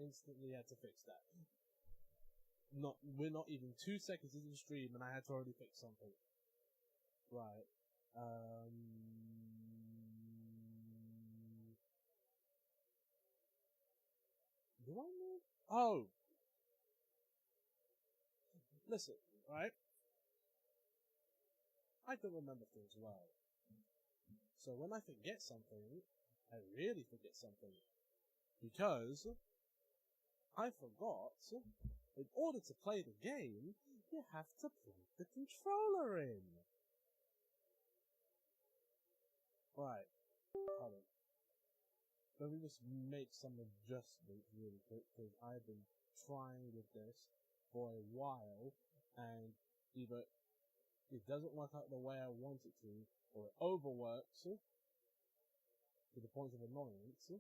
instantly had to fix that. We're not even 2 seconds into the stream and I had to already fix something. Right. Do I know? Oh! Listen, right? I can remember things well. So when I forget something, I really forget something. Because I forgot, in order to play the game, you have to plug the controller in. Right. Hold on. Let me just make some adjustments really quick, because I've been trying with this for a while, and either it doesn't work out the way I want it to, or it overworks to the point of annoyance.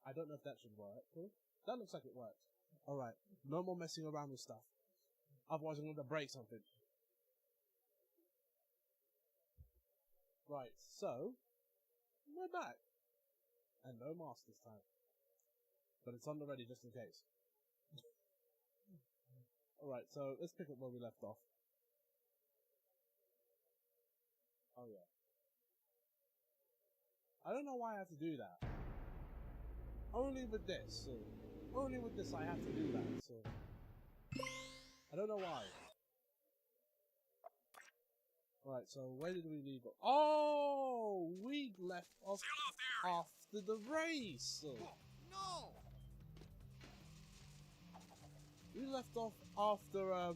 I don't know if that should work. That looks like it works. Alright, no more messing around with stuff. Otherwise I'm going to break something. Right, so, we're back. And no mask this time. But it's on the ready just in case. Alright, so let's pick up where we left off. Oh yeah. I don't know why I have to do that. Only with this. Only with this I have to do that. So I don't know why. Right, so where did we leave off? Oh! We left off after the race! No! We left off after,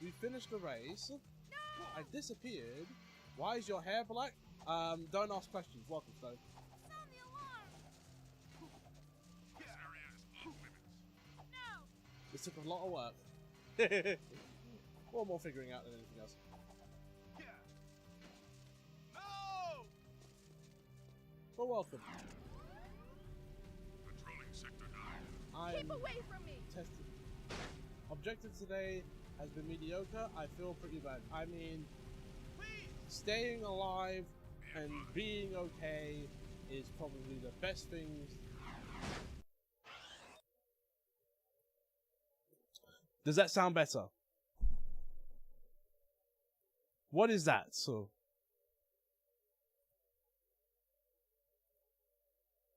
we finished the race. No! I disappeared. Why is your hair black? Don't ask questions. Welcome, Stone. Sound the alarm! This area is off limits. No! This took a lot of work. Or more figuring out than anything else. Yeah. No! But welcome. Patrolling sector 9. Keep away from me! Tested. Objective today has been mediocre. I feel pretty bad. I mean, Please. staying alive and being okay is probably the best things. Does that sound better? What is that? So,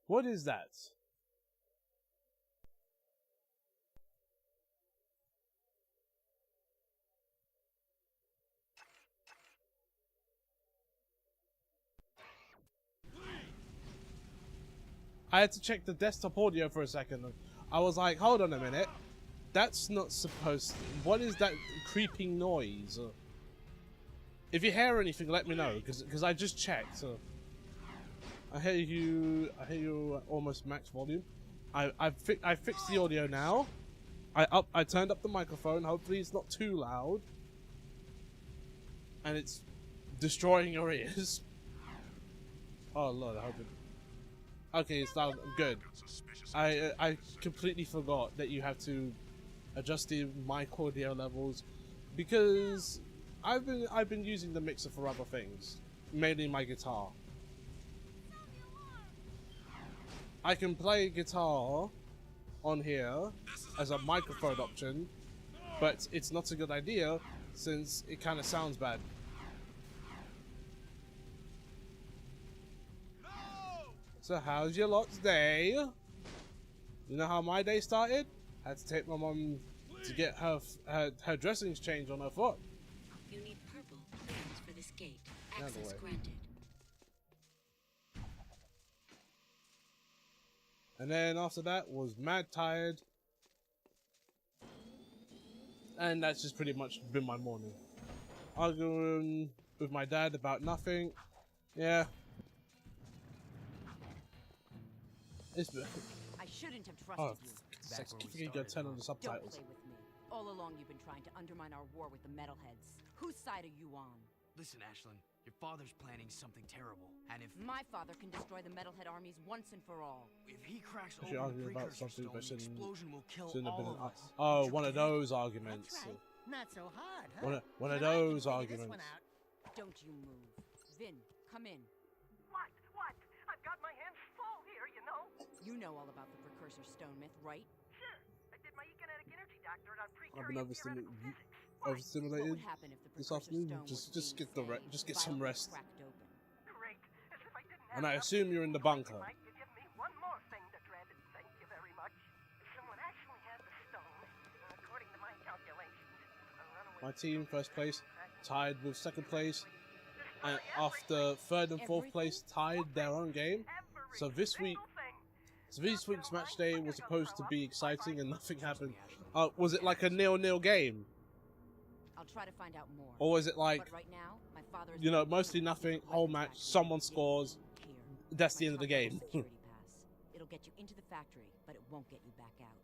what is that? I had to check the desktop audio for a second. I was like, hold on a minute. That's not supposed to... What is that creeping noise? If you hear anything, let me know, because I just checked. I hear you almost max volume. I fixed the audio now. I turned up the microphone. Hopefully it's not too loud. And it's destroying your ears. Oh lord, I hope it... Okay, it's loud. Good. I completely forgot that you have to adjust the mic audio levels, because I've been using the mixer for other things, mainly my guitar. I can play guitar on here as a microphone option, but it's not a good idea since it kind of sounds bad. So how's your lot's day? You know how my day started? I had to take my mom to get her dressings changed on her foot. You need purple clearance for this gate. Access granted. And then after that was mad tired. And that's just pretty much been my morning. Arguing with my dad about nothing. Yeah. It's been... I shouldn't have trusted you. Sex, you go turn on the subtitles. Don't play with me. All along you've been trying to undermine our war with the metalheads. Whose side are you on? Listen, Ashlyn, your father's planning something terrible. And if My father can destroy the metalhead armies once and for all. he cracks Actually, open the arguing about precursor something stone, that the shouldn't explosion will kill have all been of us. oh, Don't one you of get it? those arguments. That's right. Not so hard, huh? One of See, I can those figure this arguments. one out. Don't you move. Vin, come in. What? I've got my hands full here, you know. know all about the precursor stone myth, right? Sure. I did my economic energy doctorate on I've been precarious theoretical physics. What overstimulated would happen if the this precursor afternoon. stone Just was get being, say, just get some violently rest. cracked open? Great. As if I didn't have And I enough assume you're in the bunker. Mike, you give me one more thing to dread. Thank you very much. Someone actually had the stone, according to my calculations. A runaway My team, first place, tied with second place, and Destroy after third and fourth place, tied their own game. every So this week, this week's match day was supposed to be exciting, and nothing happened. Was it like a 0-0 game, I'll try to find out more. or was it like, But right now, my father is you know, mostly nothing, whole match, someone scores, Here. that's the My end of the confidential game? security pass. It'll get you into the factory, but it won't get you back out.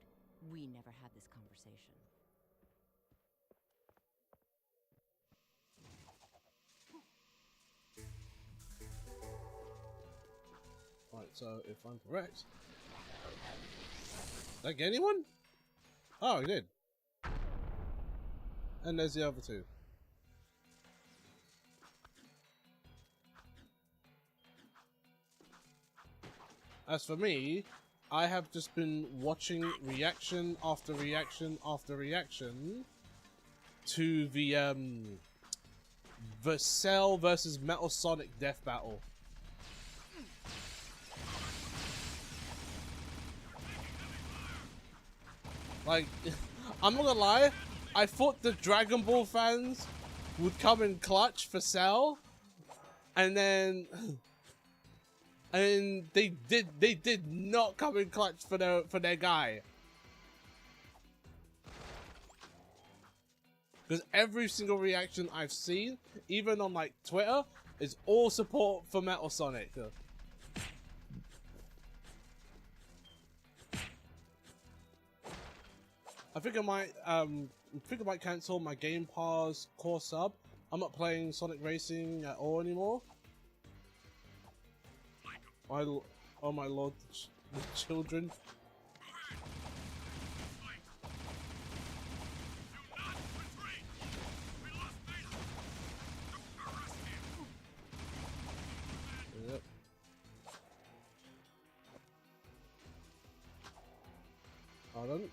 We never had this conversation. Right, so if I'm correct, did I get anyone? Oh, I did. And there's the other two. As for me, I have just been watching reaction after reaction after reaction to the Cell versus Metal Sonic death battle. Like, I'm not gonna lie, I thought the Dragon Ball fans would come in clutch for Cell, and then they did not come in clutch for their guy. Because every single reaction I've seen, even on like Twitter, is all support for Metal Sonic. I think I might cancel my Game Pass core sub. I'm not playing Sonic Racing at all anymore. Oh my lord, the children. Yep. Pardon.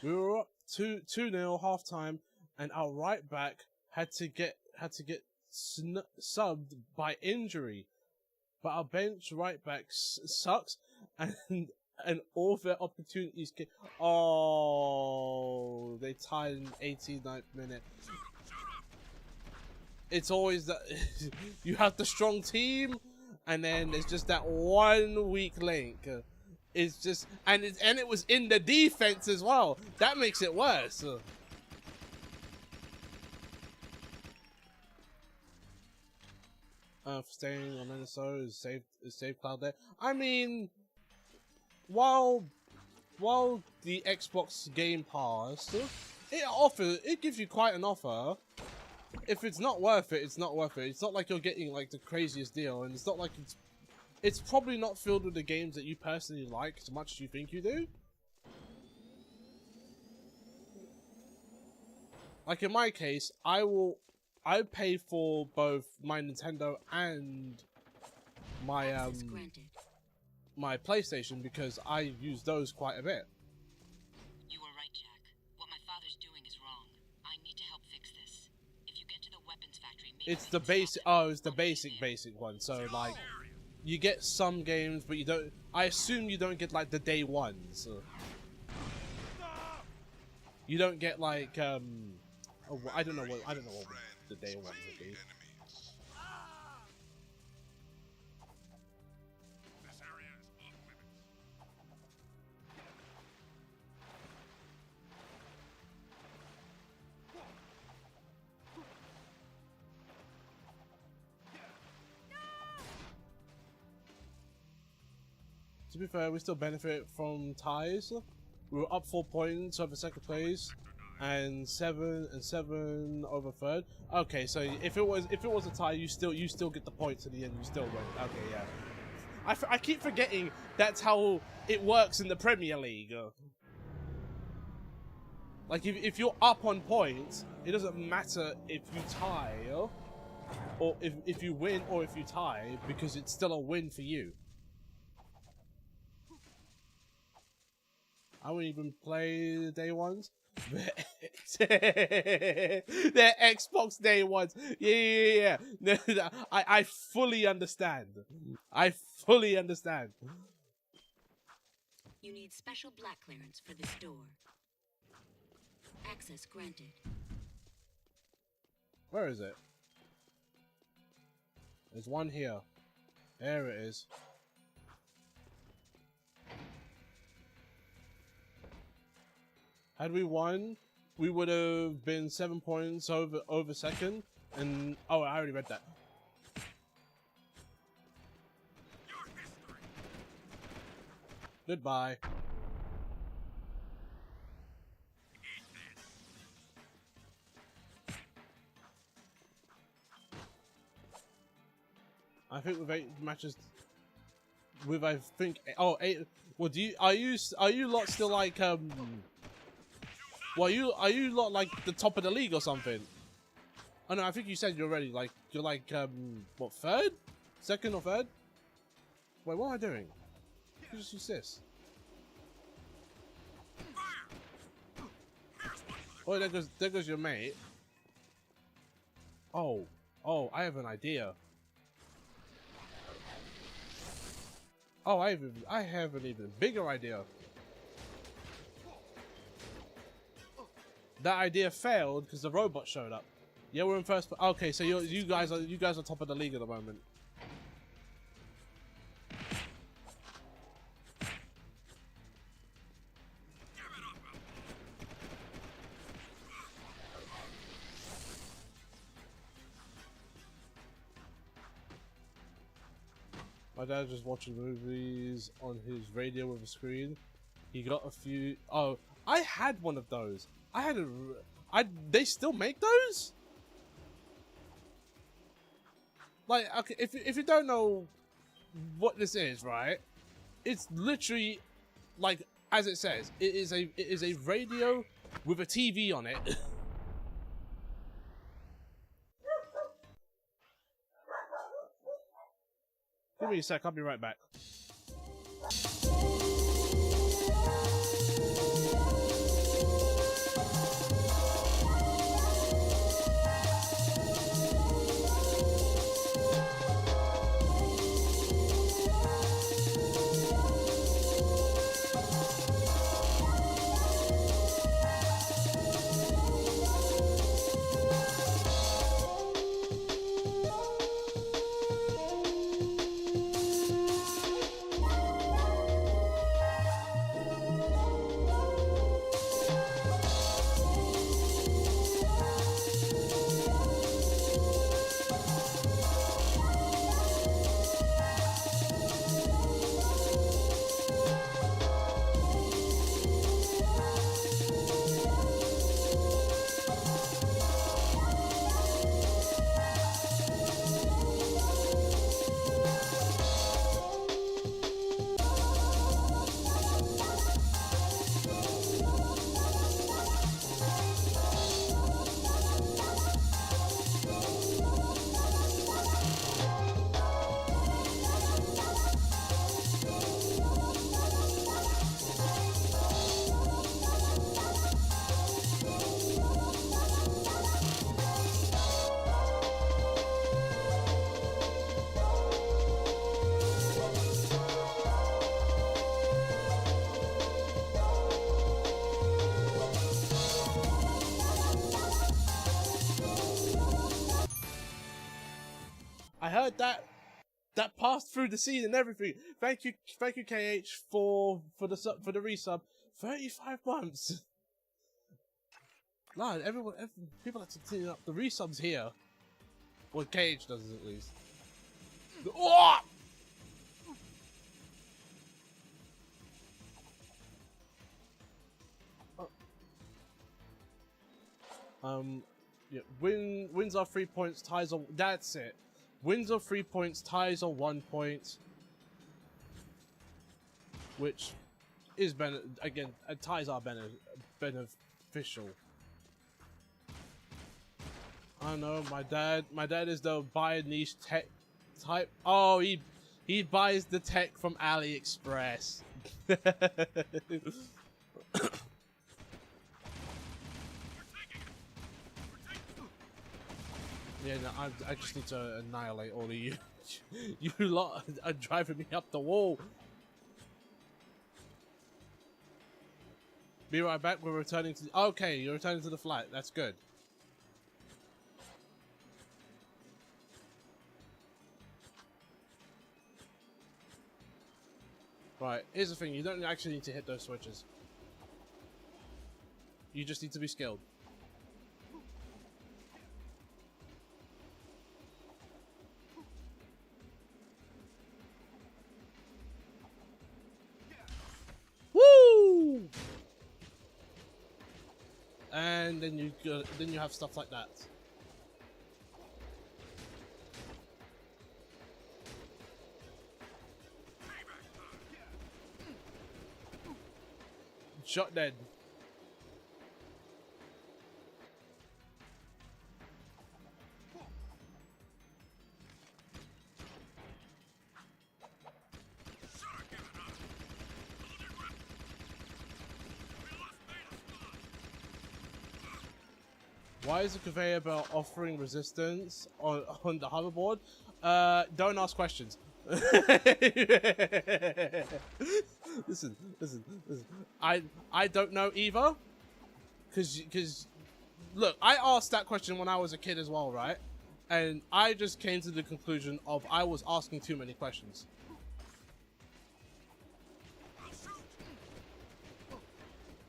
We were up 2-0 half time, and our right back had to get subbed by injury. But our bench right back sucks, and all their opportunities came. Oh, they tied in 89th minute. It's always that you have the strong team, and then there's just that one weak link. It's just, and it was in the defense as well. That makes it worse. Staying on Minnesota is saved cloud there. I mean, while the Xbox Game Pass, it gives you quite an offer. If it's not worth it, it's not worth it. It's not like you're getting like the craziest deal, and it's not like it's probably not filled with the games that you personally like as much as you think you do. Like in my case, I pay for both my Nintendo and my my PlayStation because I use those quite a bit. You are right, Jak. What my father's doing is wrong. I need to help fix this. If you get to the weapons factory, maybe It's the basic. Oh, it's the basic one. So like, you get some games, but you don't. I assume you don't get like the day ones. You don't get like oh, I don't know what the day ones would be. This area is off limits. To be fair, we still benefit from ties. We were up 4 points over second place, and 7 over third. Okay, so if it was a tie, you still get the points at the end. You still win. Okay, yeah. I keep forgetting that's how it works in the Premier League. Like if you're up on points, it doesn't matter if you tie or if you win or if you tie, because it's still a win for you. I wouldn't even play the day ones. They're Xbox day ones. Yeah. I fully understand. I fully understand. You need special black clearance for this door. Access granted. Where is it? There's one here. There it is. Had we won, we would have been 7 points over second. And oh, I already read that. Goodbye. I think with 8 matches, with I think 8. Well, are you lot still like Well, are you lot like the top of the league or something? Oh no, I think you said you're already like what, third, second or third? Wait, what am I doing? You just use this. Oh, there goes your mate. Oh, I have an idea. Oh, I have an even bigger idea. That idea failed because the robot showed up. Yeah, we're in first. Okay, so you guys are top of the league at the moment. My dad's just watching movies on his radio with a screen. He got a few. Oh, I had one of those. They still make those? Like, okay, if you don't know what this is, right? It's literally like as it says. It is a radio with a TV on it. Give me a sec. I'll be right back. I heard that passed through the scene and everything. Thank you, KH for the resub. 35 months. Nah, people are continuing up the resubs here. Well, KH does at least. Oh! Yeah, wins are 3 points, ties are. That's it. Wins are 3 points, ties are 1 point. Which is again, ties are beneficial. I don't know, my dad is the buy niche tech type. Oh, he buys the tech from AliExpress. Yeah, no, I just need to annihilate all of you. You lot are driving me up the wall. Be right back. We're returning to. Okay, you're returning to the flight. That's good. Right. Here's the thing. You don't actually need to hit those switches. You just need to be skilled. Woo! And then you have stuff like that. Shot dead. Why is the conveyor belt offering resistance on the hoverboard? Don't ask questions. Listen. I don't know either. Cause look, I asked that question when I was a kid as well, right? And I just came to the conclusion of I was asking too many questions.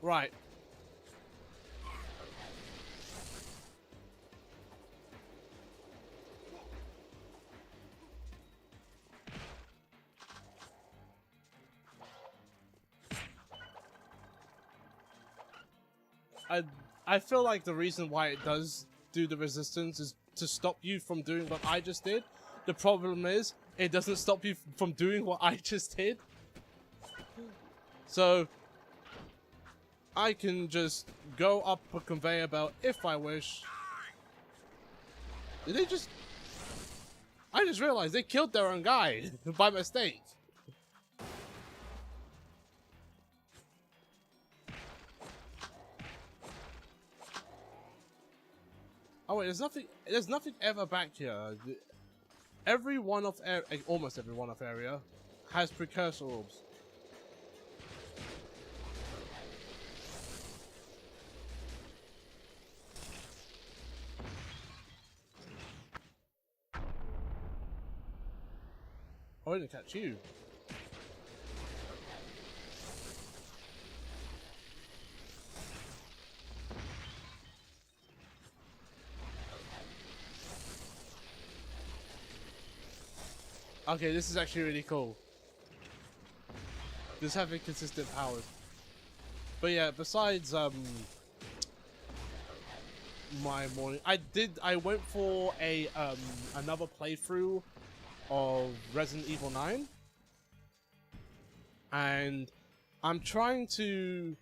Right. I feel like the reason why it does do the resistance is to stop you from doing what I just did. The problem is, it doesn't stop you from doing what I just did. So, I can just go up a conveyor belt if I wish. Did they just... I just realized they killed their own guy by mistake. Oh wait, there's nothing ever back here. Every one of almost every one of area has precursor orbs. Oh, I didn't catch you. Okay, this is actually really cool. Just having consistent powers. But yeah, besides my morning, I went for a another playthrough of Resident Evil 9, and I'm trying to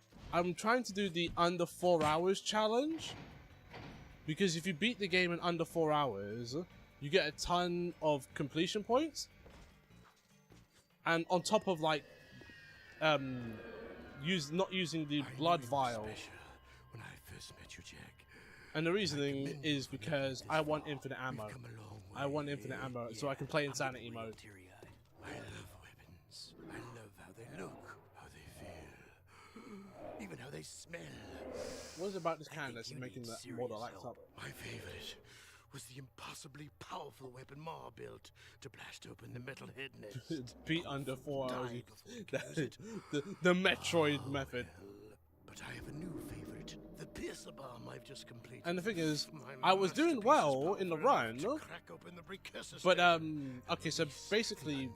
do the under 4 hours challenge, because if you beat the game in under 4 hours, you get a ton of completion points. And on top of like, not using the blood vial. When I first met you, Jak. And the reasoning is because I want infinite ammo. I want infinite ammo so I can play insanity mode. I love weapons. I love how they look, how they feel, even how they smell. What is it about this can that's making that water lights up? My favorite was the impossibly powerful weapon Ma built to blast open the metal head nest. Beat under 4 hours. The Metroid method. But I have a new favorite, the piercer bomb I've just completed. And the thing is, I was doing well in the run, but okay, so basically,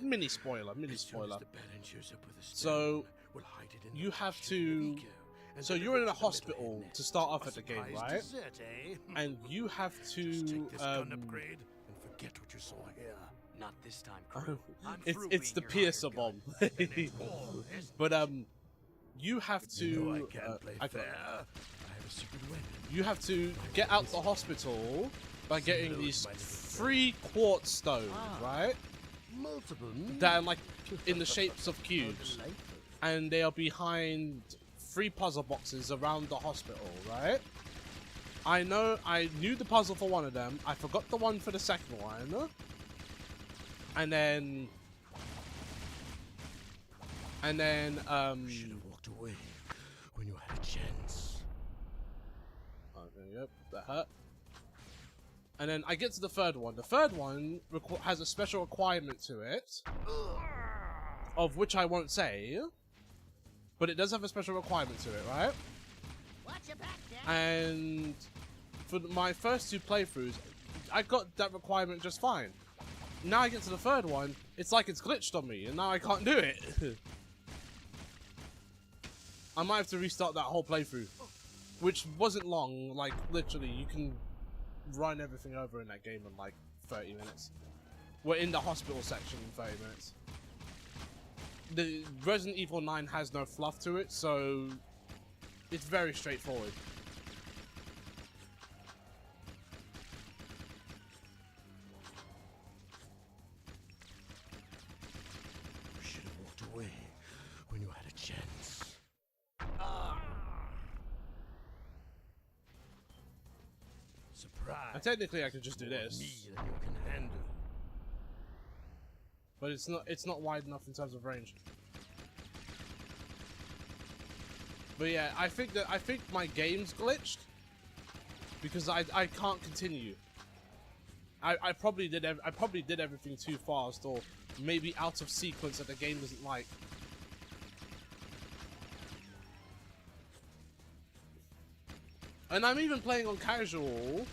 mini spoiler. So you have to. So you're in a hospital to start off at the game, right? And you have to upgrade and forget what you saw here. Not this time, crew. it's the piercer bomb. But you have to you have to get out the hospital by getting these 3 quartz stones, right? Multiple That are like in the shapes of cubes. and they are behind 3 puzzle boxes around the hospital, right? I knew the puzzle for one of them. I forgot the one for the second one. And then You should have walked away when you had a chance. oh, there you go. That hurt. And then I get to the third one. The third one has a special requirement to it, of which I won't say, but it does have a special requirement to it, right? Watch your back, Dad. And for my first 2 playthroughs, I got that requirement just fine. Now I get to the third one, it's like it's glitched on me, and now I can't do it. I might have to restart that whole playthrough, which wasn't long. Like, literally, you can run everything over in that game in like 30 minutes. We're in the hospital section in 30 minutes. The Resident Evil 9 has no fluff to it, so it's very straightforward. You should have walked away when you had a chance. Surprise. And technically I could just do this, Me that you can handle. but it's not wide enough in terms of range. But yeah, I think my game's glitched because I can't continue. I probably did everything too fast, or maybe out of sequence that the game doesn't like. And I'm even playing on casual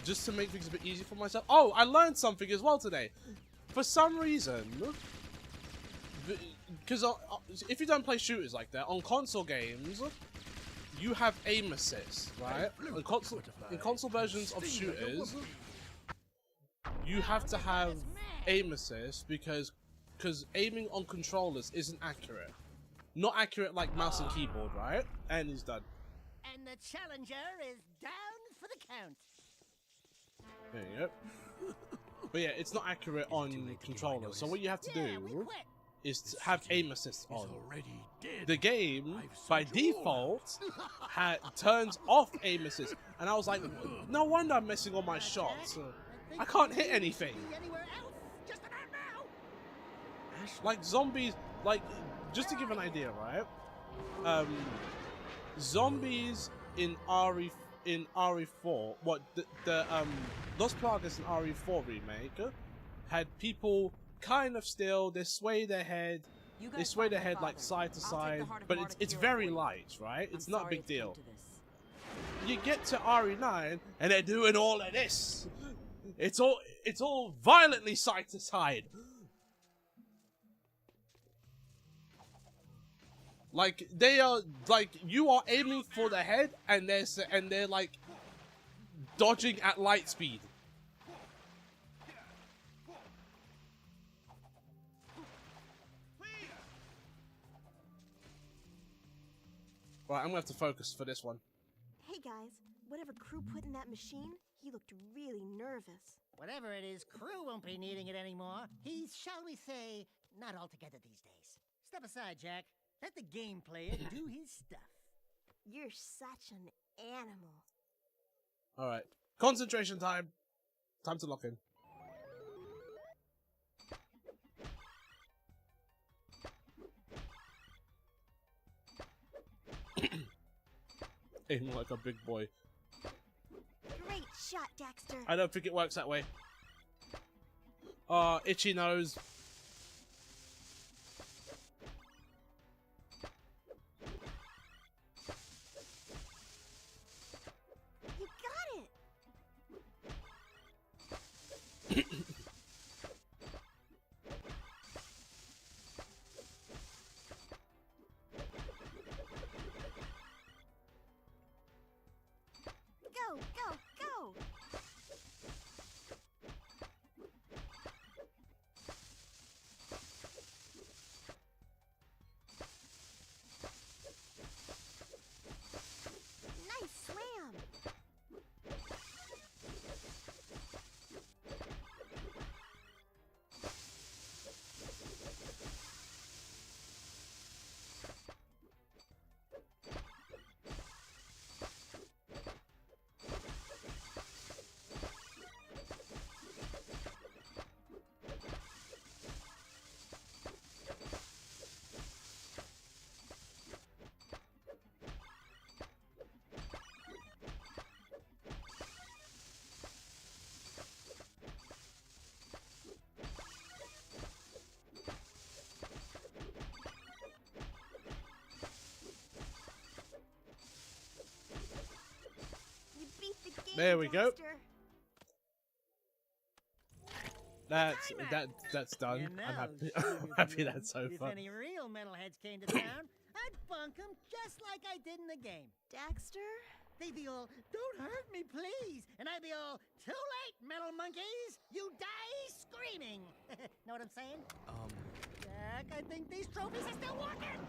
just to make things a bit easier for myself. Oh, I learned something as well today. For some reason, because if you don't play shooters like that, on console games, you have aim assist, right? In console versions of shooters, you have to have aim assist because aiming on controllers isn't accurate. Not accurate like mouse and keyboard, right? And he's done. And the challenger is down for the count. There you go. But yeah, it's not accurate on controllers. So what you have to Yeah, we do quit. is to have aim assist on. Already dead. The game, I've by sent you all default, turns off aim assist. And I was like, no wonder I'm missing all my shots. I can't hit anything. Anywhere else? Just about now. Like zombies, like, just to give an idea, right? Zombies in RE4, what the Los Plagas in RE4 remake had people kind of still, they sway their head, like side to side, but it's very light, right? It's not a big deal. You get to RE9 and they're doing all of this. It's all violently side to side. Like they are like you are aiming for the head and they're like dodging at light speed. Right, I'm gonna have to focus for this one. Hey guys, whatever Crew put in that machine, he looked really nervous. Whatever it is, Crew won't be needing it anymore. He's, shall we say, not altogether these days. Step aside, Jack. Let the game player do his stuff. You're such an animal. Alright. Concentration time. Time to lock in. Aim like a big boy. Great shot, Daxter. I don't think it works that way. Itchy nose. You got it. Go, go, go. There we go. Daxter. That's done. You know, I'm happy. see I'm if happy you- that's over. If any real metalheads came to town, I'd bunk them just like I did in the game. Daxter? They'd be all, "Don't hurt me, please," and I'd be all, "Too late, metal monkeys! You die screaming!" Know what I'm saying? Jack, I think these trophies are still working.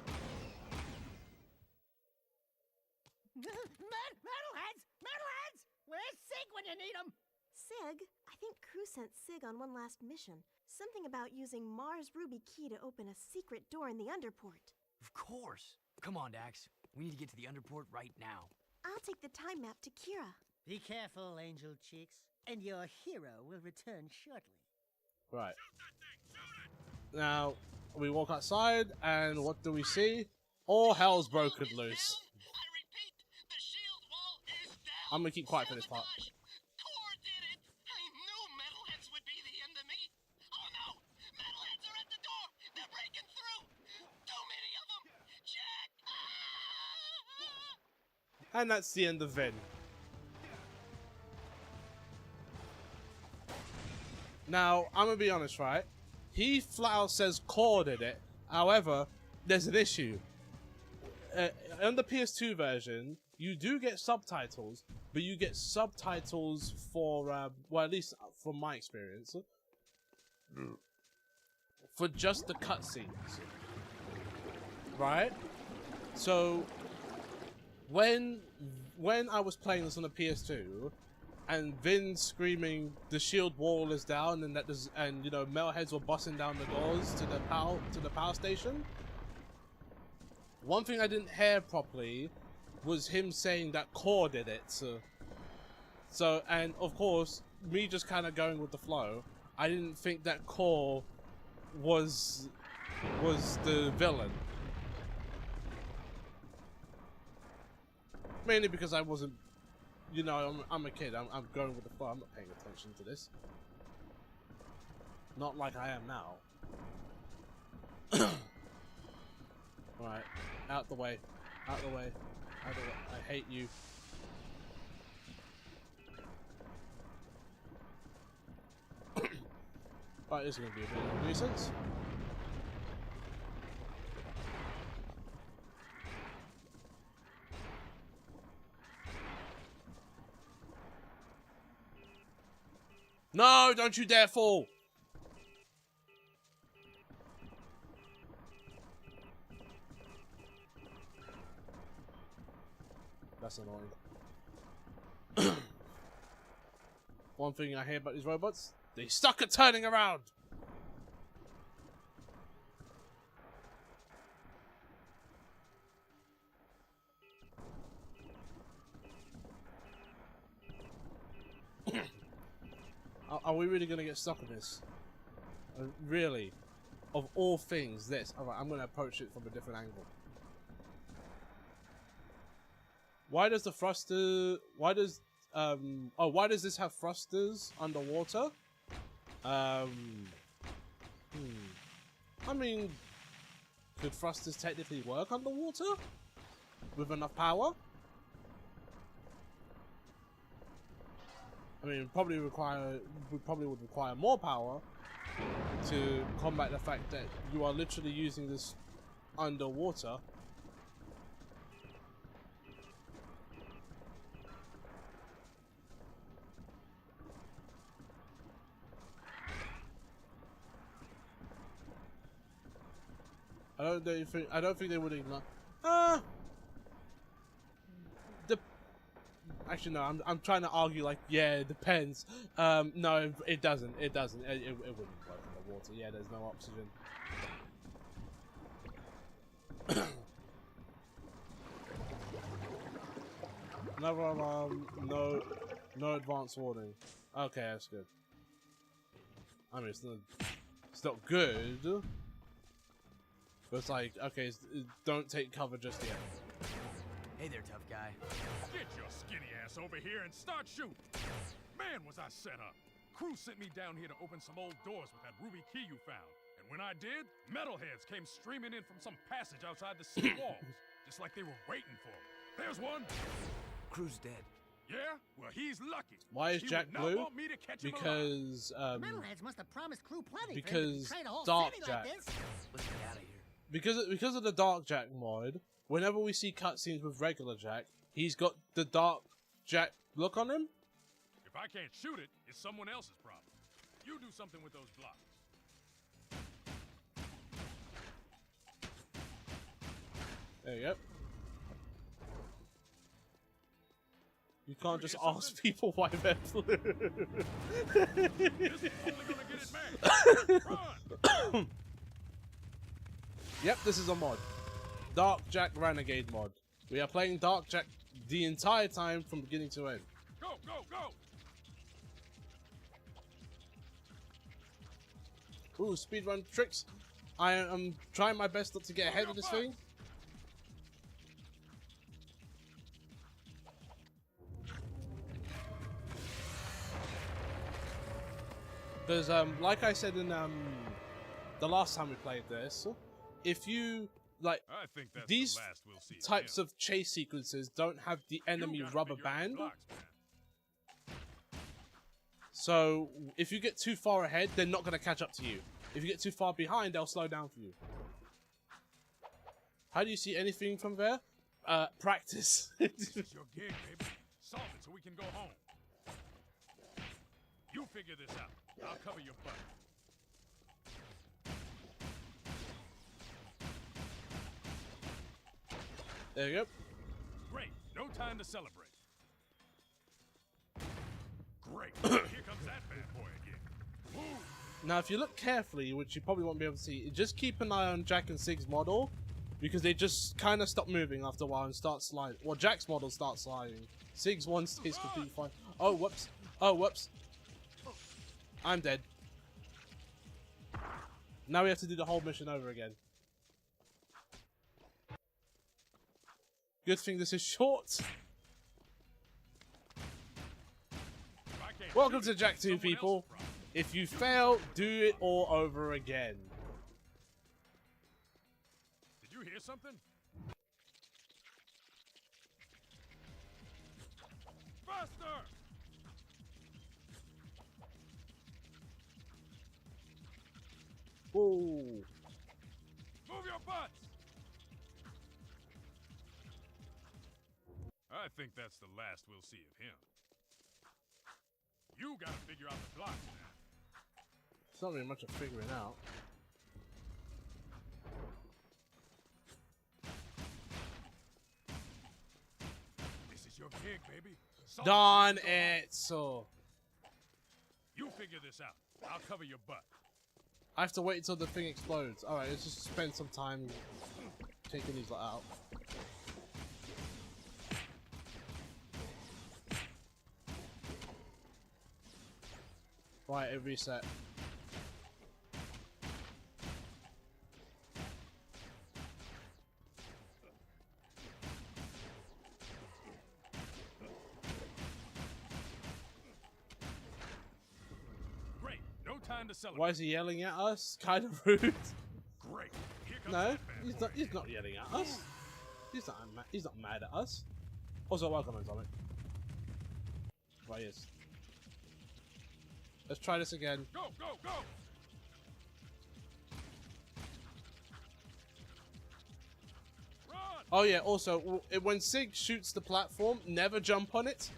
Metalheads! Metalheads! Where's Sig when you need him? Sig? I think Crew sent Sig on one last mission. Something about using Mars Ruby Key to open a secret door in the Underport. Of course. Come on, Dax. We need to get to the Underport right now. I'll take the time map to Kira. Be careful, Angel Cheeks, and your hero will return shortly. Right. Now we walk outside, and what do we see? All hell's broken loose. I repeat, the shield wall is down. I'm gonna keep quiet for this part. Sabotage. Core did it. I knew metalheads would be the enemy. Oh no! Metalheads are at the door. They're breaking through. Too many of them. Jack. Ah! And that's the end of Vin. Now, I'm gonna be honest, right? He flat out says Core did it. However, there's an issue. On the PS2 version, you do get subtitles, but you get subtitles for, well, at least from my experience, for just the cutscenes. Right? So, when I was playing this on the PS2, and Vin screaming, "The shield wall is down," and you know, metalheads were busting down the doors to the power station. One thing I didn't hear properly was him saying that Core did it. So, and of course, me just kind of going with the flow, I didn't think that Core was the villain. Mainly because I wasn't, you know, I'm a kid. I'm going with the flow. I'm not paying attention to this. Not like I am now. Right, out the way, out the way, out the way. I hate you. Right, this is gonna be a bit of a nuisance. No, don't you dare fall! That's annoying. One thing I hear about these robots, they suck at turning around! Are we really gonna get stuck in this? Really? Of all things, this. Alright, I'm gonna approach it from a different angle. Why does the thruster... Why does... oh, why does this have thrusters underwater? I mean... Could thrusters technically work underwater? With enough power? I mean, we probably would require more power to combat the fact that you are literally using this underwater. I don't think they would ignore. Actually, no. I'm trying to argue like, yeah, it depends. No, it doesn't. It doesn't. It wouldn't work in the water. Yeah, there's no oxygen. Another alarm. No advance warning. Okay, that's good. I mean, it's not good. But it's like, okay, don't take cover just yet. Hey there, tough guy. Get your skinny ass over here and start shooting. Man, was I set up. Crew sent me down here to open some old doors with that ruby key you found. And when I did, metalheads came streaming in from some passage outside the city walls. Just like they were waiting for me. There's one. Crew's dead. Yeah? Well, he's lucky. Why is He Jack would not blue? want me to catch him Because Metalheads must have promised Crew plenty for him to because betray the whole Dark city Jak. like this. Let's get out of here. Because of the Dark Jak mod, whenever we see cutscenes with regular Jak, he's got the Dark Jak look on him. If I can't shoot it, it's someone else's problem. You do something with those blocks. There you go. You can't just ask people why they're blue. This is only gonna get it mad. Run! Yep, this is a mod. Dark Jak Renegade mod. We are playing Dark Jak the entire time from beginning to end. Go, go, go! Ooh, speedrun tricks. I am trying my best not to get ahead of this thing. Because, like I said in the last time we played this, if you like I think that's these the last we'll see of types him. of chase sequences don't have the enemy You gotta rubber figure out the band. blocks, man. So if you get too far ahead, they're not going to catch up to you. If you get too far behind, they'll slow down for you. How do you see anything from there? Practice. This is your gig, baby. Solve it so we can go home. You figure this out. I'll cover your butt. There you go. Great. No time to celebrate. Great. Here comes that bad boy again. Move. Now, if you look carefully, which you probably won't be able to see, just keep an eye on Jak and Sig's model, because they just kind of stop moving after a while and start sliding. Well, Jak's model starts sliding. Sig's one stays completely fine. Oh, whoops. Oh, whoops. I'm dead. Now we have to do the whole mission over again. Good thing this is short. If I can't Welcome shoot to it, Jak it's 2, someone people. else's problem. If you fail, do it all over again. Did you hear something? Faster! Whoa. Move your butts! I think that's the last we'll see of him. You gotta figure out the blocks, man. It's not really much of figuring out. This is your gig, baby. Solve Darn it. it! So You figure this out. I'll cover your butt. I have to wait until the thing explodes. Alright, let's just spend some time taking these out. Right, it reset. Great. No time to celebrate. Why is he yelling at us? Kind of rude. Great. Here comes No, that bad he's boy not. He's again. not yelling at us. He's not mad at us. Also, welcome, Atomic. Right, yes. Let's try this again. Go, go, go! Run! Oh yeah. Also, when Sig shoots the platform, never jump on it,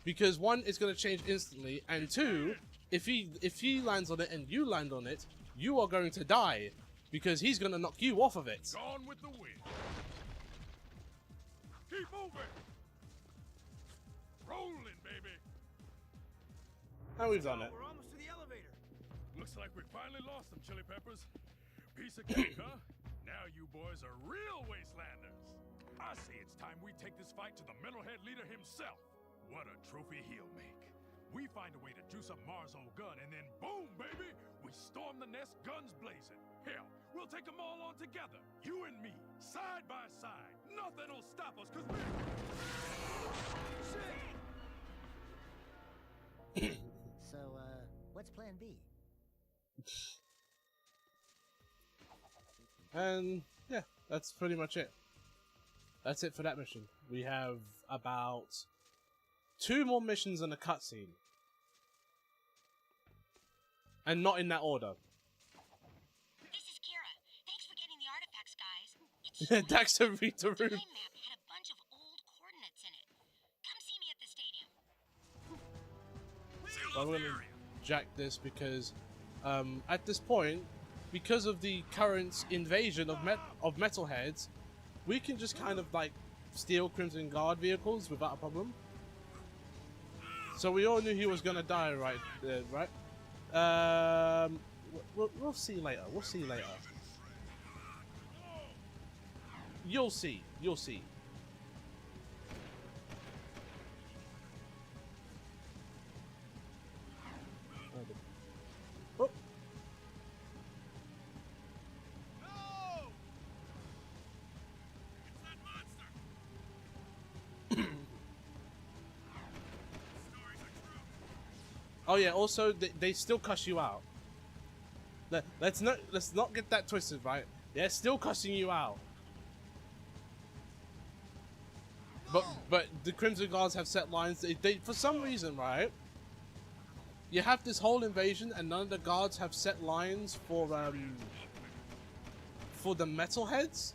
because one, it's going to change instantly, and two, if he lands on it and you land on it, you are going to die, because he's going to knock you off of it. Gone with the wind. Keep moving. Rolling, baby. And we've done it. We're almost to the elevator. Looks like we finally lost them, Chili Peppers. Piece of cake, huh? Now you boys are real wastelanders. I say it's time we take this fight to the metalhead leader himself. What a trophy he'll make. We find a way to juice up Mars' old gun, and then boom, baby, we storm the nest, guns blazing. Hell, we'll take them all on together. You and me, side by side. Nothing'll stop us, cause we're... So, what's plan B? And yeah, that's pretty much it. That's it for that mission. We have about 2 more missions and a cutscene. And not in that order. This is Kira. Thanks for getting the artifacts, guys. It's sweet. Dax and Rita The Room. time map had a bunch of old coordinates in it. Come see me at the stadium. I'm gonna jack this because at this point, because of the current invasion of metalheads, we can just kind of like steal Crimson Guard vehicles without a problem. So we all knew he was gonna die, right? Right? We'll see later. We'll see later. You'll see. You'll see. Oh. Oh yeah. Also, they still cuss you out. Let's not get that twisted, right? They're still cussing you out. But the Crimson Guards have set lines. They for some reason, right? You have this whole invasion, and none of the guards have set lines for the metalheads.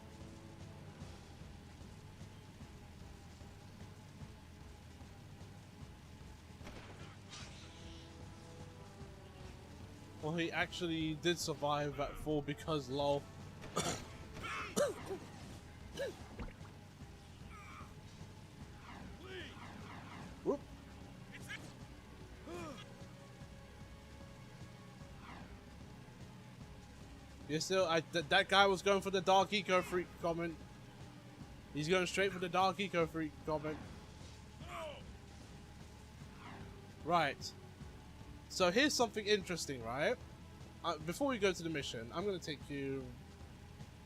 Well, he actually did survive that fall because lol. Whoop. You still, that guy was going for the Dark Eco Freak comment. He's going straight for the Dark Eco Freak comment. Right. So here's something interesting, right? Before we go to the mission, I'm going to take you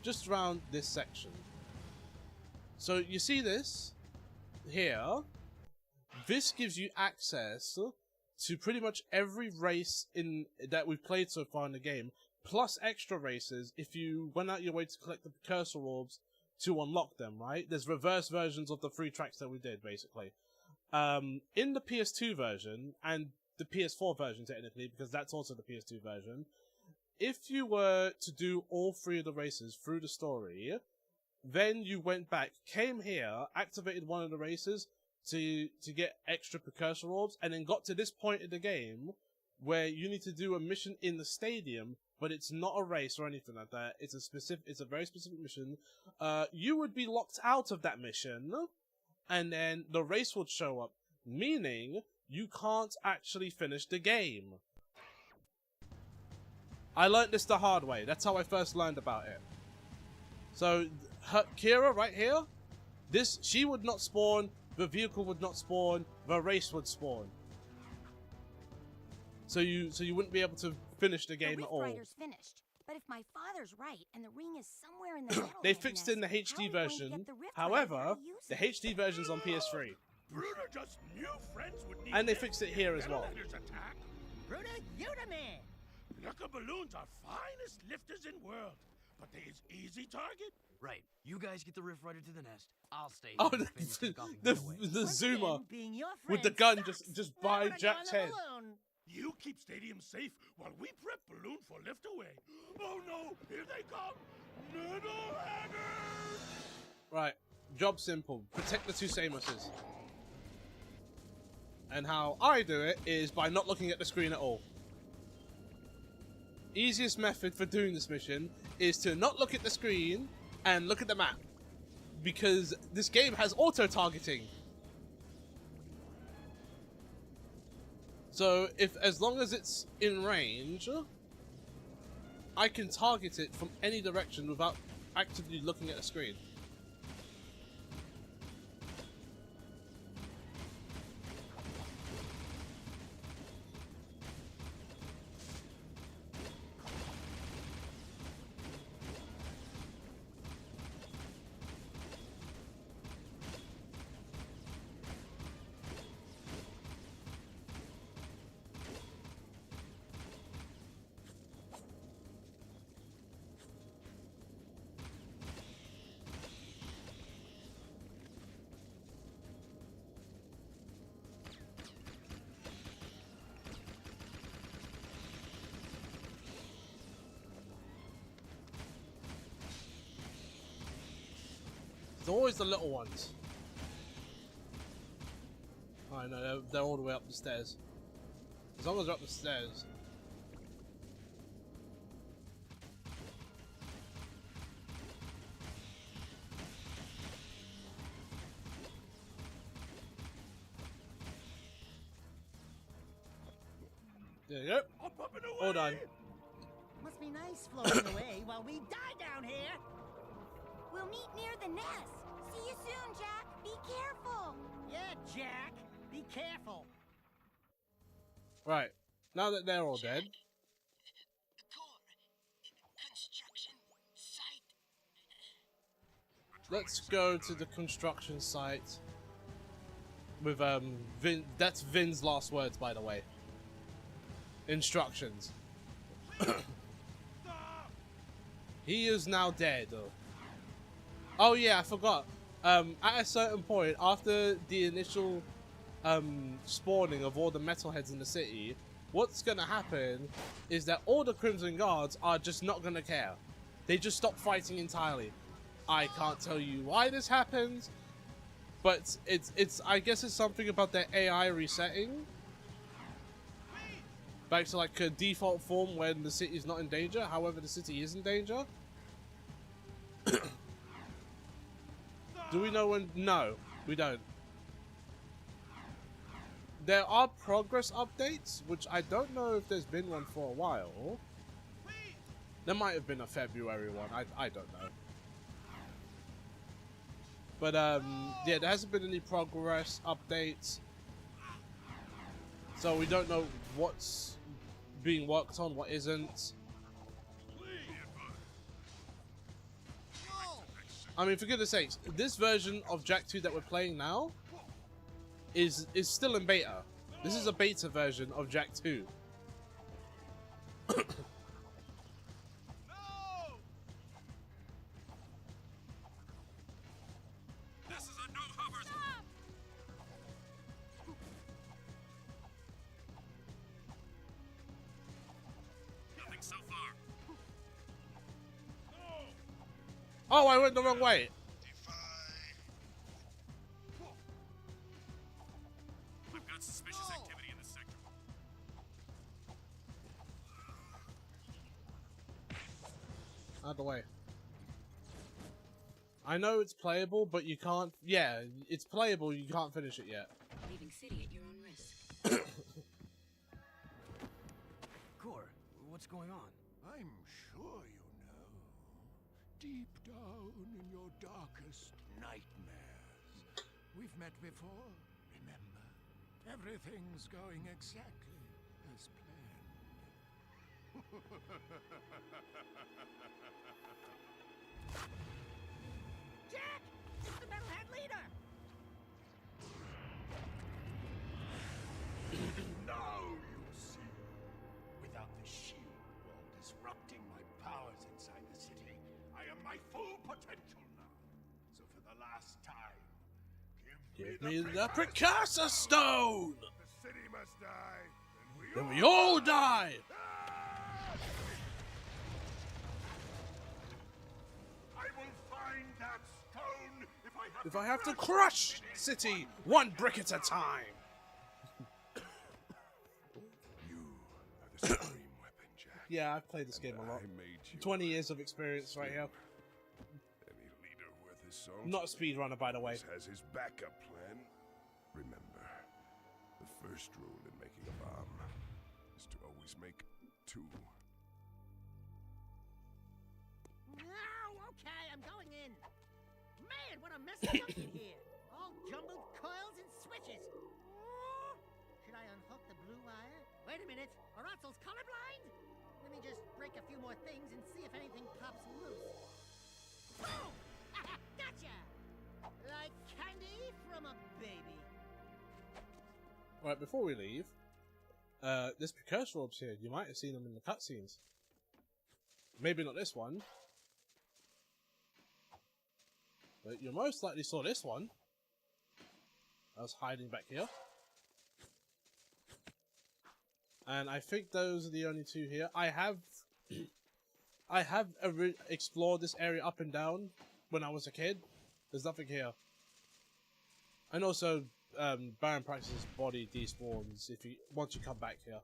just around this section. So you see this here? This gives you access to pretty much every race that we've played so far in the game, plus extra races if you went out your way to collect the precursor orbs to unlock them, right? There's reverse versions of the 3 tracks that we did, basically. In the PS2 version, and the PS4 version technically, because that's also the PS2 version, if you were to do all 3 of the races through the story, then you went back, came here, activated one of the races to get extra precursor orbs, and then got to this point in the game where you need to do a mission in the stadium, but it's not a race or anything like that. It's a very specific mission. You would be locked out of that mission, and then the race would show up, meaning you can't actually finish the game. I learned this the hard way. That's how I first learned about it. So, Kira right here, she would not spawn, the vehicle would not spawn, the race would spawn. So you wouldn't be able to finish the game at all. Rider's finished, but if my father's right and the ring is somewhere in the They fixed it in the HD version. However, the HD version's on PS3. Bruder just knew friends would need And they fixed it here as well. Bruder, you the man. Yucca balloons are finest lifters in world, but they is easy target. Right. You guys get the Rift Rider to the nest. I'll stay Oh, here and finish the coughing the Once zoomer again, being your with the friend gun sucks. just Why by would I go Jack's on the head. balloon? You keep stadium safe while we prep balloon for lift away. Oh no, here they come! Metalheaders! Right, job simple. Protect the 2 Samuses. And how I do it is by not looking at the screen at all. Easiest method for doing this mission is to not look at the screen and look at the map. Because this game has auto-targeting. So, as long as it's in range, I can target it from any direction without actively looking at the screen. always the little ones. I know, they're all the way up the stairs. As long as they're up the stairs. There you go. All done. Must be nice floating away while we die down here. We'll meet near the nest. See you soon, Jack. Be careful. Yeah, Jack. Be careful. Right. Now that they're all dead. Construction site. Let's go to the construction site. With Vin. That's Vin's last words, by the way. Instructions. He is now dead. Oh yeah, I forgot. At a certain point, after the initial spawning of all the metalheads in the city, what's gonna happen is that all the Crimson Guards are just not gonna care. They just stop fighting entirely. I can't tell you why this happens, but it's I guess it's something about their AI resetting back to like a default form when the city is not in danger. However, the city is in danger. Do we know when? No, we don't. There are progress updates, which I don't know if there's been one for a while. There might have been a February one. I don't know. But yeah, there hasn't been any progress updates, so we don't know what's being worked on, what isn't. I mean, for goodness sakes, this version of Jak 2 that we're playing now is still in beta. This is a beta version of Jak 2. Oh, I went the wrong way. I've got suspicious activity in this sector. Out of the way. I know it's playable, but you can't. Yeah, it's playable. You can't finish it yet. Leaving city at your own risk. Core, what's going on? I'm sure you know. Deep down in your darkest nightmares. We've met before, remember? Everything's going exactly as planned. Jack! It's the metalhead leader! Now you see. Without the shield wall disrupting my powers inside the city, I am my full potential now. So for the last time, Give me the precursor stone! The city must die, Then we all die! I will find that stone If I have to crush city one brick at a time! You are the supreme weapon, Jak. Yeah, I've played this game a lot. I made you 20 years of experience right here. Any leader worth his salt I'm not a speedrunner, by the way. has his backup plan. Remember, the first rule in making a bomb is to always make two. No, okay, I'm going in. Man, what a mess of junk in here. All jumbled coils and switches. Oh, should I unhook the blue wire? Wait a minute, are Otzel's colorblind? Let me just break a few more things and see if anything pops loose. Boom! Gotcha! Like candy from a baby. Right, before we leave, this precursor orb's here. You might have seen them in the cutscenes. Maybe not this one. But you most likely saw this one. I was hiding back here. And I think those are the only two here. I have explored this area up and down when I was a kid. There's nothing here. And also, Baron Praxis' body despawns if you once you come back here.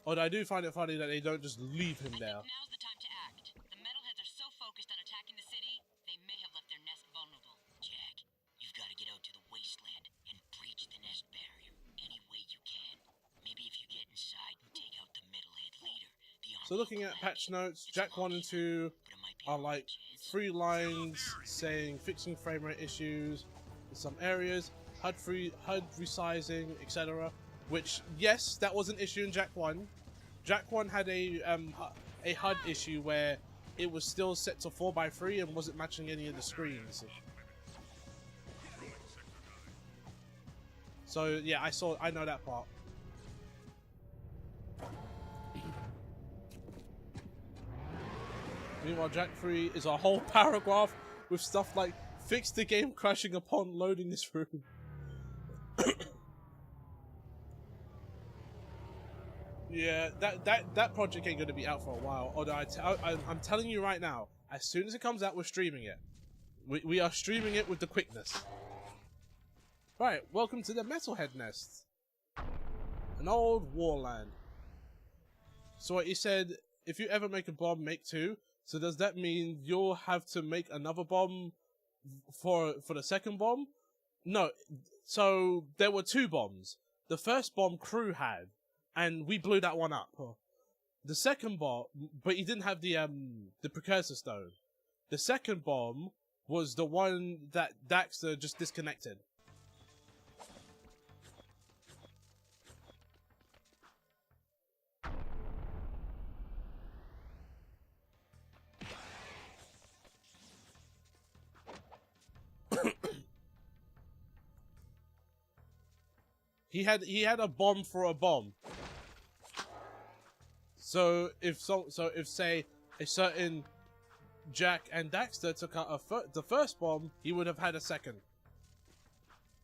Although I do find it funny that they don't just leave him there. Now's the time to act. The metalheads are so focused on attacking the city, they may have left their nest vulnerable. Jak, you've got to get out to the wasteland and breach the nest barrier any way you can. Maybe if you get inside and take out the metalhead leader, the army So looking at patch notes, Jak 1 and 2 are like 3 lines saying fixing frame rate issues in some areas, HUD resizing, etc. Which, yes, that was an issue in Jak 1. Jak 1 had a HUD issue where it was still set to 4:3 and wasn't matching any of the screens. So yeah, I know that part. Meanwhile, Jak 3 is a whole paragraph with stuff like fix the game crashing upon loading this room. Yeah, that project ain't gonna be out for a while. Although I'm telling you right now, as soon as it comes out, we're streaming it. We are streaming it with the quickness. Right, welcome to the Metalhead Nest. An old warland. So what you said, if you ever make a bomb, make 2. So does that mean you'll have to make another bomb for the second bomb? No. So there were 2 bombs. The first bomb crew had, and we blew that one up. The second bomb, but he didn't have the precursor stone. The second bomb was the one that Daxter just disconnected. He had a bomb for a bomb. So if say a certain Jak and Daxter took out the first bomb, he would have had a second,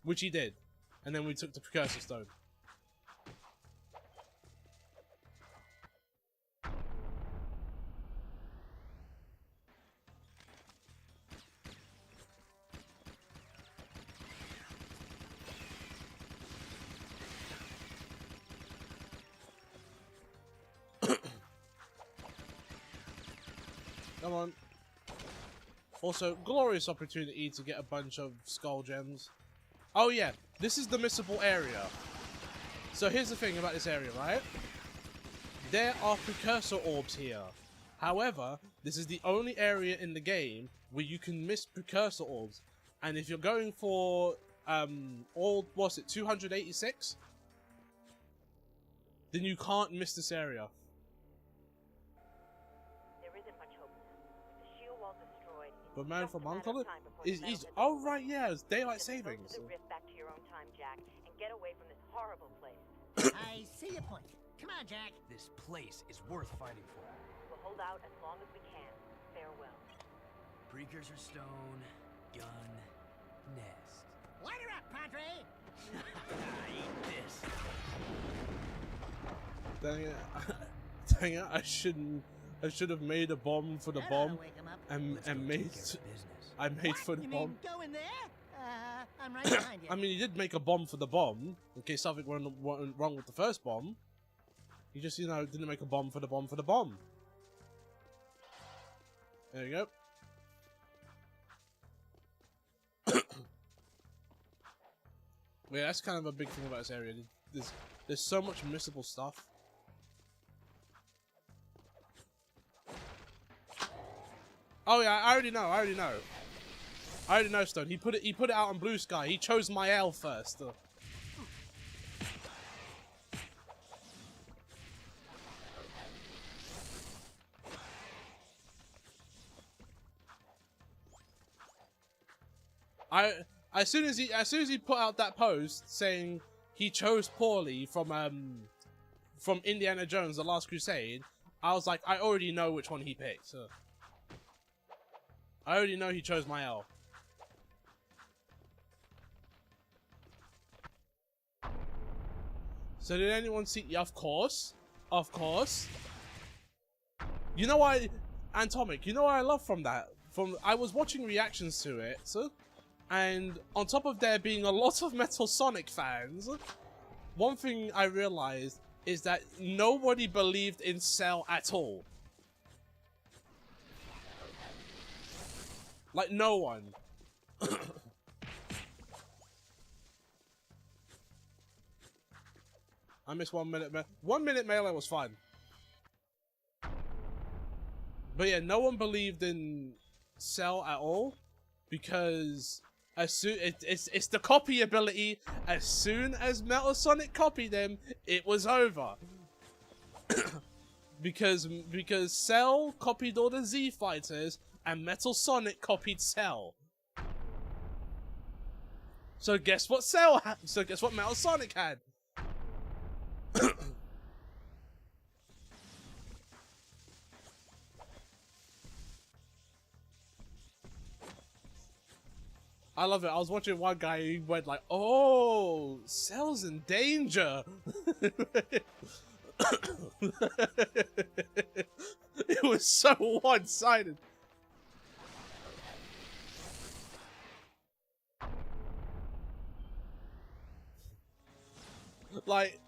which he did, and then we took the precursor stone. Come on. Also, glorious opportunity to get a bunch of skull gems. Oh yeah, this is the missable area. So here's the thing about this area, right? There are precursor orbs here. However, this is the only area in the game where you can miss precursor orbs. And if you're going for, what's it, 286? Then you can't miss this area. But man from Uncle is oh right, yeah, it's daylight savings. Back to your own time, Jak, and get away from this horrible place. I see your point. Come on, Jak. This place is worth fighting for. We'll hold out as long as we can. Farewell. Precursor stone, gun, nest. Light her up, Padre! Eat this. Dang it! Dang it! I should have made a bomb for the bomb, and made for the bomb. Go in there? I'm right behind you. I mean, he did make a bomb for the bomb in case something went wrong with the first bomb. He just, you know, didn't make a bomb for the bomb for the bomb. There you go. Yeah, that's kind of a big thing about this area. There's so much missable stuff. Oh yeah, I already know. I already know, Stone. He put it out on Blue Sky. He chose my L first. As soon as he put out that post saying he chose poorly from Indiana Jones: The Last Crusade, I was like, I already know which one he picked. I already know he chose my L. So did anyone see? Yeah, of course. You know why? And Tomic, you know what I love from that? I was watching reactions to it, and on top of there being a lot of Metal Sonic fans, one thing I realized is that nobody believed in Cell at all. Like, no one. I missed 1 minute. 1 minute melee was fun. But yeah, no one believed in Cell at all, because as soon it's the copy ability. As soon as Metal Sonic copied them, it was over. because Cell copied all the Z fighters and Metal Sonic copied Cell. So guess what Cell had? So guess what Metal Sonic had? I love it. I was watching one guy who went like, "Oh, Cell's in danger." It was so one-sided. Like,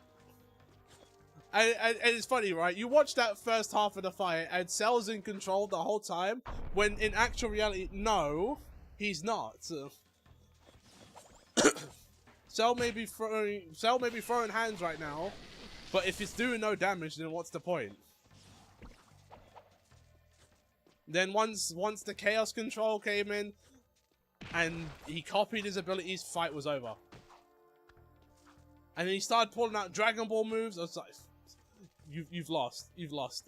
and it's funny, right? You watch that first half of the fight, and Cell's in control the whole time, when in actual reality, no, he's not. Cell may be throwing hands right now, but if it's doing no damage, then what's the point? Then once the chaos control came in, and he copied his abilities, fight was over. And then he started pulling out Dragon Ball moves. I was like, you've lost. You've lost.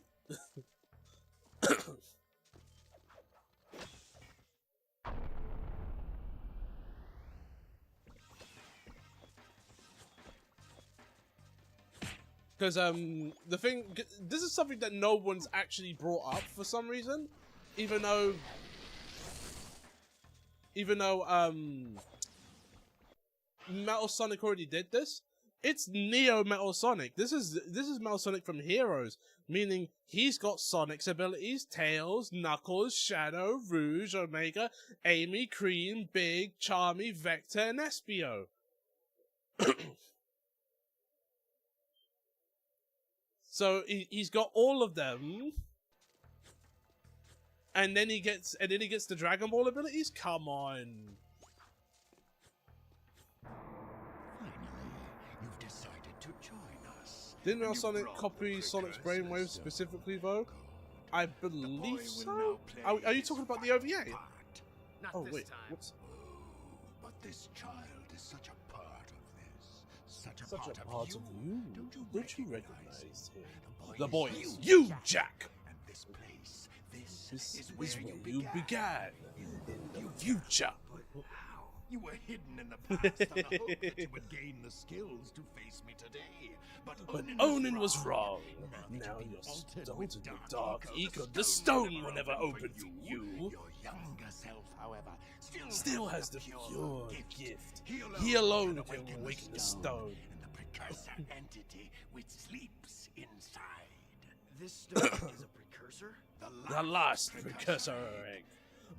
Because the thing, this is something that no one's actually brought up for some reason, even though Metal Sonic already did this. It's Neo Metal Sonic. This is Metal Sonic from Heroes, meaning he's got Sonic's abilities: Tails, Knuckles, Shadow, Rouge, Omega, Amy, Cream, Big, Charmy, Vector, and Espio. So he's got all of them, and then he gets the Dragon Ball abilities. Come on. You've decided to join us. Didn't Metal Sonic copy Sonic's brainwaves specifically, though? I believe so. Are you talking about the OVA? Not Oh this wait, time. whoops. But this child is such a part of this. Such a Part of you. Don't you recognize him? The boy boy is is you, Jack. And this place, this This is where you began. In the future. You were hidden in the past on the hope that you would gain the skills to face me today. But Onin was wrong. Now you're stone in the dark eco. The stone will never open for you. Your younger self, however, Still has the pure gift. He alone can awaken the stone. And the precursor entity which sleeps inside. This stone is a precursor? The last precursor egg.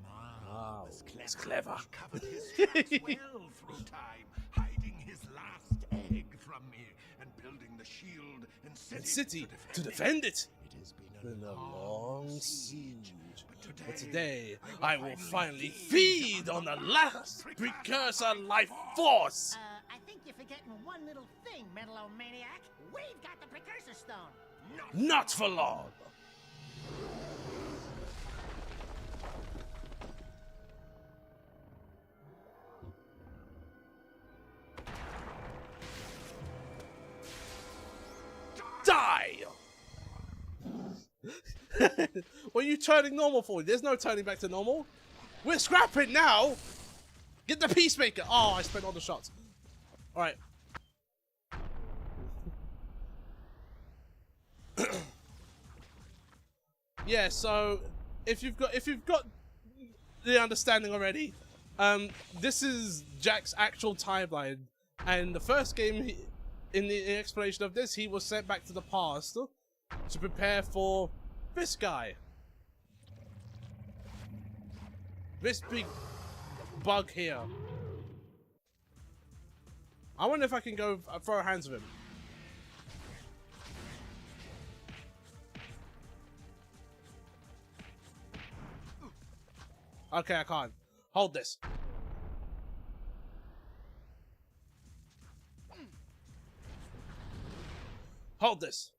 Wow, it's clever. He covered his tracks well through time, hiding his last egg from me and building the shield and city To defend it. It has been A long siege. But today, I will finally feed on the last precursor life force. I think you're forgetting one little thing, Metalomaniac. We've got the precursor stone. Not for long. Die! What are you turning normal for? There's no turning back to normal. We're scrapping now! Get the Peacemaker! Oh, I spent all the shots. Alright. Yeah, so if you've got the understanding already, this is Jack's actual timeline. And the first game, in the explanation of this, he was sent back to the past to prepare for this guy. This big bug here. I wonder if I can go throw hands with him. Okay, I can't. Hold this. Hold this.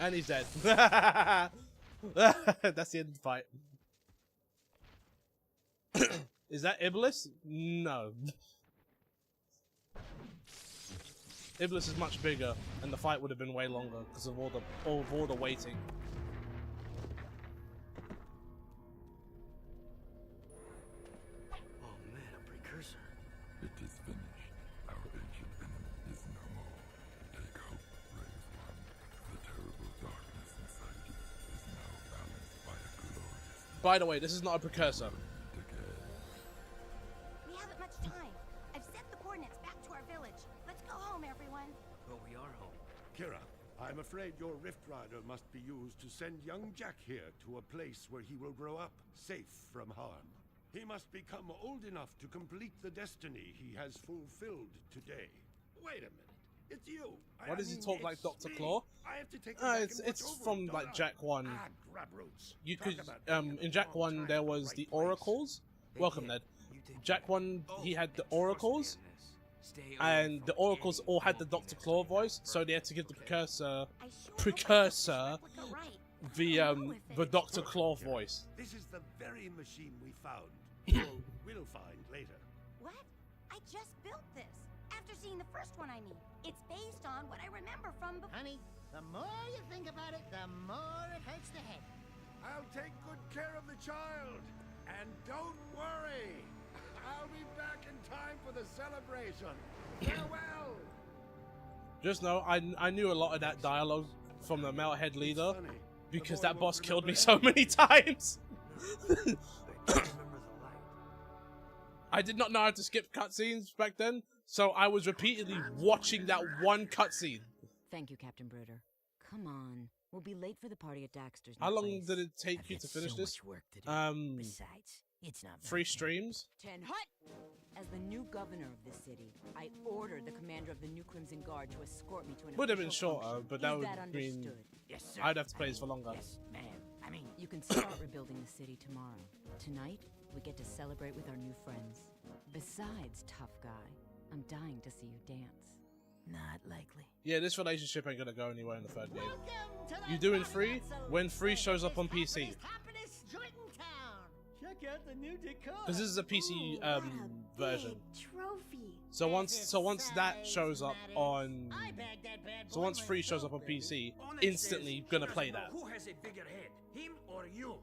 And he's dead. That's the end of the fight. Is that Iblis? No. Iblis is much bigger, and the fight would have been way longer because of all the waiting. Oh man, a precursor. It is finished. Our ancient enemy is no more. Take hope, brave one. The terrible darkness inside you is now balanced by a glorious By the way, this is not a precursor. decay. We haven't much time. I've set the coordinates back to our village. Let's go home, everyone. But we are home. Kira, I'm afraid your Rift Rider must be used to send young Jak here to a place where he will grow up, safe from harm. He must become old enough to complete the destiny he has fulfilled today. Wait a minute. It's you. Why does he talk like it's Dr. me. Claw? I have to take him back and It's watch over from him, like don't I? Jak 1. Ah, grab roots. You Talk could about being in a Jak long 1 time there in the was right the place. oracles. Welcome, Ned. You take Jak 1 he had the oracles, Stay away and from the oracles any all had the funky Dr. mess Claw like that. voice, so they had to give the precursor I sure hope I get this Precursor, replica right. the What's wrong with the it? Dr. Claw voice. This is the very machine we found. Or will find later. What? I just built this. After seeing the first one, I mean. It's based on what I remember from before. Honey, the more you think about it, the more it hurts the head. I'll take good care of the child. And don't worry. I'll be back in time for the celebration. Farewell. Just know I knew a lot of that dialogue from the Melthead leader Funny. because The boy that boss won't killed me remember so many times. But you remember the light. I did not know how to skip cutscenes back then, so I was repeatedly watching that one cutscene. Thank you, Captain Bruder. Come on. We'll be late for the party at Daxter's. How new long place. did it take I've you got to finish so this? much work to do. Besides, it's not 3 streams? 10 hut! As the new governor of this city, I ordered the commander of the new Crimson Guard to escort me to an Would have been official shorter, function. but that Is would that mean understood? Yes, sir. I'd have to play this for longer. Yes, ma'am. I mean, You can start rebuilding the city tomorrow. Tonight, we get to celebrate with our new friends. Besides, tough guy, I'm dying to see you dance. not likely. Yeah, this relationship ain't gonna go anywhere in the 3rd game. Welcome to the You doing party free? not so When free shows up on happiest, PC. happiest joint in town. Check out the new decor. Because this is a PC Ooh, what a version. big trophy. So once that shows up on I bagged that bad so boy once when free it shows up sold, on baby. PC, Onet instantly says he gonna doesn't play know that. Who has a bigger head, him or you?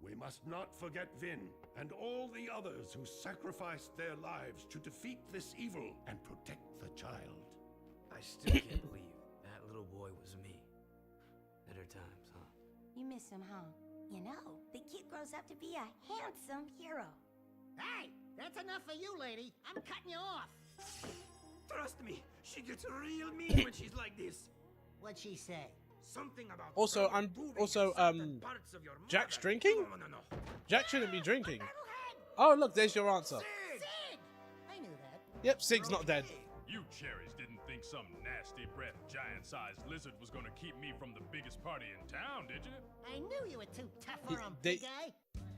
We must not forget Vin and all the others who sacrificed their lives to defeat this evil and protect the child. I still can't believe that little boy was me. Better times, huh? You miss him, huh? You know, the kid grows up to be a handsome hero. Hey, that's enough for you, lady. I'm cutting you off. Trust me, she gets real mean when she's like this. What'd she say? Something about Also, probably I'm- moving also, certain parts of your Jack's mother. drinking? No. Jack shouldn't be drinking. Metalhead! Oh look, there's your answer. Sig! Sig! I knew that. Yep, Sig's not dead. You cherries didn't think some nasty breath, giant-sized lizard was gonna keep me from the biggest party in town, did you? I knew you were too tough for him, they- big guy.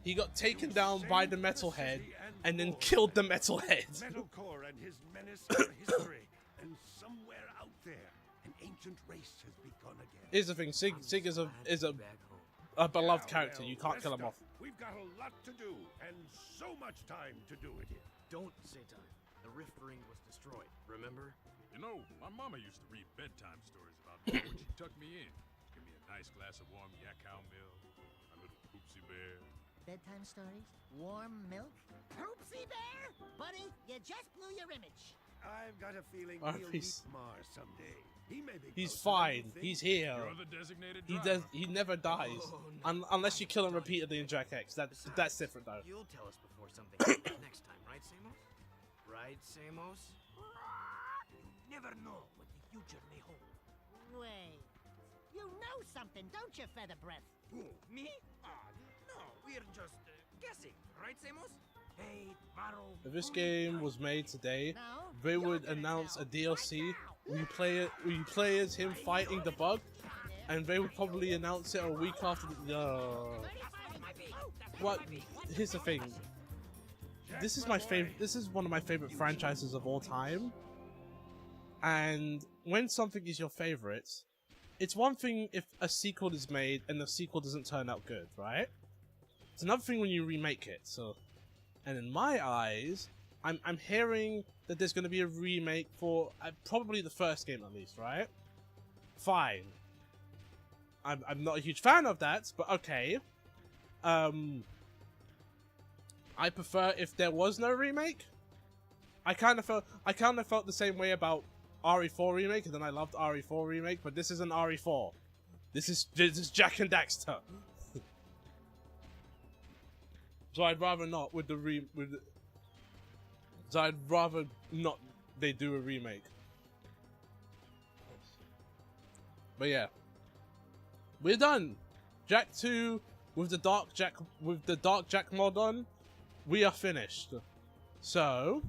He got taken down by the Metalhead and then killed the Metalhead. Metalcore and his menace are history, and somewhere out there, an ancient race has begun again. Here's the thing, Sig is Glad to a be back home. beloved Now, character. well, You can't kill rest him up. off. We've got a lot to do, and so much time to do it in. Don't say time. The Rift Ring was destroyed, remember? You know, my mama used to read bedtime stories about me when she tucked me in. Give me a nice glass of warm yak cow milk, a little poopsie bear. Bedtime stories? Warm milk? Poopsie bear? Buddy, you just blew your image. I've got a feeling Oh, he'll meet he's- Mars someday. He may be He's closer than fine. you think. He's here. You're the designated He driver. does. He never dies, Oh, no. unless you kill him repeatedly in Jak X. That's different though. You'll tell us before something happens next time, right, Samos? Right, Samos? You never know what the future may hold. Wait. You know something, don't you, Featherbreath? Who, me? No, we're just guessing, right, Samos? Hey, Maro. If this game was made today, they would announce a DLC. We play as him fighting the bug, and they would probably announce it a week after the. What? Here's the thing. This is my favorite. This is one of my favorite franchises of all time. And when something is your favorite, it's one thing if a sequel is made and the sequel doesn't turn out good, right? It's another thing when you remake it. So, and in my eyes, I'm hearing that there's going to be a remake for probably the first game at least, right? Fine. I'm not a huge fan of that, but okay. I prefer if there was no remake. I kind of felt the same way about RE4 remake, and then I loved RE4 remake, but this isn't RE4. This is Jak and Daxter. So I'd rather not so I'd rather not they do a remake. But yeah. We're done. Jak 2 with the Dark Jak mod on. We are finished. So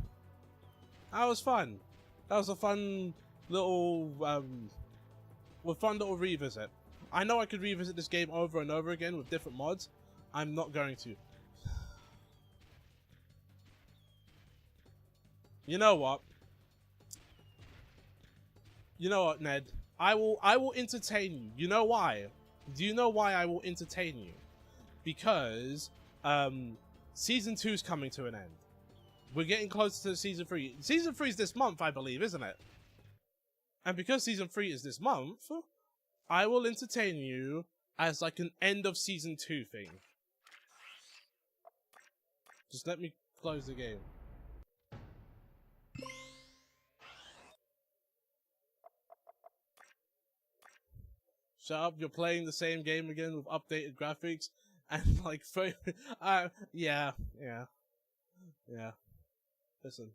that was fun. That was a fun little revisit. I know I could revisit this game over and over again with different mods. I'm not going to. You know what? You know what, Ned? I will entertain you. You know why? Do you know why I will entertain you? Because Season 2 is coming to an end. We're getting closer to Season 3. Season 3 is this month, I believe, isn't it? And because Season 3 is this month, I will entertain you as like an end of Season 2 thing. Just let me close the game. Shut up, you're playing the same game again with updated graphics and like, yeah. Listen.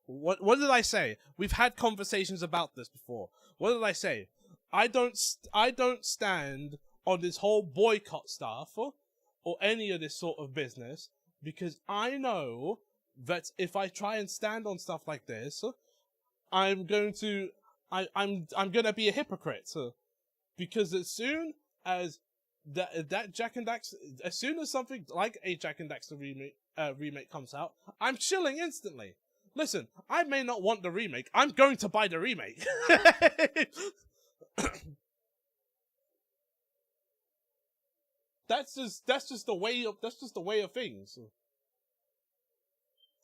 What did I say? We've had conversations about this before. What did I say? I don't stand on this whole boycott stuff or any of this sort of business because I know that if I try and stand on stuff like this, I'm going to be a hypocrite. Because as soon as that Jak and Daxter, as soon as something like a Jak and Daxter remake comes out, I'm chilling instantly. Listen, I may not want the remake. I'm going to buy the remake. That's just the way of things.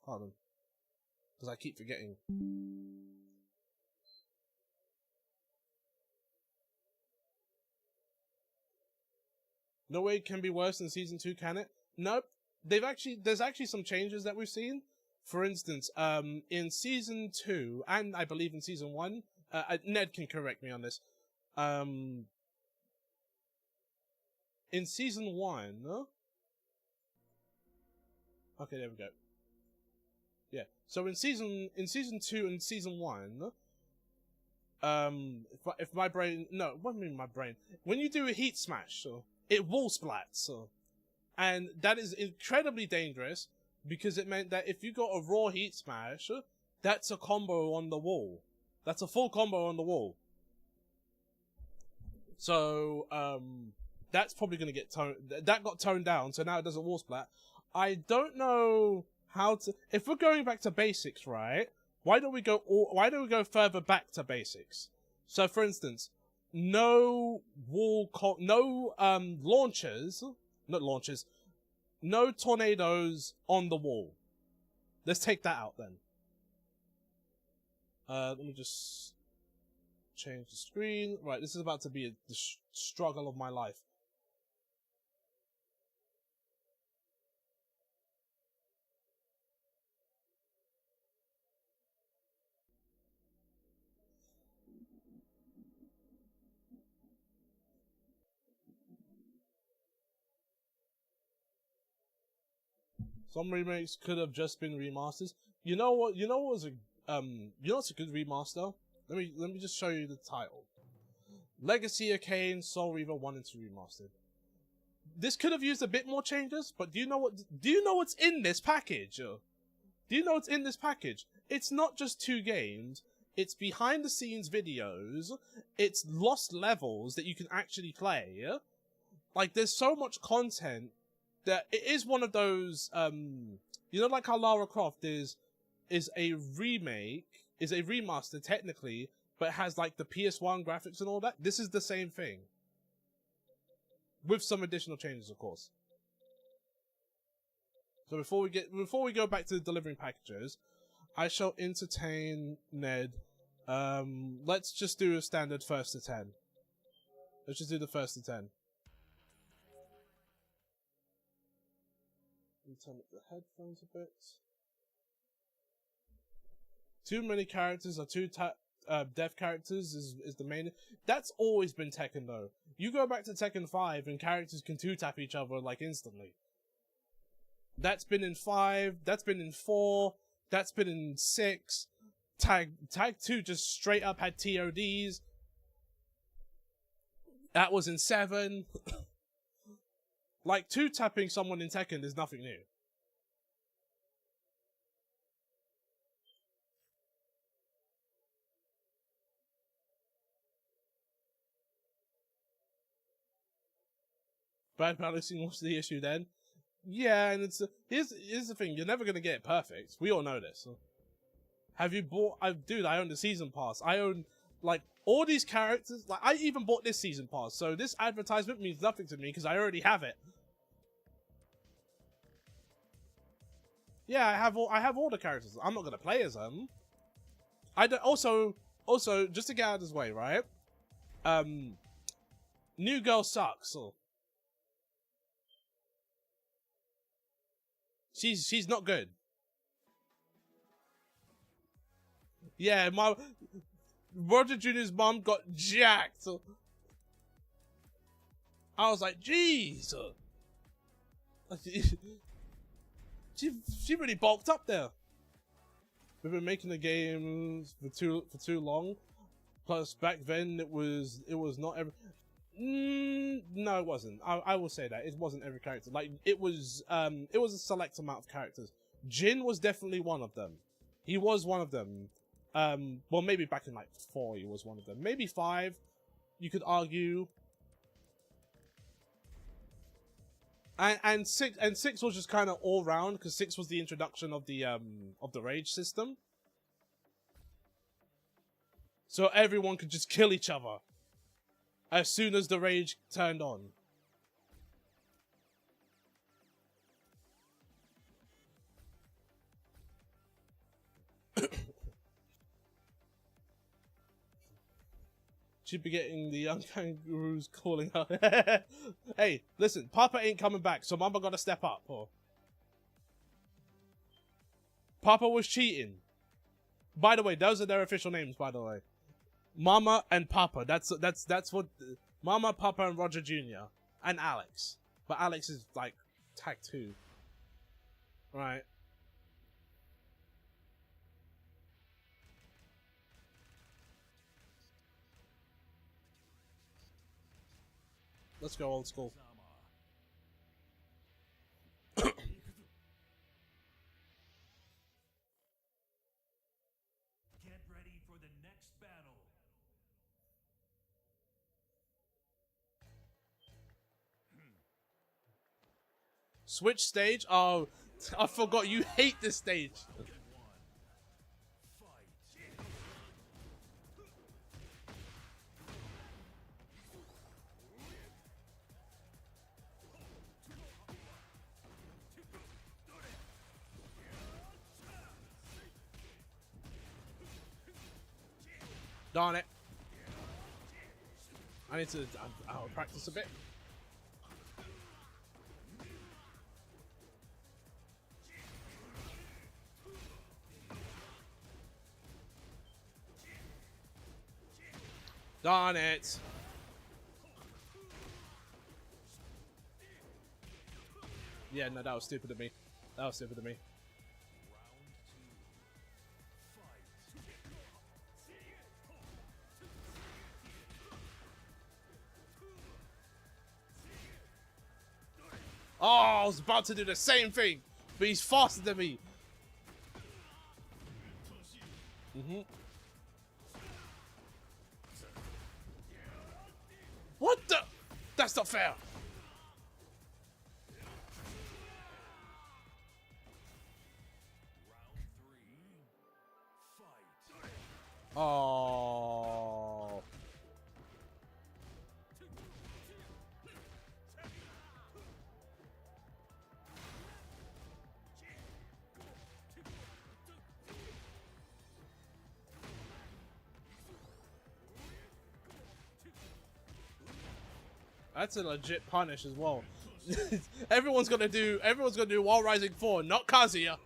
Hold on, because I keep forgetting. No way it can be worse than Season 2, can it? Nope. There's actually some changes that we've seen. For instance, in Season 2, and I believe in Season 1, Ned can correct me on this. In Season 1, okay, there we go. Yeah. So in Season 2 and Season 1, if my brain, no, what do I mean my brain? When you do a heat smash, it wall splats, and that is incredibly dangerous because it meant that if you got a raw heat smash, that's a combo on the wall. That's a full combo on the wall. So that's probably going to get that got toned down, so now it doesn't wall splat. I don't know how to. If we're going back to basics, right? Why don't we go further back to basics? So, for instance, no launchers, no tornadoes on the wall. Let's take that out then. Let me just change the screen. Right, this is about to be the struggle of my life. Some remakes could have just been remasters. You know what? You know what was a you know what's a good remaster? Let me just show you the title. Legacy of Kain, Soul Reaver 1 and 2 remastered. This could have used a bit more changes, but do you know what's in this package? Do you know what's in this package? It's not just 2 games. It's behind the scenes videos. It's lost levels that you can actually play. Like, there's so much content that it is one of those, you know, like how Lara Croft is a remake, is a remaster technically, but it has like the PS1 graphics and all that. This is the same thing. With some additional changes, of course. So before we go back to delivering packages, I shall entertain Ned. Let's just do a standard 1st to 10. Let's just do the 1st to 10. Let me turn up the headphones a bit. Too many characters or too deaf characters is the main. That's always been Tekken though. You go back to Tekken 5 and characters can 2-tap each other like instantly. That's been in 5, that's been in 4, that's been in 6. Tag 2 just straight up had TODs. That was in 7. Like, 2-tapping someone in Tekken is nothing new. Bad balancing was the issue then. Yeah, and it's here's the thing: you're never gonna get it perfect. We all know this. Have you bought? Dude, I own the season pass. I own like all these characters. Like I even bought this season pass. So this advertisement means nothing to me because I already have it. Yeah, I have all the characters. I'm not gonna play as them. I don't. Also, just to get out of this way, right? New girl sucks. She's not good. Yeah, Roger Jr.'s mom got jacked. I was like, jeez. She really bulked up there. We've been making the games for too long. Plus, back then it was not every. No, it wasn't. I will say that it wasn't every character. Like it was a select amount of characters. Jin was definitely one of them. He was one of them. Well, maybe back in like 4, he was one of them. Maybe 5, you could argue. And 6 was just kind of all round because 6 was the introduction of the rage system. So everyone could just kill each other as soon as the rage turned on. She'd be getting the young kangaroos calling her. Hey, listen, Papa ain't coming back, so Mama gotta step up. Or Papa was cheating. By the way, those are their official names. By the way, Mama and Papa. That's what Mama, Papa, and Roger Jr. and Alex. But Alex is like tag 2, right? Let's go old school. Get ready for the next battle. Switch stage? Oh, I forgot you hate this stage. Darn it. I need to I'll practice a bit. Darn it. Yeah, no, that was stupid of me. That was stupid of me. Oh, I was about to do the same thing, but he's faster than me. What the? That's not fair. Oh. That's a legit punish as well. Everyone's gonna do Wall Rising 4, not Kazuya.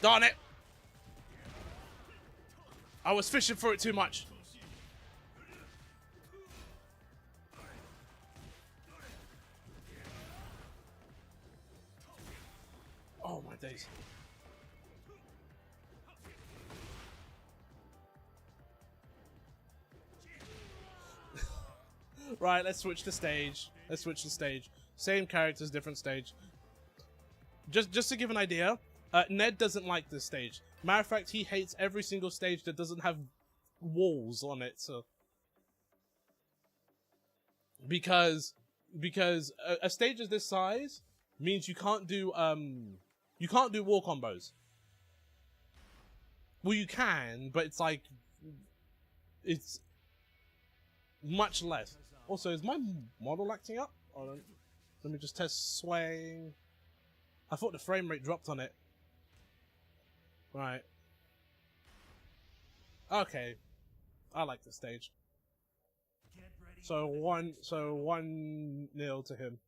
Darn it! I was fishing for it too much. Oh my days. Right, let's switch the stage. Same characters, different stage. Just to give an idea, Ned doesn't like this stage. Matter of fact, he hates every single stage that doesn't have walls on it. So because a stage of this size means you can't do wall combos. Well, you can, but it's like it's much less. Also, is my model acting up? Hold on. Let me just test swaying. I thought the frame rate dropped on it. Right. Okay. I like this stage. So 1-0 to him.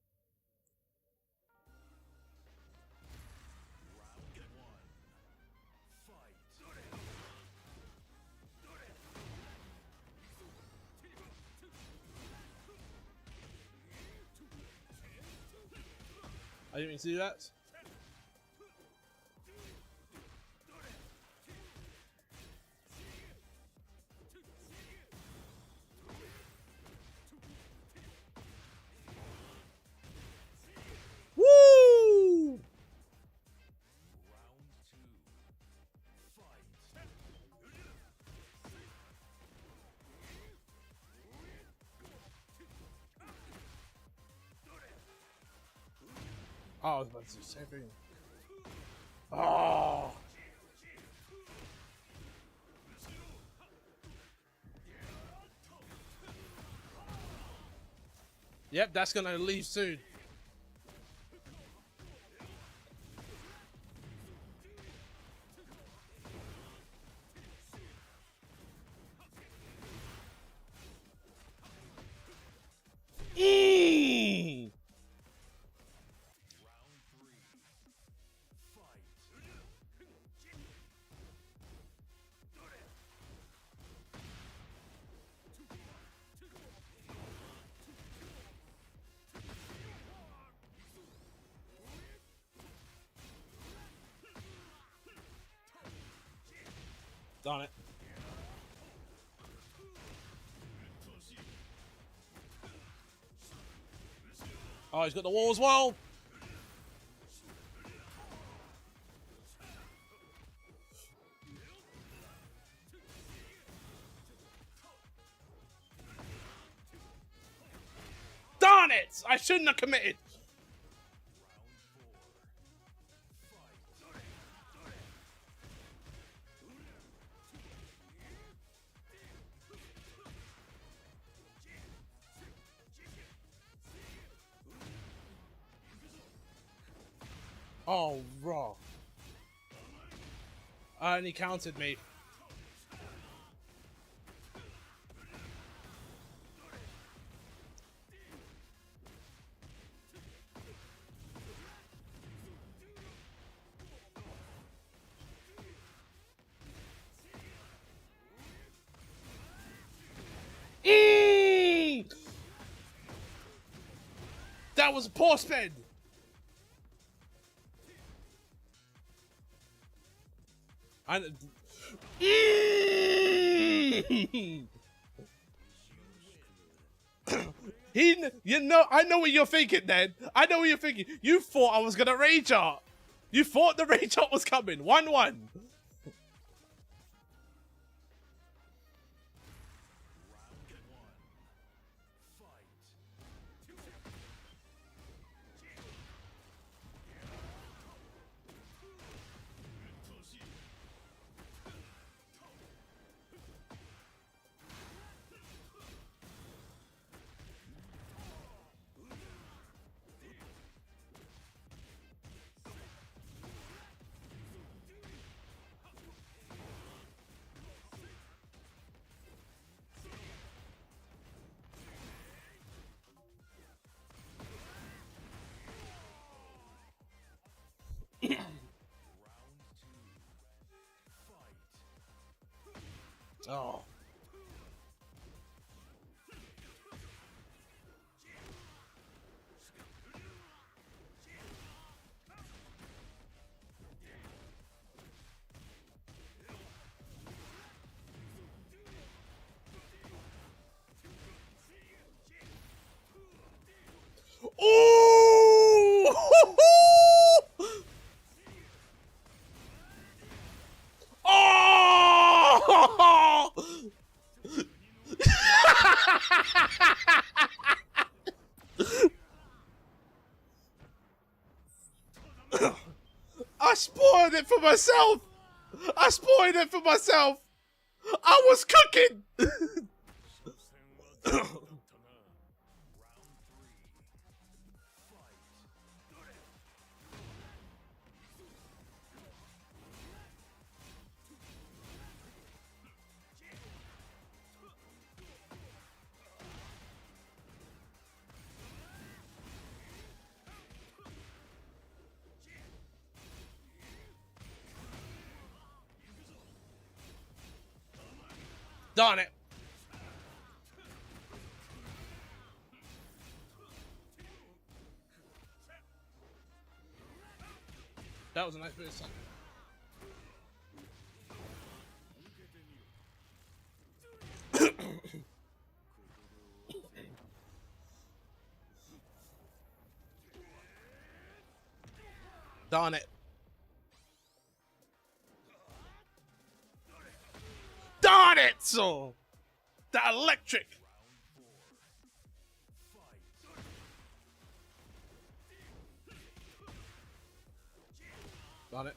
I didn't mean to do that. Woo! Oh, I was about to do the same thing. Oh! Yep, that's gonna leave soon. Darn it. Oh, he's got the wall as well. Darn it! I shouldn't have committed. Oh, raw. And he countered me. That was a poor spin. And you know, I know what you're thinking, Ned. I know what you're thinking. You thought I was gonna rage art. You thought the rage art was coming. 1-1. Oh. Ooh! Oh! I spoiled it for myself. I spoiled it for myself. I was cooking. Darn it. That was a nice bit of sun. Darn it. Darn it! So, that electric. Darn it.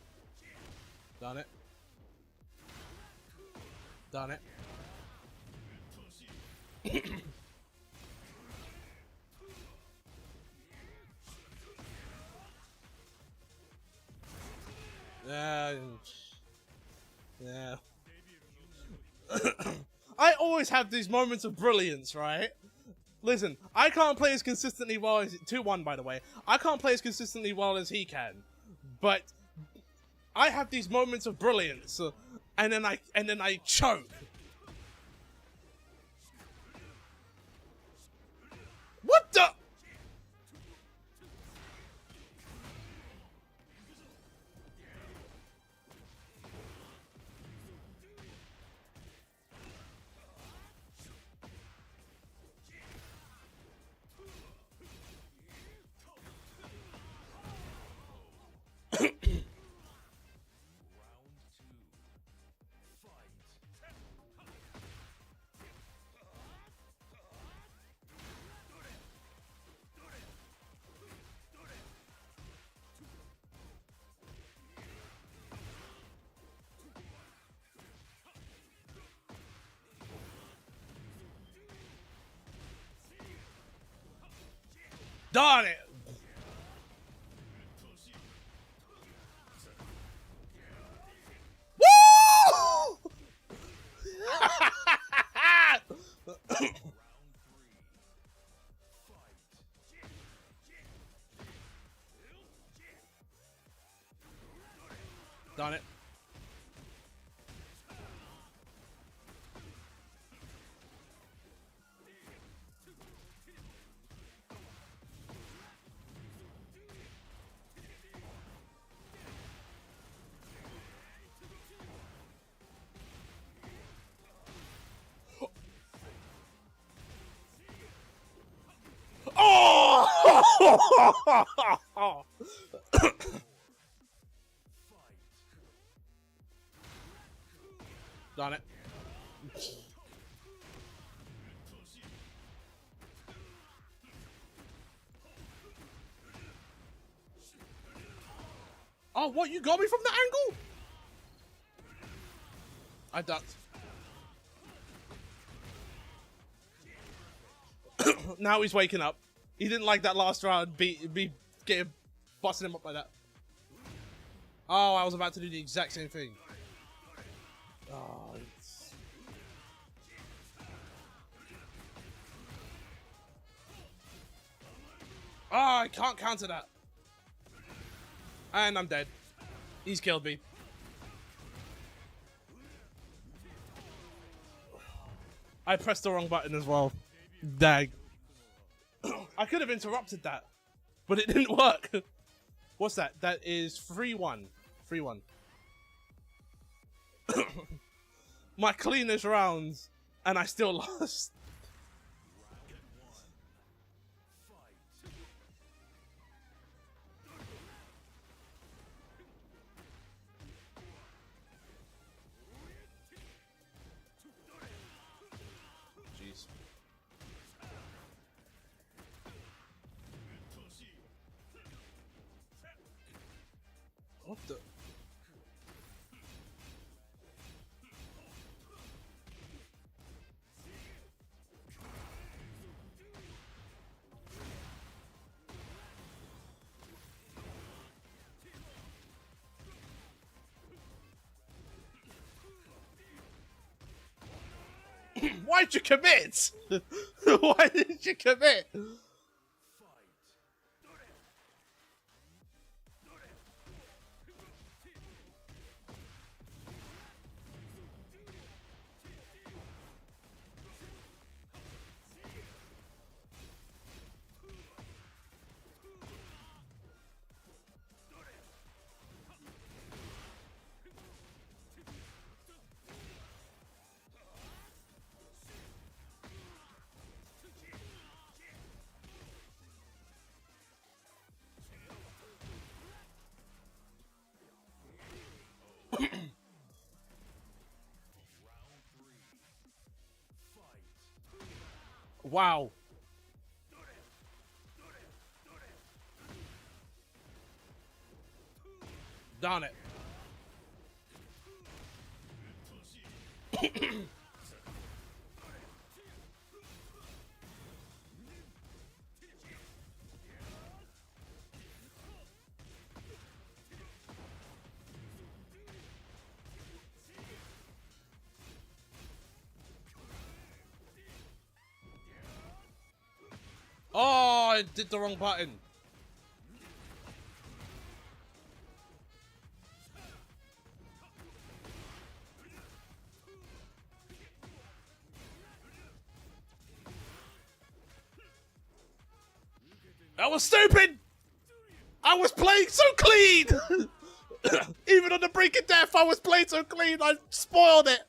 Darn it. Darn it. Yeah. I always have these moments of brilliance, right? Listen, I can't play as consistently well as 2-1, by the way. I can't play as consistently well as he can, but I have these moments of brilliance, and then I choke. What the? Darn it! Woo! Darn it. Darn it. Oh, what? You got me from the angle? I ducked. Now he's waking up. He didn't like that last round. Me getting busting him up like that. Oh, I was about to do the exact same thing. Oh, it's... oh, I can't counter that. And I'm dead. He's killed me. I pressed the wrong button as well. Dag. I could have interrupted that, but it didn't work. What's that? That is 3-1. 3-1. My cleanest rounds, and I still lost. Jeez. What the? Why'd you commit? Why did you commit? Wow. Darn it. Oh, I did the wrong button. That was stupid! I was playing so clean! Even on the brink of death, I was playing so clean, I spoiled it!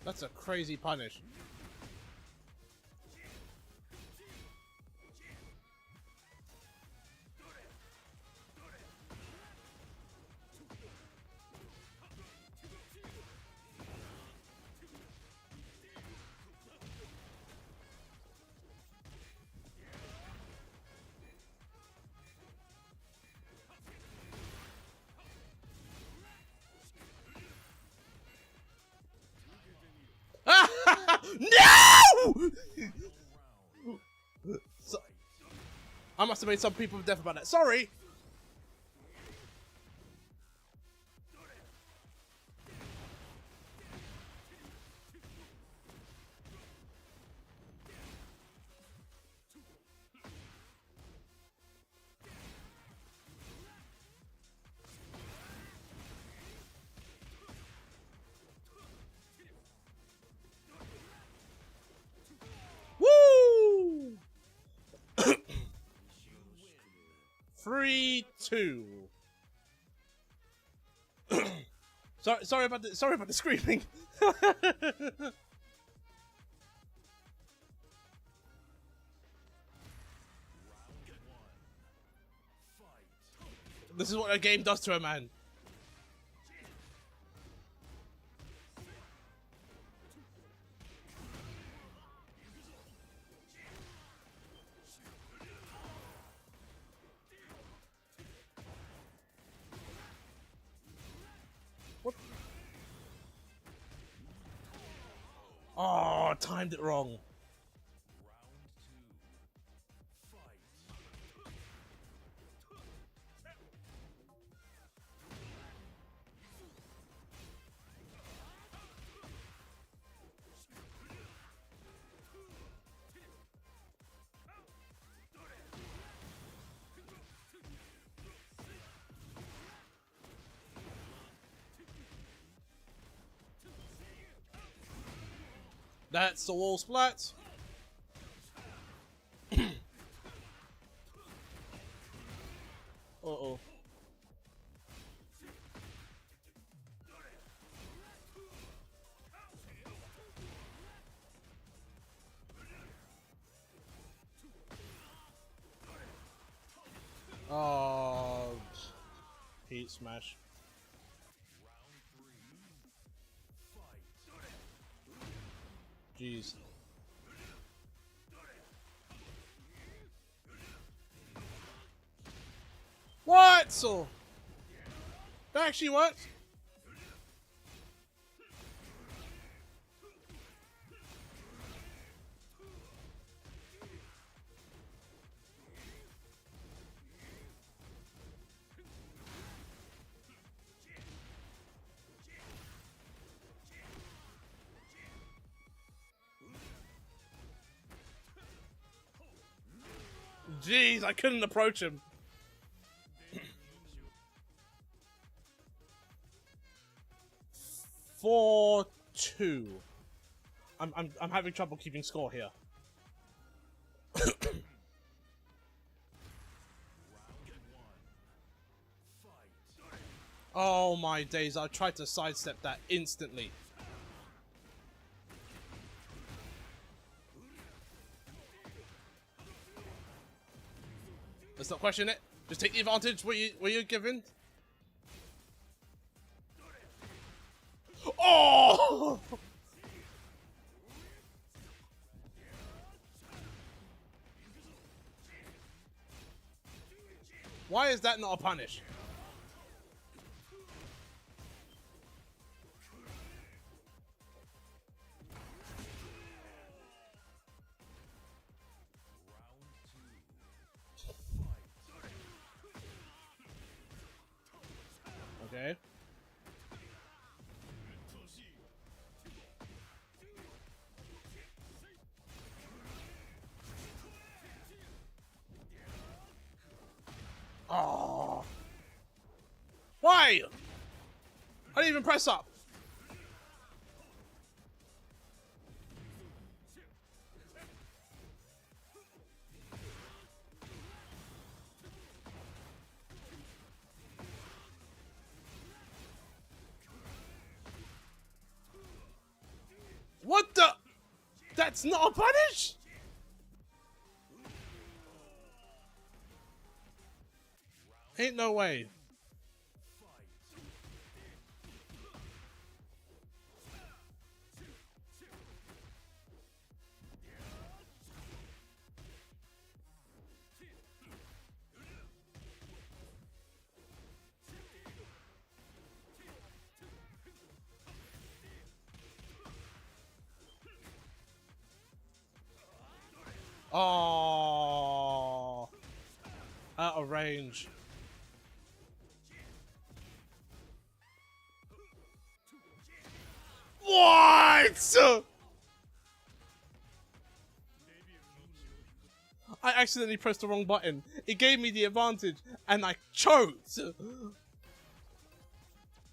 That's a crazy punish. No! So, I must have made some people deaf about that. Sorry. 3, 2. Sorry about the screaming. This is what a game does to a man. What? Oh, timed it wrong. That's the wall splat. Uh-oh. Oh, heat smash. Jeez. What? So that actually worked? Jeez, I couldn't approach him. 4-2. I'm having trouble keeping score here. Oh my days, I tried to sidestep that instantly. Let's not question it. Just take the advantage where you're given. Oh! Why is that not a punish? Okay. Oh. Why? I didn't even press up. What the? That's not a punish? Ain't no way. Oh, out of range. What? I accidentally pressed the wrong button. It gave me the advantage, and I choked.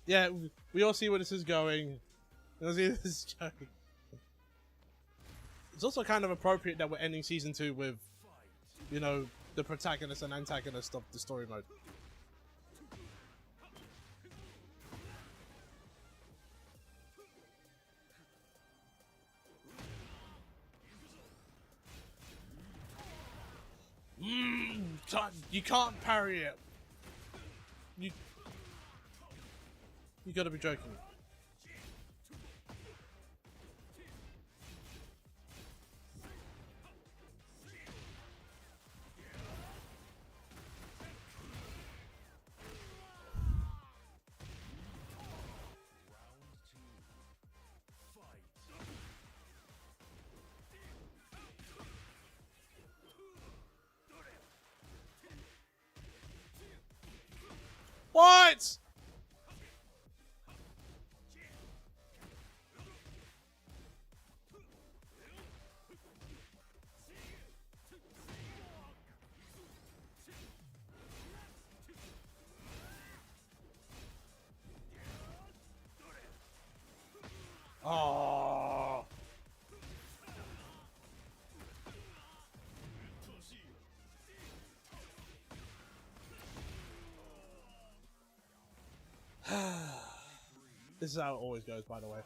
Yeah, we all see where this is going. We all see where this is going. It's also kind of appropriate that we're ending season 2 with, you know, the protagonist and antagonist of the story mode. You can't parry it. You gotta be joking. What? Oh. This is how it always goes, by the way.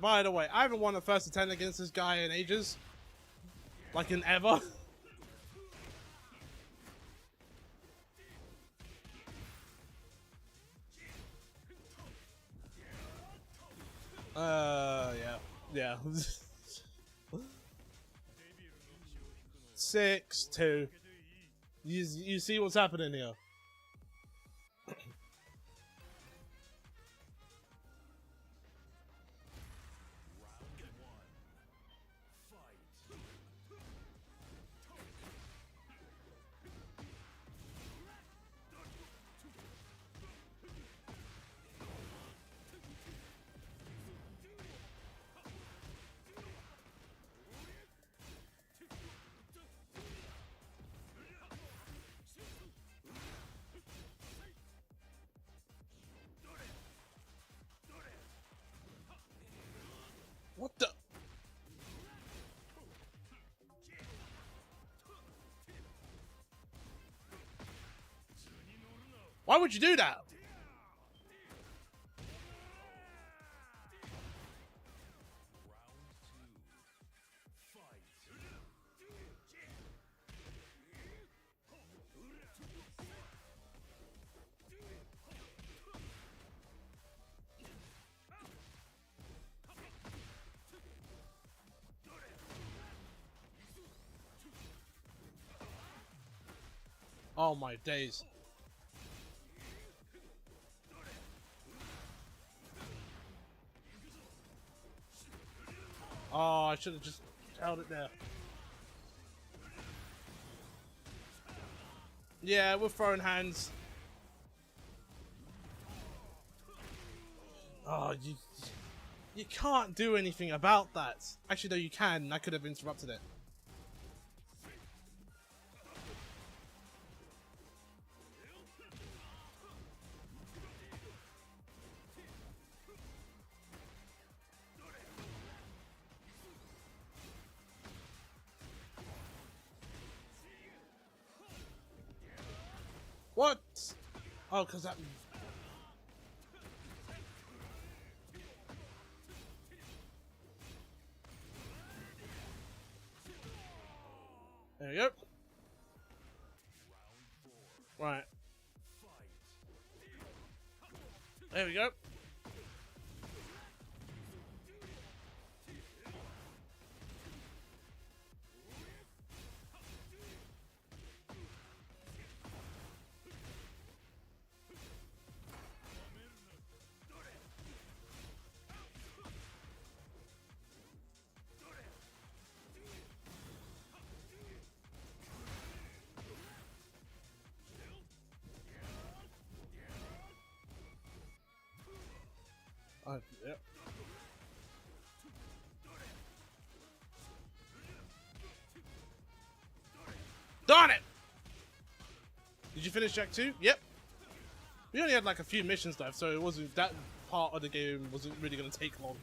By the way, I haven't won a first attempt against this guy in ages. Like in ever. Yeah. 6-2. You see what's happening here? What the? Why would you do that? Oh my days. Oh, I should have just held it there. Yeah, we're throwing hands. Oh, you can't do anything about that. Actually, no, you can. I could have interrupted it. What? Oh, because that... There we go. Right. There we go. Yep. Darn it! Did you finish Jak 2? Yep. We only had like a few missions left, so it wasn't that part of the game wasn't really going to take long.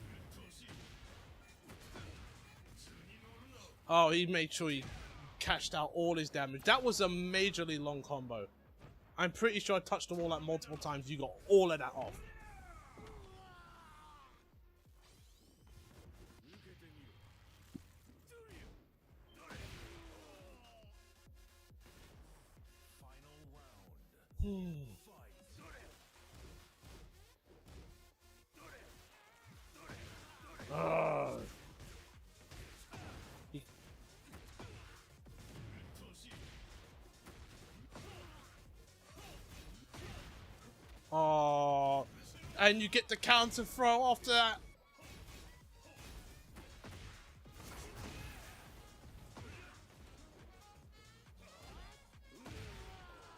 Oh, he made sure he cashed out all his damage. That was a majorly long combo. I'm pretty sure I touched them all like multiple times. You got all of that off. Oh, and you get the counter throw after that.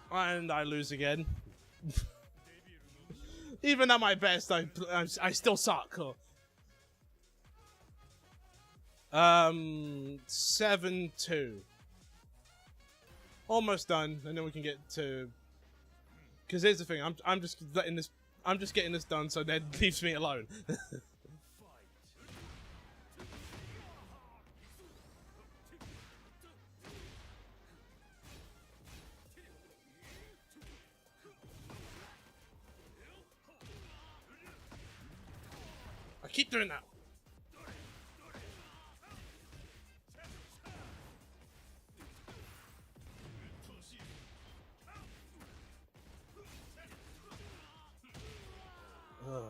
And I lose again. Even at my best, I still suck. 7-2. Almost done, and then we can get to. Because here's the thing, I'm just getting this done, so Ned leaves me alone. I keep doing that. Ugh.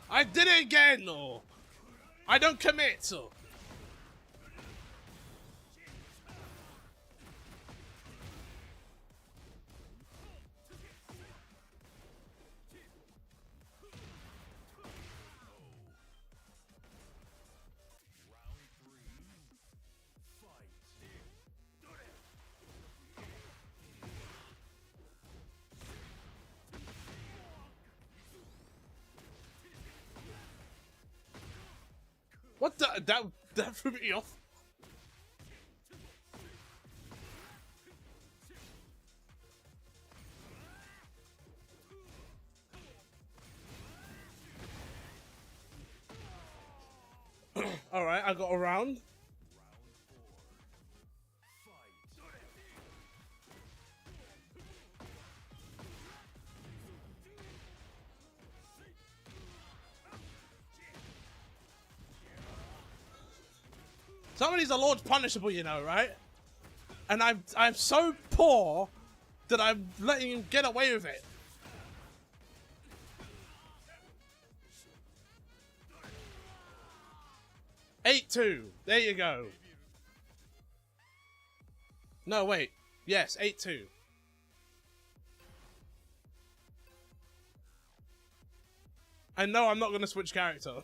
I did it again, or I don't commit, so. What the? That threw me off. Alright, I got a round. Some of these are Lord punishable, you know, right? And I'm so poor that I'm letting him get away with it. $8-2. There you go. No, wait. Yes, 8-2. And no, I'm not going to switch character.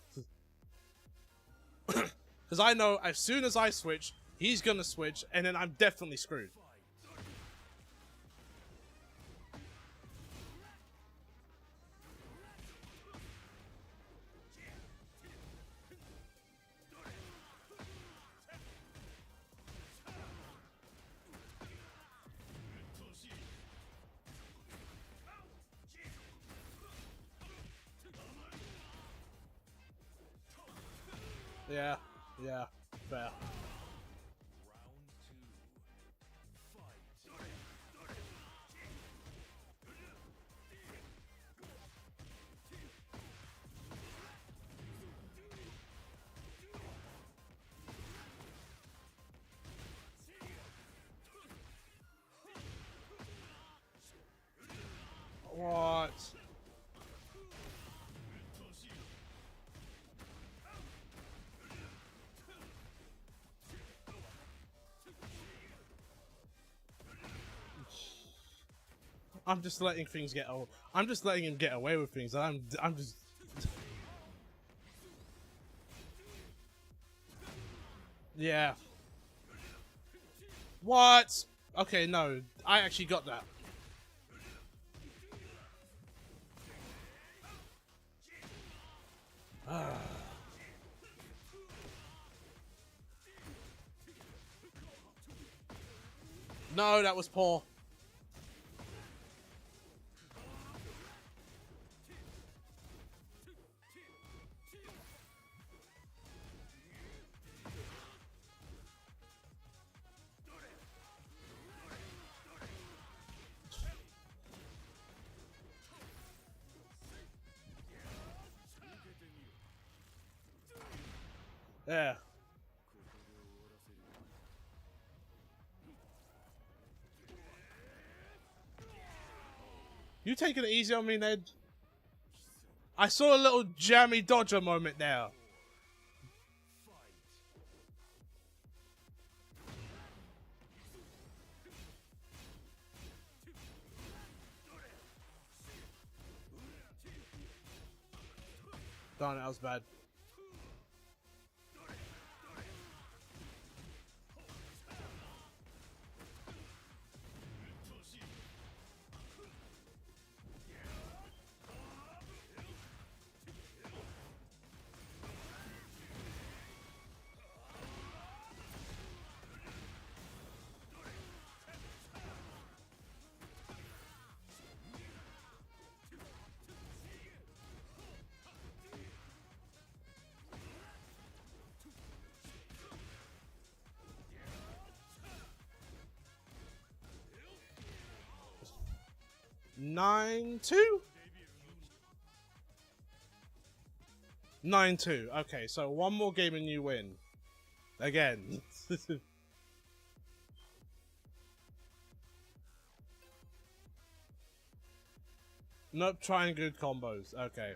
Because I know as soon as I switch, he's going to switch, and then I'm definitely screwed. Yeah, yeah, fair. What? I'm just letting things get. I'm just letting him get away with things. I'm just. Yeah. What? Okay, no. I actually got that. No, that was poor. Yeah. You taking it easy on me, Ned? I saw a little jammy dodger moment there. Darn it, that was bad. Nine two. 9-2. Okay, so one more game and you win. Again. Nope, trying good combos. Okay.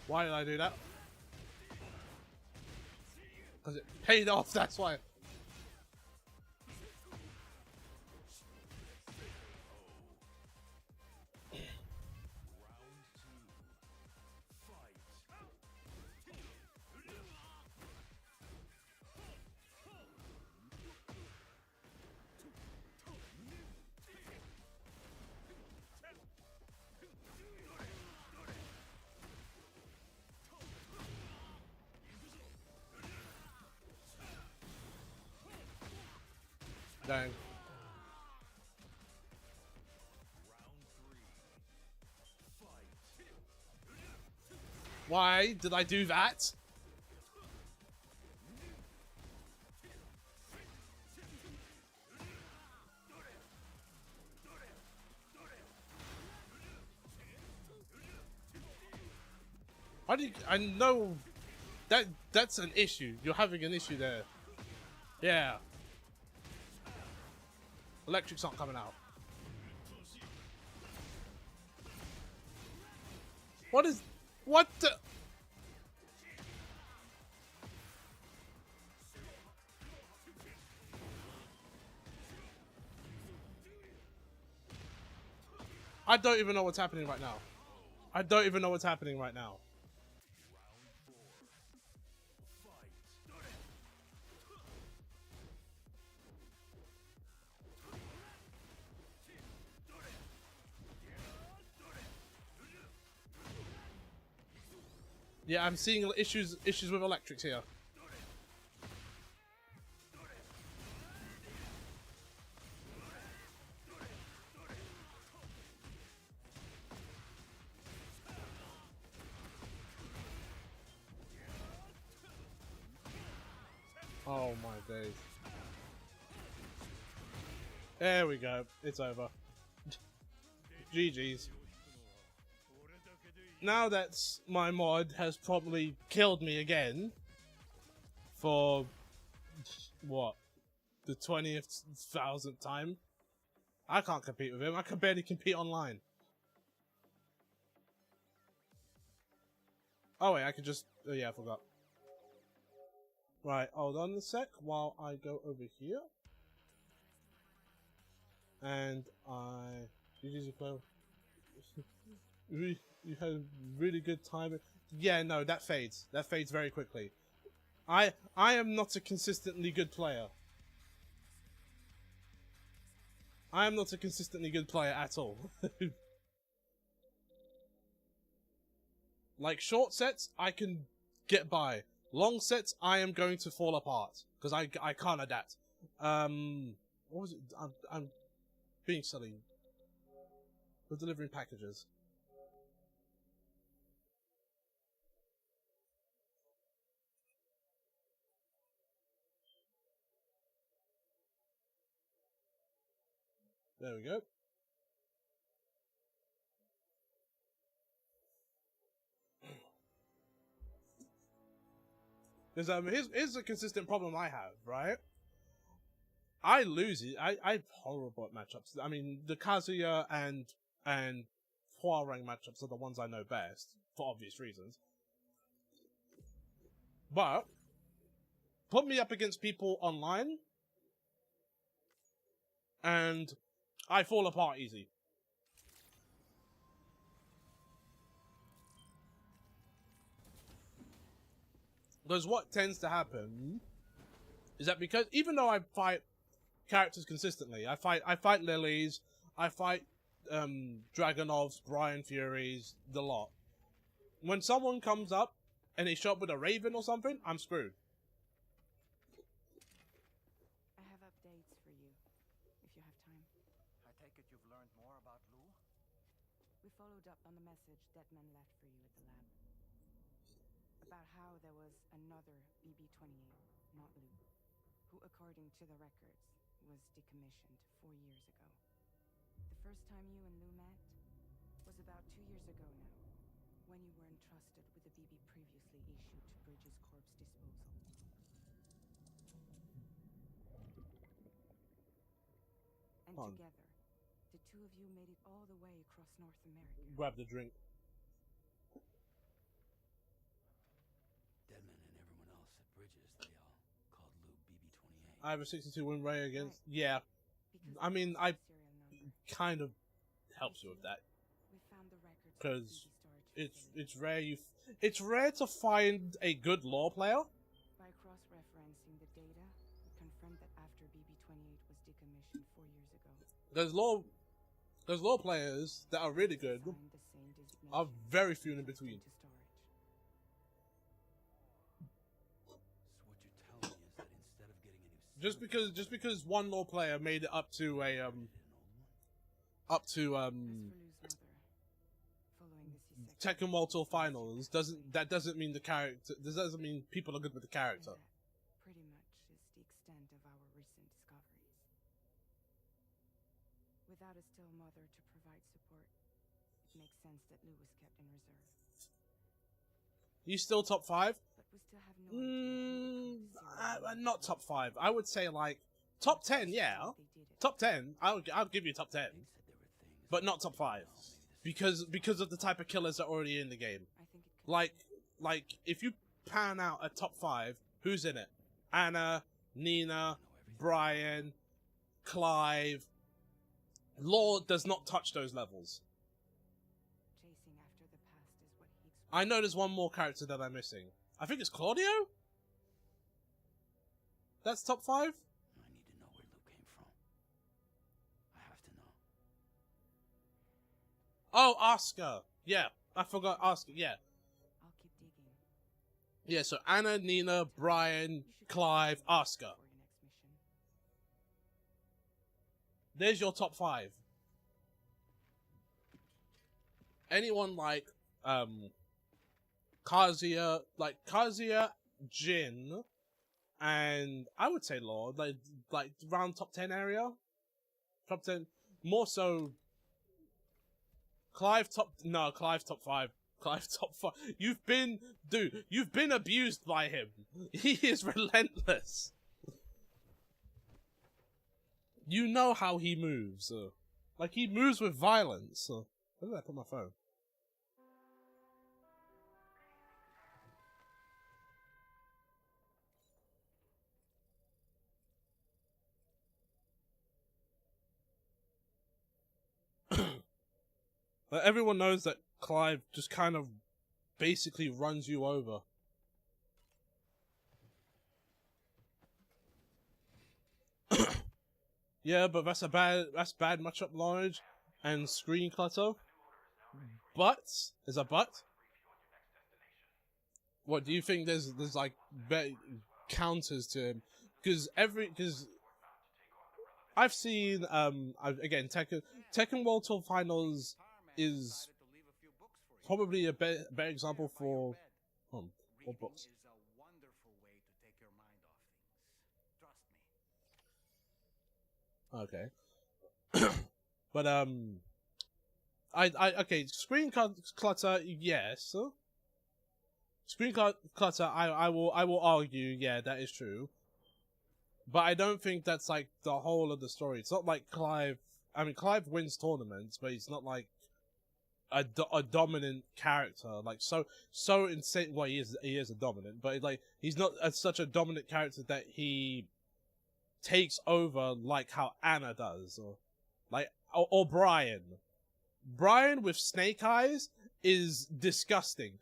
Why did I do that? Because it paid off, that's why. Dang. Why did I do that? I know that's an issue. You're having an issue there. Yeah. Electric's not coming out. What the? I don't even know what's happening right now. I don't even know what's happening right now. Yeah, I'm seeing issues with electrics here. Oh my days. There we go. It's over. GG's. Now that my mod has probably killed me again for what, the 20,000th time, I can't compete with him. I can barely compete online. Oh wait, I could just, oh yeah, I forgot. Right, hold on a sec while I go over here. and you had really good time. Yeah, no, that fades. That fades very quickly. I am not a consistently good player. I am not a consistently good player at all. Like, short sets, I can get by. Long sets, I am going to fall apart. Because I can't adapt. What was it? I'm being silly. We're delivering packages. There we go. Because here's a consistent problem I have, right? I lose it. I'm horrible at matchups. I mean, the Kazuya and Hwoarang matchups are the ones I know best, for obvious reasons. But put me up against people online, and I fall apart easy. Because what tends to happen is that because even though I fight characters consistently, I fight Lilies, I fight Dragonovs, Brian Furies, the lot. When someone comes up and they show up with a Raven or something, I'm screwed. I have updates for you, if you have time. I take it you've learned more about Lou? We followed up on the message Deadman left for you at the lab. About how there was another BB-28, not Lou, who, according to the records, was decommissioned 4 years ago. The first time you and Lou met was about 2 years ago now, when you were entrusted with the BB previously issued to Bridges Corp's disposal. And together, the two of you made it all the way across North America. Grab the drink. Deadman and everyone else at Bridges, they all called Lou BB-28. I have a 62 win rate against... Right. Yeah. I mean, I kind of helps you with that. Because it's rare it's rare to find a good lore player. By cross-referencing the data, we confirmed that after BB-28 was decommissioned 4 years ago. There's lore players that are really good. Are very few in between. Just because one lore player made it up to a Tekken World Tour Finals doesn't mean the character. This doesn't mean people are good with the character. Pretty much is the extent of our recent discoveries. Without a still mother to provide support, it makes sense that Lou was kept in reserve. He's still top 5? But we still have no not top 5. I would say like top 10. Yeah, top 10. I'll give you top 10, but not top 5 because of the type of killers that are already in the game. Like if you pan out a top 5, who's in it? Anna, Nina, Brian, Clive. Lore does not touch those levels. I know there's one more character that I'm missing. I think it's Claudio? That's top 5? I need to know where Lou came from. I have to know. Oh, Oscar. Yeah, I forgot Oscar. Yeah. I'll keep digging. Yeah, so Anna, Nina, Brian, Clive, Oscar. There's your top 5. Anyone like Kazuya, Jin, and I would say Lord, like around top 10 area. Top 10, more so. Clive top 5. Clive top 5. You've been abused by him. He is relentless. You know how he moves. Like, he moves with violence. Where did I put my phone? Like, everyone knows that Clive just kind of basically runs you over. Yeah, but that's bad matchup knowledge and screen clutter. But is a but. What do you think? There's like counters to him because I've seen again Tekken World Tour Finals is probably a better example for what books. Okay. But okay, screen clutter, yes. Screen clutter, I will argue, yeah, that is true. But I don't think that's like the whole of the story. It's not like Clive. I mean, Clive wins tournaments, but he's not like a dominant character. Like so insane. Well, he is a dominant, but like he's not such a dominant character that he takes over like how Anna does, or Brian. Brian with snake eyes is disgusting.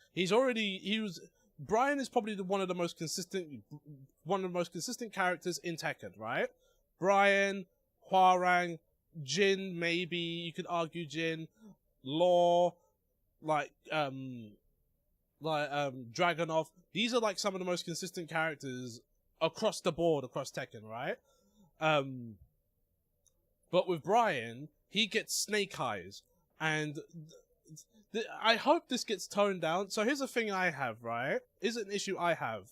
Brian is probably one of the most consistent characters in Tekken, right? Brian, Hwoarang, Jin, maybe you could argue Jin, Law, Dragunov. These are like some of the most consistent characters across the board across Tekken, right? But with Brian, he gets snake eyes, and I hope this gets toned down. So here's a thing I have, right? Is an issue I have.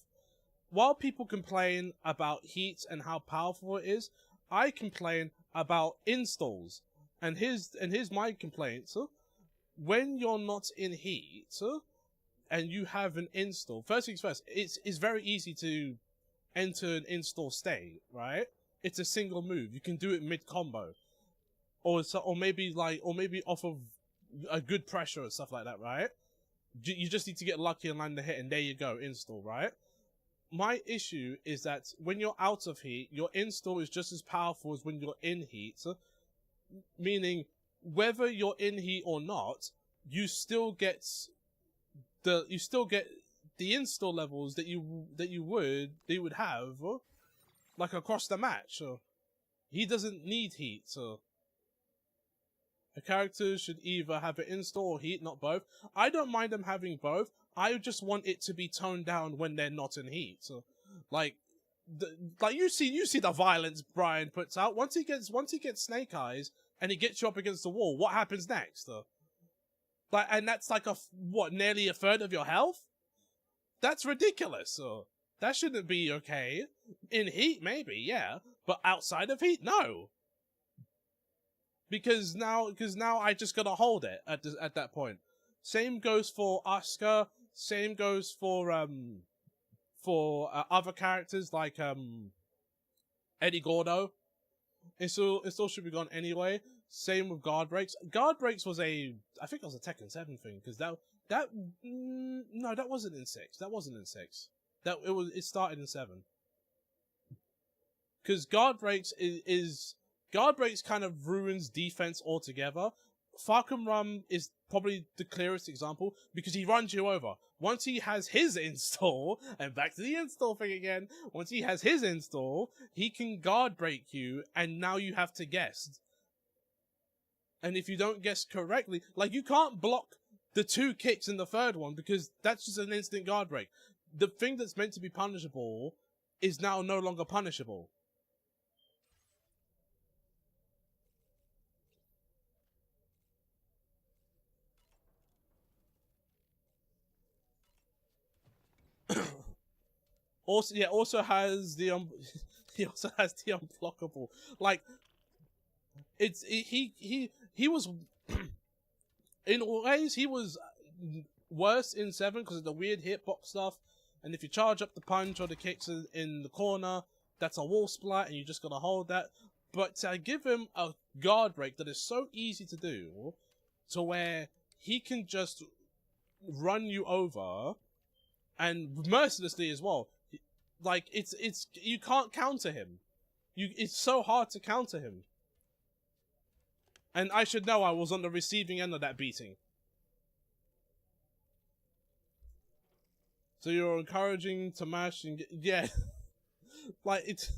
While people complain about heat and how powerful it is, I complain about installs. And here's my complaint. So when you're not in heat and you have an install, first things first, it's very easy to enter an install state, right? It's a single move. You can do it mid combo, or maybe off of a good pressure or stuff like that, right? You just need to get lucky and land the hit, and there you go, install, right? My issue is that when you're out of heat, your install is just as powerful as when you're in heat, meaning whether you're in heat or not, you still get the install levels that you would have like across the match. He doesn't need heat, so a character should either have an install or heat, not both. I don't mind them having both. I just want it to be toned down when they're not in heat. So, like you see the violence Brian puts out. Once he gets snake eyes and he gets you up against the wall, what happens next? And that's like nearly a third of your health? That's ridiculous. That shouldn't be okay. In heat, maybe, yeah, but outside of heat, no. Because now I just gotta hold it at that point. Same goes for Asuka. Same goes for other characters like Eddie Gordo. It still should be gone anyway. Same with guard breaks. Guard breaks was I think it was a Tekken 7 thing, because that wasn't in 6. That wasn't in 6. It started in 7. Because guard breaks guard breaks kind of ruins defense altogether. Falcon Rum is probably the clearest example because he runs you over. Once he has his install, and back to the install thing again, once he has his install, he can guard break you, and now you have to guess. And if you don't guess correctly, like, you can't block the 2 kicks in the third one because that's just an instant guard break. The thing that's meant to be punishable is now no longer punishable. Also has the he also has the unblockable. Like, he was in ways he was worse in 7 because of the weird hitbox stuff. And if you charge up the punch or the kicks in the corner, that's a wall splat, and you just gotta hold that. But to give him a guard break that is so easy to do, to where he can just run you over, and mercilessly as well. Like, it's you can't counter him. It's so hard to counter him. And I should know I was on the receiving end of that beating. So you're encouraging to mash and get, yeah. Like, it's...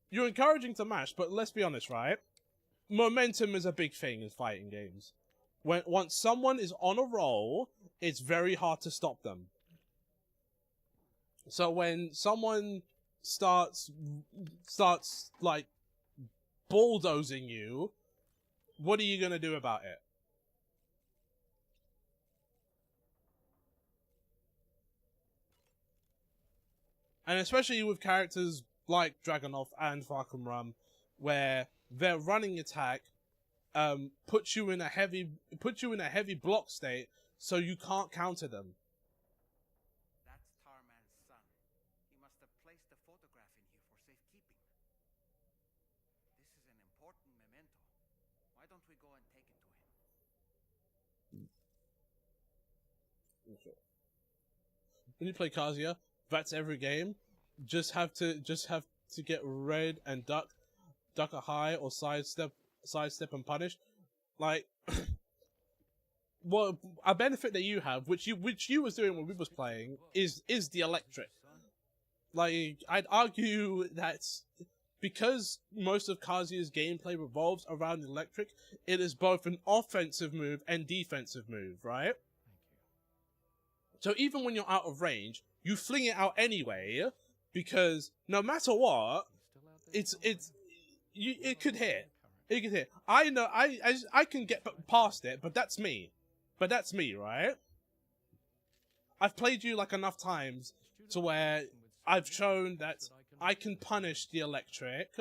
You're encouraging to mash, but let's be honest, right? Momentum is a big thing in fighting games. Once someone is on a roll, it's very hard to stop them. So when someone starts like bulldozing you, what are you gonna do about it? And especially with characters like Dragunov and Falcon Rum, where their running attack puts you in a heavy block state, so you can't counter them. That's Tarman's son. He must have placed the photograph in here for safekeeping. This is an important memento. Why don't we go and take it to him? When you play Kazuya, that's every game. Just have to get red and duck a high or sidestep and punish. Like, well, a benefit that you have, which you was doing when we was playing, is the electric. Like, I'd argue that because most of Kazuya's gameplay revolves around electric, it is both an offensive move and defensive move, right? So even when you're out of range, you fling it out anyway, because no matter what, it could hit. It could hit. I know I can get past it, but that's me. But that's me, right? I've played you like enough times to where I've shown that I can punish the electric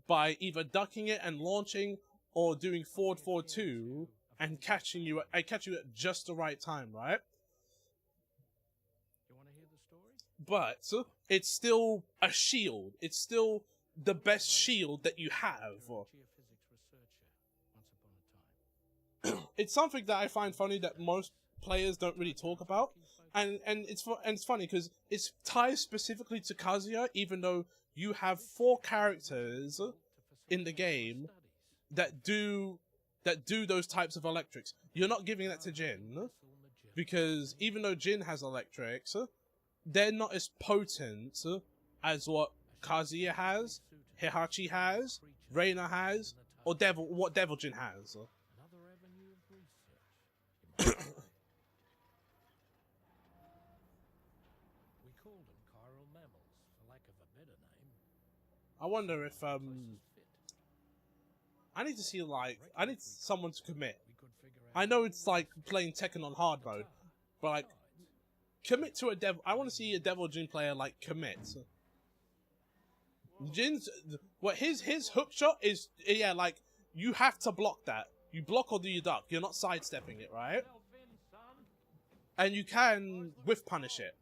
by either ducking it and launching, or doing forward 4-2 and catching you. I catch you at just the right time, right? But it's still a shield. It's still the best shield that you have. It's something that I find funny that most players don't really talk about, and it's funny because it's tied specifically to Kazuya, even though you have 4 characters in the game that do those types of electrics. You're not giving that to Jin, because even though Jin has electrics, they're not as potent as what Kazuya has, Heihachi has, Reina has, or what Devil Jin has. I wonder if I need to see, like, I need someone to commit. I know it's like playing Tekken on hard mode, but like, commit to a Devil. I want to see a Devil Jin player like commit. Jin's his hook shot is, yeah, like, you have to block that. You block or do you duck? You're not sidestepping it, right? And you can whiff punish it.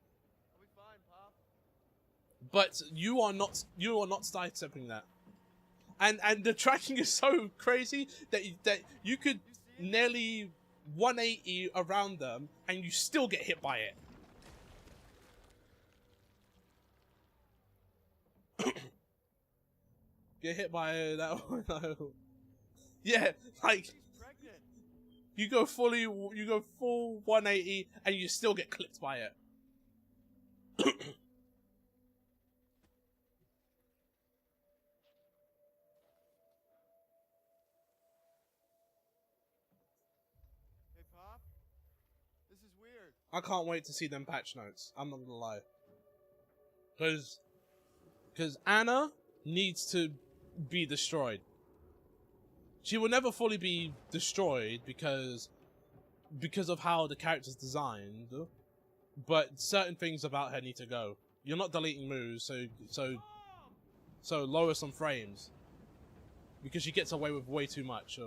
But you are not sidestepping that. And the tracking is so crazy that you could nearly 180 around them and you still get hit by it. Get hit by that one. Yeah, like, you go full 180 and you still get clipped by it. Hey, Pop, this is weird. I can't wait to see them patch notes. I'm not gonna lie. Because Anna needs to be destroyed. She will never fully be destroyed because of how the character's designed, but certain things about her need to go. You're not deleting moves, so lower some frames, because she gets away with way too much.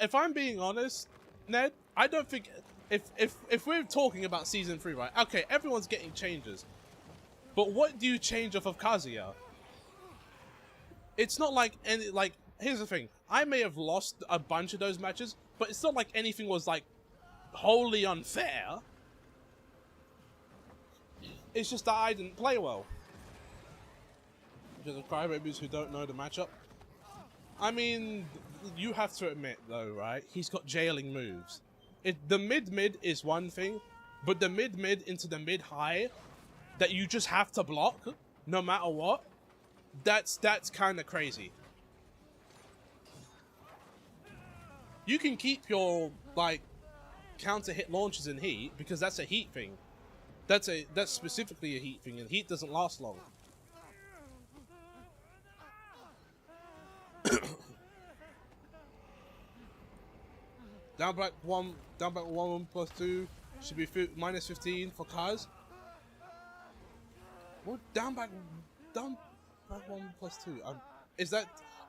If I'm being honest, Ned, I don't think, if we're talking about season 3, right? Okay, everyone's getting changes. But what do you change off of Kazuya? It's not like here's the thing. I may have lost a bunch of those matches, but it's not like anything was like wholly unfair. It's just that I didn't play well. To the crybabies who don't know the matchup. I mean, you have to admit though, right? He's got jailing moves. The mid-mid is one thing, but the mid-mid into the mid-high that you just have to block no matter what, that's kind of crazy. You can keep your like counter hit launches in heat because that's a heat thing. That's specifically a heat thing, and heat doesn't last long. Down back one plus 2 should be minus 15 for Kaz. What down back 1 plus 2? Is that?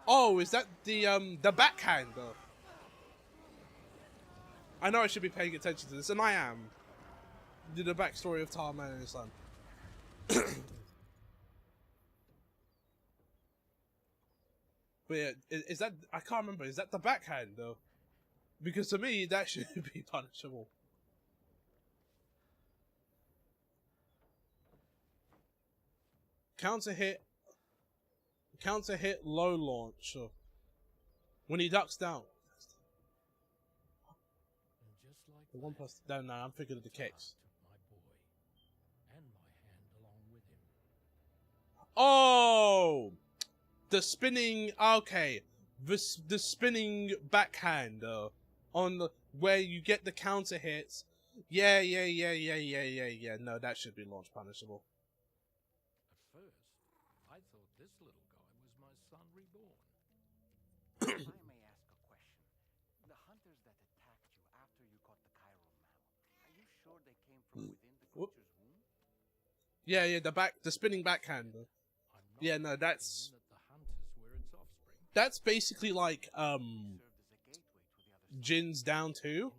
Oh, is that the backhand though? I know I should be paying attention to this, and I am. The backstory of Tarman and his son. But yeah, is that? I can't remember. Is that the backhand though? Because to me, that should be punishable. Counter hit, low launch. When he ducks down. The 1 plus. No, I'm thinking of the kicks. Oh, the spinning. Okay, the spinning backhand on where you get the counter hits. Yeah. No, that should be launch punishable. At first, I thought this little guy was my son reborn. If I may ask a question, the hunters that attacked you after you caught the chiral mammal, are you sure they came from within the creature's womb? Yeah, the spinning backhand. Yeah, no, that's basically like Jin's down 2.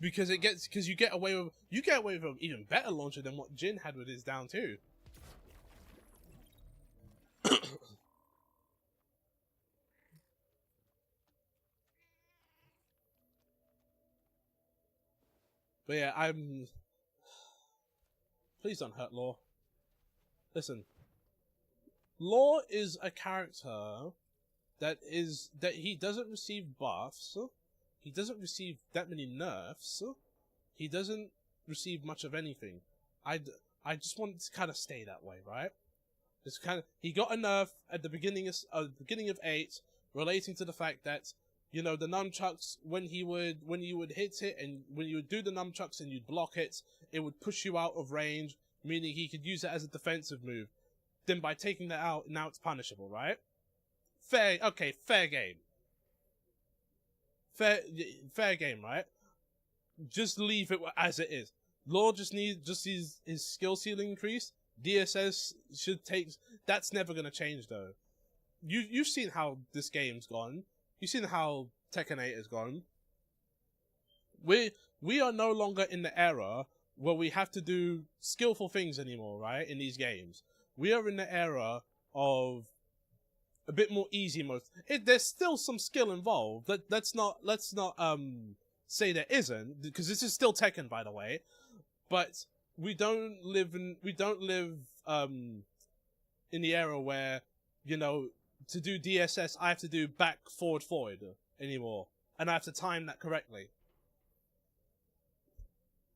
Because you get away with an even better launcher than what Jin had with his down 2. But yeah, please don't hurt Law. Listen, Law is a character that he doesn't receive buffs, he doesn't receive that many nerfs, he doesn't receive much of anything. I just want it to kind of stay that way, right? He got a nerf at the beginning of 8, relating to the fact that, you know, the nunchucks, when you would hit it and when you would do the nunchucks and you'd block it, it would push you out of range, meaning he could use it as a defensive move. Then by taking that out, now it's punishable, right? Fair game. Fair game, right? Just leave it as it is. Law just needs his skill ceiling increase. DSS should take. That's never gonna change though. You've seen how this game's gone. You've seen how Tekken 8 has gone. We are no longer in the era where we have to do skillful things anymore, right? In these games, we are in the era of a bit more easy mode. There's still some skill involved. Let's not say there isn't, because this is still Tekken, by the way. But we don't live in the era where, you know, to do DSS I have to do back forward anymore, and I have to time that correctly.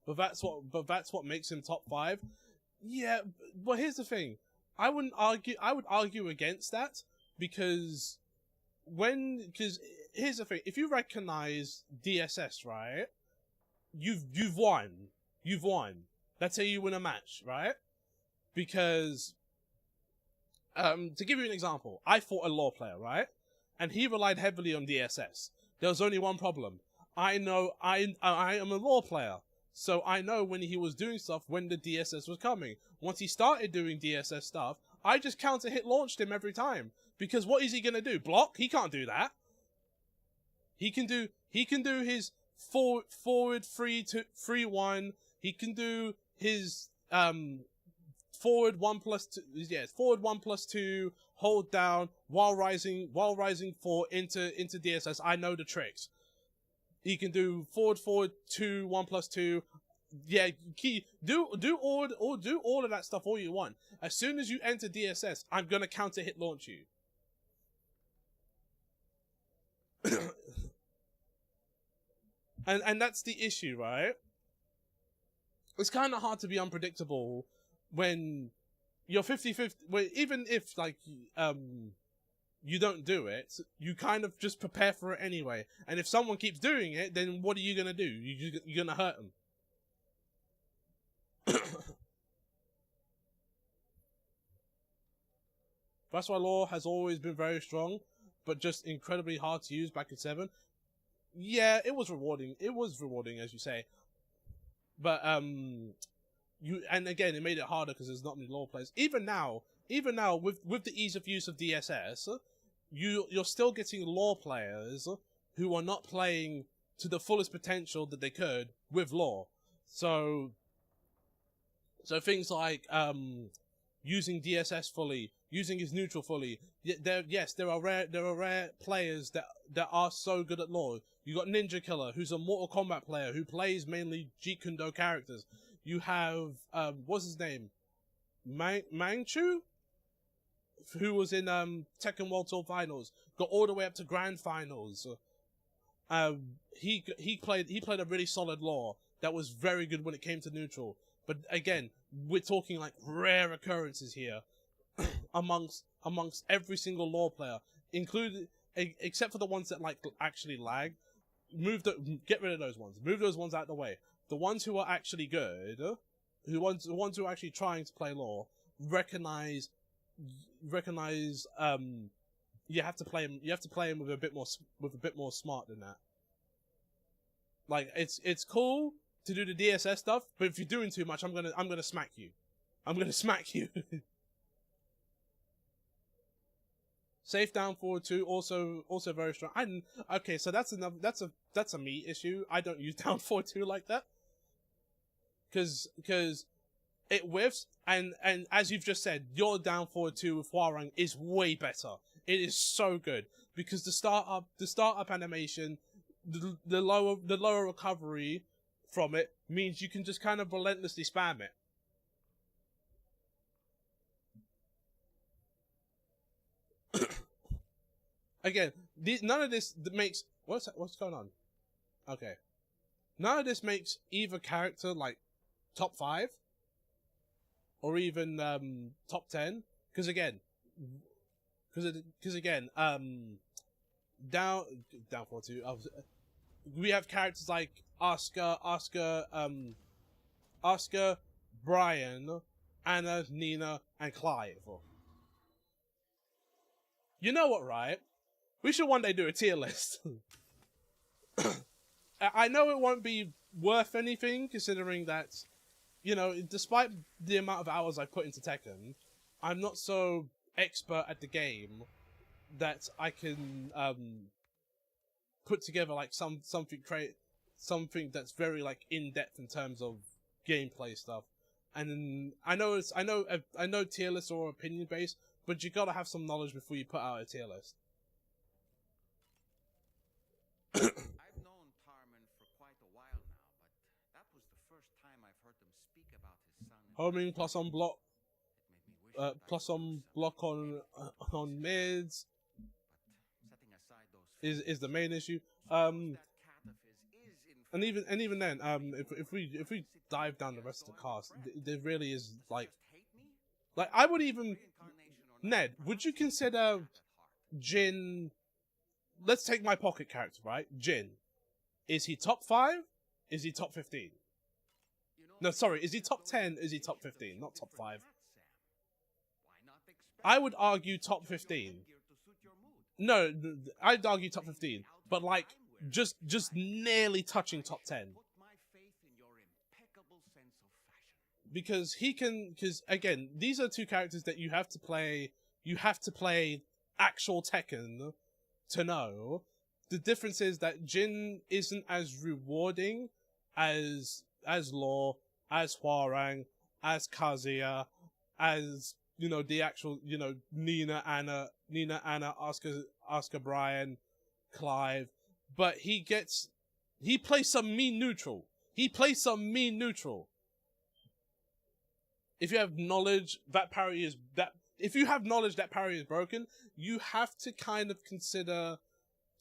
But that's what makes him top 5. Yeah, but here's the thing. I would argue against that, because here's the thing. If you recognize DSS, right, you've won. You've won. That's how you win a match, right? Because to give you an example, I fought a Law player, right? And he relied heavily on DSS. There was only one problem. I know I am a Law player, so I know when he was doing stuff when the DSS was coming. Once he started doing DSS stuff, I just counter hit launched him every time. Because what is he gonna do? Block? He can't do that. He can do his forward 3-1. He can do his forward 1+2. Yes, forward 1+2. Hold down while rising 4 into DSS. I know the tricks. He can do forward 2 1+2. yeah, do all of that stuff all you want. As soon as you enter DSS, I'm gonna counter hit launch you. and that's the issue, right? It's kind of hard to be unpredictable when you're 50-50. Even if like you don't do it, you kind of just prepare for it anyway. And if someone keeps doing it, then what are you gonna do? You're gonna hurt them. That's why lore has always been very strong, but just incredibly hard to use back in 7. Yeah, it was rewarding. It was rewarding, as you say. But and again, it made it harder because there's not many lore players. Even now, with the ease of use of DSS, you're still getting lore players who are not playing to the fullest potential that they could with lore. So things like using DSS fully, using his neutral fully. There are rare players that are so good at lore. You got Ninja Killer, who's a Mortal Kombat player who plays mainly Jeet Kune Do characters. You have what's his name, Mangchu, who was in Tekken World Tour Finals, got all the way up to Grand Finals. He played a really solid lore that was very good when it came to neutral. But again, we're talking like rare occurrences here amongst every single lore player, except for the ones that like actually lag. Get rid of those ones. Move those ones out of the way. The ones who are actually good, the ones who are actually trying to play lore, recognize. You have to play him. You have to play him with a bit more smart than that. Like it's cool to do the DSS stuff, but if you're doing too much, I'm gonna smack you. I'm gonna smack you. Safe down forward 2, also very strong. Okay, so that's a me issue. I don't use down forward 2 like that. Cause it whiffs, and as you've just said, your down forward 2 with Hwarang is way better. It is so good. Because the startup animation, the lower recovery from it means you can just kind of relentlessly spam it. Again, none of this makes... What's going on? Okay. None of this makes either character, like, top 5. Or even, top 10. Because again... Down 4-2... we have characters like Asuka, Brian, Anna, Nina, and Clive. You know what, right? We should one day do a tier list. I know it won't be worth anything, considering that, you know, despite the amount of hours I put into Tekken, I'm not so expert at the game that I can put together like something that's very like in depth in terms of gameplay stuff. And I know tier lists are opinion based, but you gotta have some knowledge before you put out a tier list. I've known Tarman for quite a while now, but that was the first time I've heard them speak about his son. Homing plus on block, plus on block on mids is the main issue. And even then, if we dive down the rest of the cast, there really is like I would even Ned. Would you consider Jin? Let's take my pocket character, right? Jin. Is he top 5? Is he top 15? No, sorry. Is he top 10? Is he top 15? Not top 5. I would argue top 15. No, I'd argue top 15. But like, just nearly touching top 10. Because again, these are two characters that you have to play actual Tekken to know. The difference is that Jin isn't as rewarding as Law, as Hwarang, as Kazuya, as, you know, the actual, you know, Nina, Anna, Asuka, Brian, Clive. But he plays some mean neutral. He plays some mean neutral. If you have knowledge that parry is broken, you have to kind of consider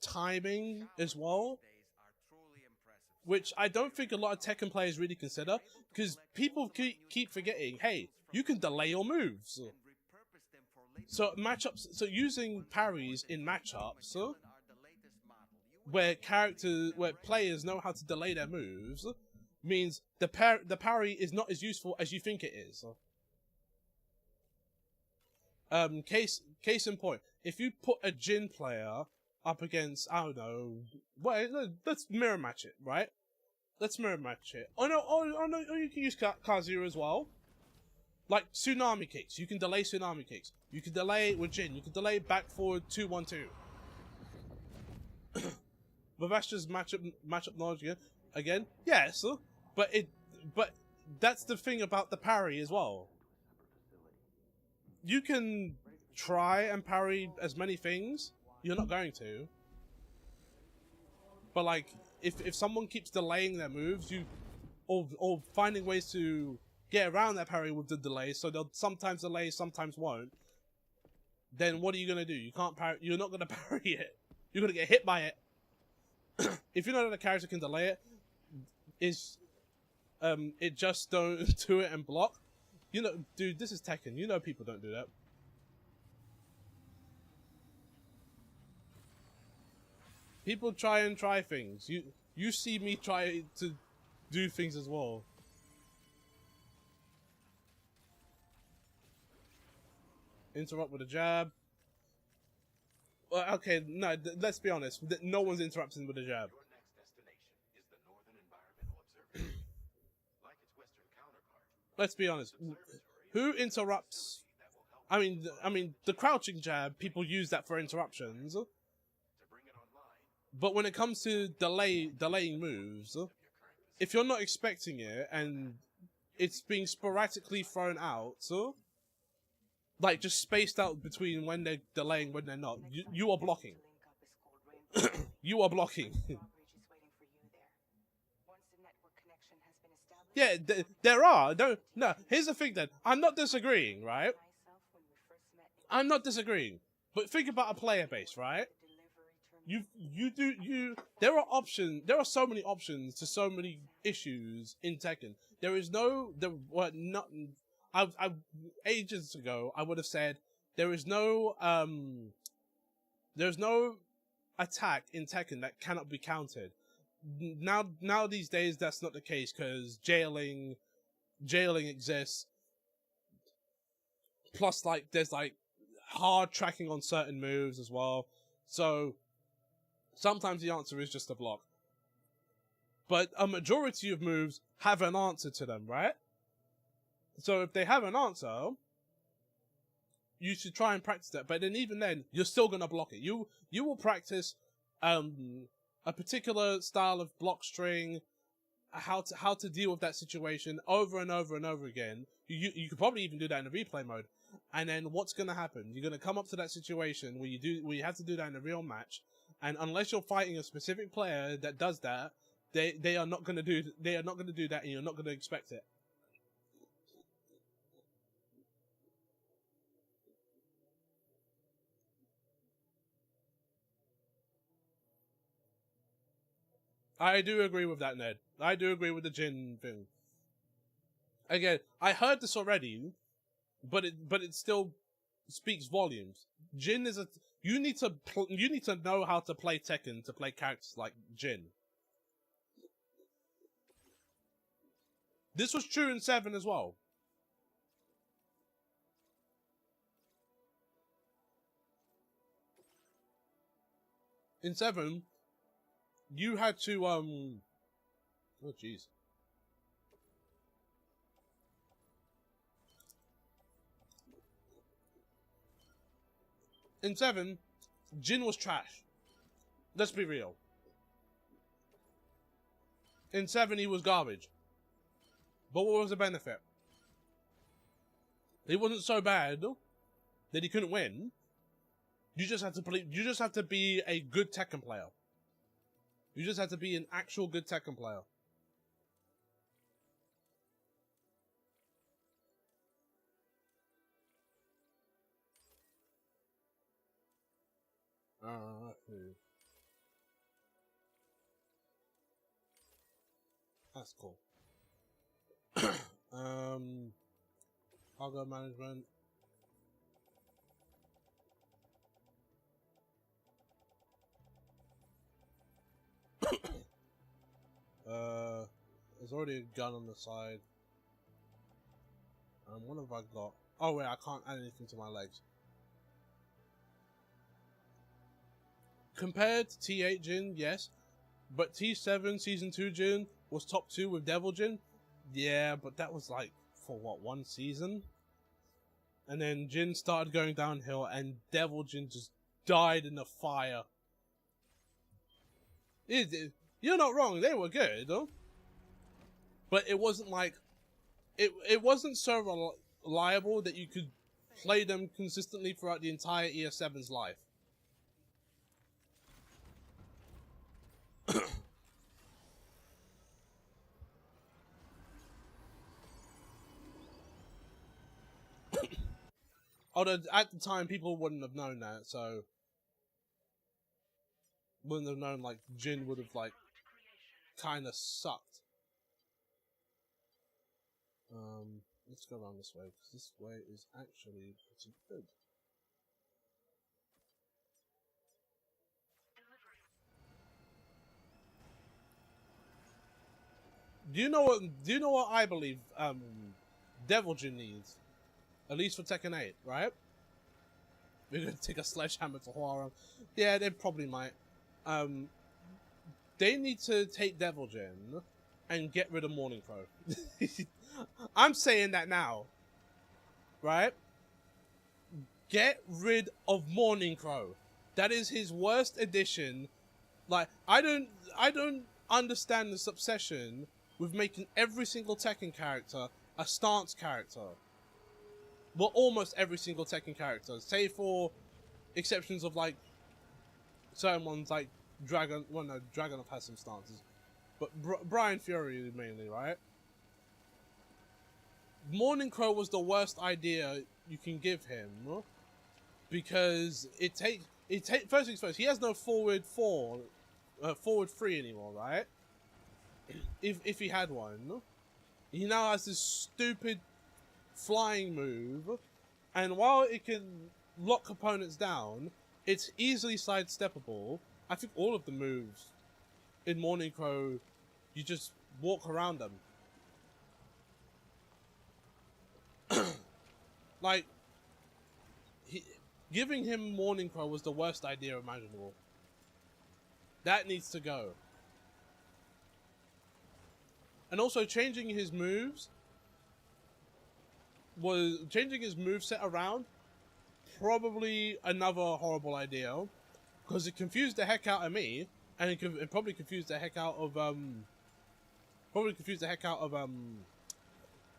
timing as well, which I don't think a lot of Tekken players really consider, because people keep forgetting, hey, you can delay your moves. So so using parries in matchups, where players know how to delay their moves, means the parry is not as useful as you think it is. Case in point, if you put a Jin player up against, I don't know, well, let's mirror match it, right? Let's mirror match it. Oh no, you can use Kazuya as well. Like tsunami kicks, you can delay tsunami kicks. You can delay it with Jin. You can delay back forward 2-1-2. But that's just matchup knowledge again. Yes, but that's the thing about the parry as well. You can try and parry as many things. You're not going to. But like, if someone keeps delaying their moves, or finding ways to get around that parry with the delay, so they'll sometimes delay, sometimes won't. Then what are you gonna do? You can't parry. You're not gonna parry it. You're gonna get hit by it. If you know that a character can delay it, it just don't do it and block. You know, dude, this is Tekken. You know people don't do that. People try things. You see me try to do things as well. Interrupt with a jab. Well, okay, no, let's be honest. No one's interrupting with a jab. Let's be honest. Who interrupts? I mean, the crouching jab, people use that for interruptions. But when it comes to delaying moves, if you're not expecting it and it's being sporadically thrown out, like just spaced out between when they're delaying, when they're not, you are blocking. You are blocking. Yeah, there are. No, here's the thing then. I'm not disagreeing, right? I'm not disagreeing. But think about a player base, right? There are so many options to so many issues in Tekken. Ages ago, I would have said there's no attack in Tekken that cannot be countered. Now these days that's not the case, because jailing exists. Plus, like, there's like hard tracking on certain moves as well. So sometimes the answer is just a block. But a majority of moves have an answer to them, right? So if they have an answer, you should try and practice that. But then even then, you're still gonna block it. You will practice a particular style of block string, how to deal with that situation over and over and over again. You could probably even do that in a replay mode. And then what's gonna happen? You're gonna come up to that situation where you have to do that in a real match. And unless you're fighting a specific player that does that, they are not gonna do that, and you're not gonna expect it. I do agree with that, Ned. I do agree with the Jin thing. Again, I heard this already, but it still speaks volumes. Jin is you need to know how to play Tekken to play characters like Jin. This was true in 7 as well. In 7, you had to oh jeez. In 7, Jin was trash. Let's be real. In 7, he was garbage. But what was the benefit? He wasn't so bad that he couldn't win. You just have to be a good Tekken player. You just have to be an actual good Tekken player. That's cool. Cargo management. There's already a gun on the side. What have I got? Oh wait, I can't add anything to my legs. Compared to T8 Jin, yes. But T7 Season 2 Jin was top 2 with Devil Jin. Yeah, but that was like, for what, 1 season? And then Jin started going downhill and Devil Jin just died in the fire. You're not wrong, they were good, though. But it wasn't like... It wasn't so reliable that you could play them consistently throughout the entire ES7's life. Although at the time people wouldn't have known that, so wouldn't have known like Jin would have like kind of sucked. Let's go around this way because this way is actually pretty good. Do you know what I believe Devil Jin needs? At least for Tekken 8, right? We're gonna take a sledgehammer to Huara. Yeah, they probably might. They need to take Devil Jin and get rid of Morning Crow. I'm saying that now. Right? Get rid of Morning Crow. That is his worst addition. Like, I don't understand this obsession with making every single Tekken character a stance character. Well, almost every single Tekken character, save for exceptions of like certain ones like Dragon. Well, no, Dragunov has some stances, but Brian Fury mainly, right? Morning Crow was the worst idea you can give him because it takes first things first. He has no forward 3 anymore, right? If he had one, he now has this stupid flying move, and while it can lock opponents down, it's easily sidesteppable. I think all of the moves in Morning Crow, you just walk around them. Like, giving him Morning Crow was the worst idea imaginable. That needs to go. And also changing his moveset around, probably another horrible idea, because it confused the heck out of me, and it probably confused the heck out of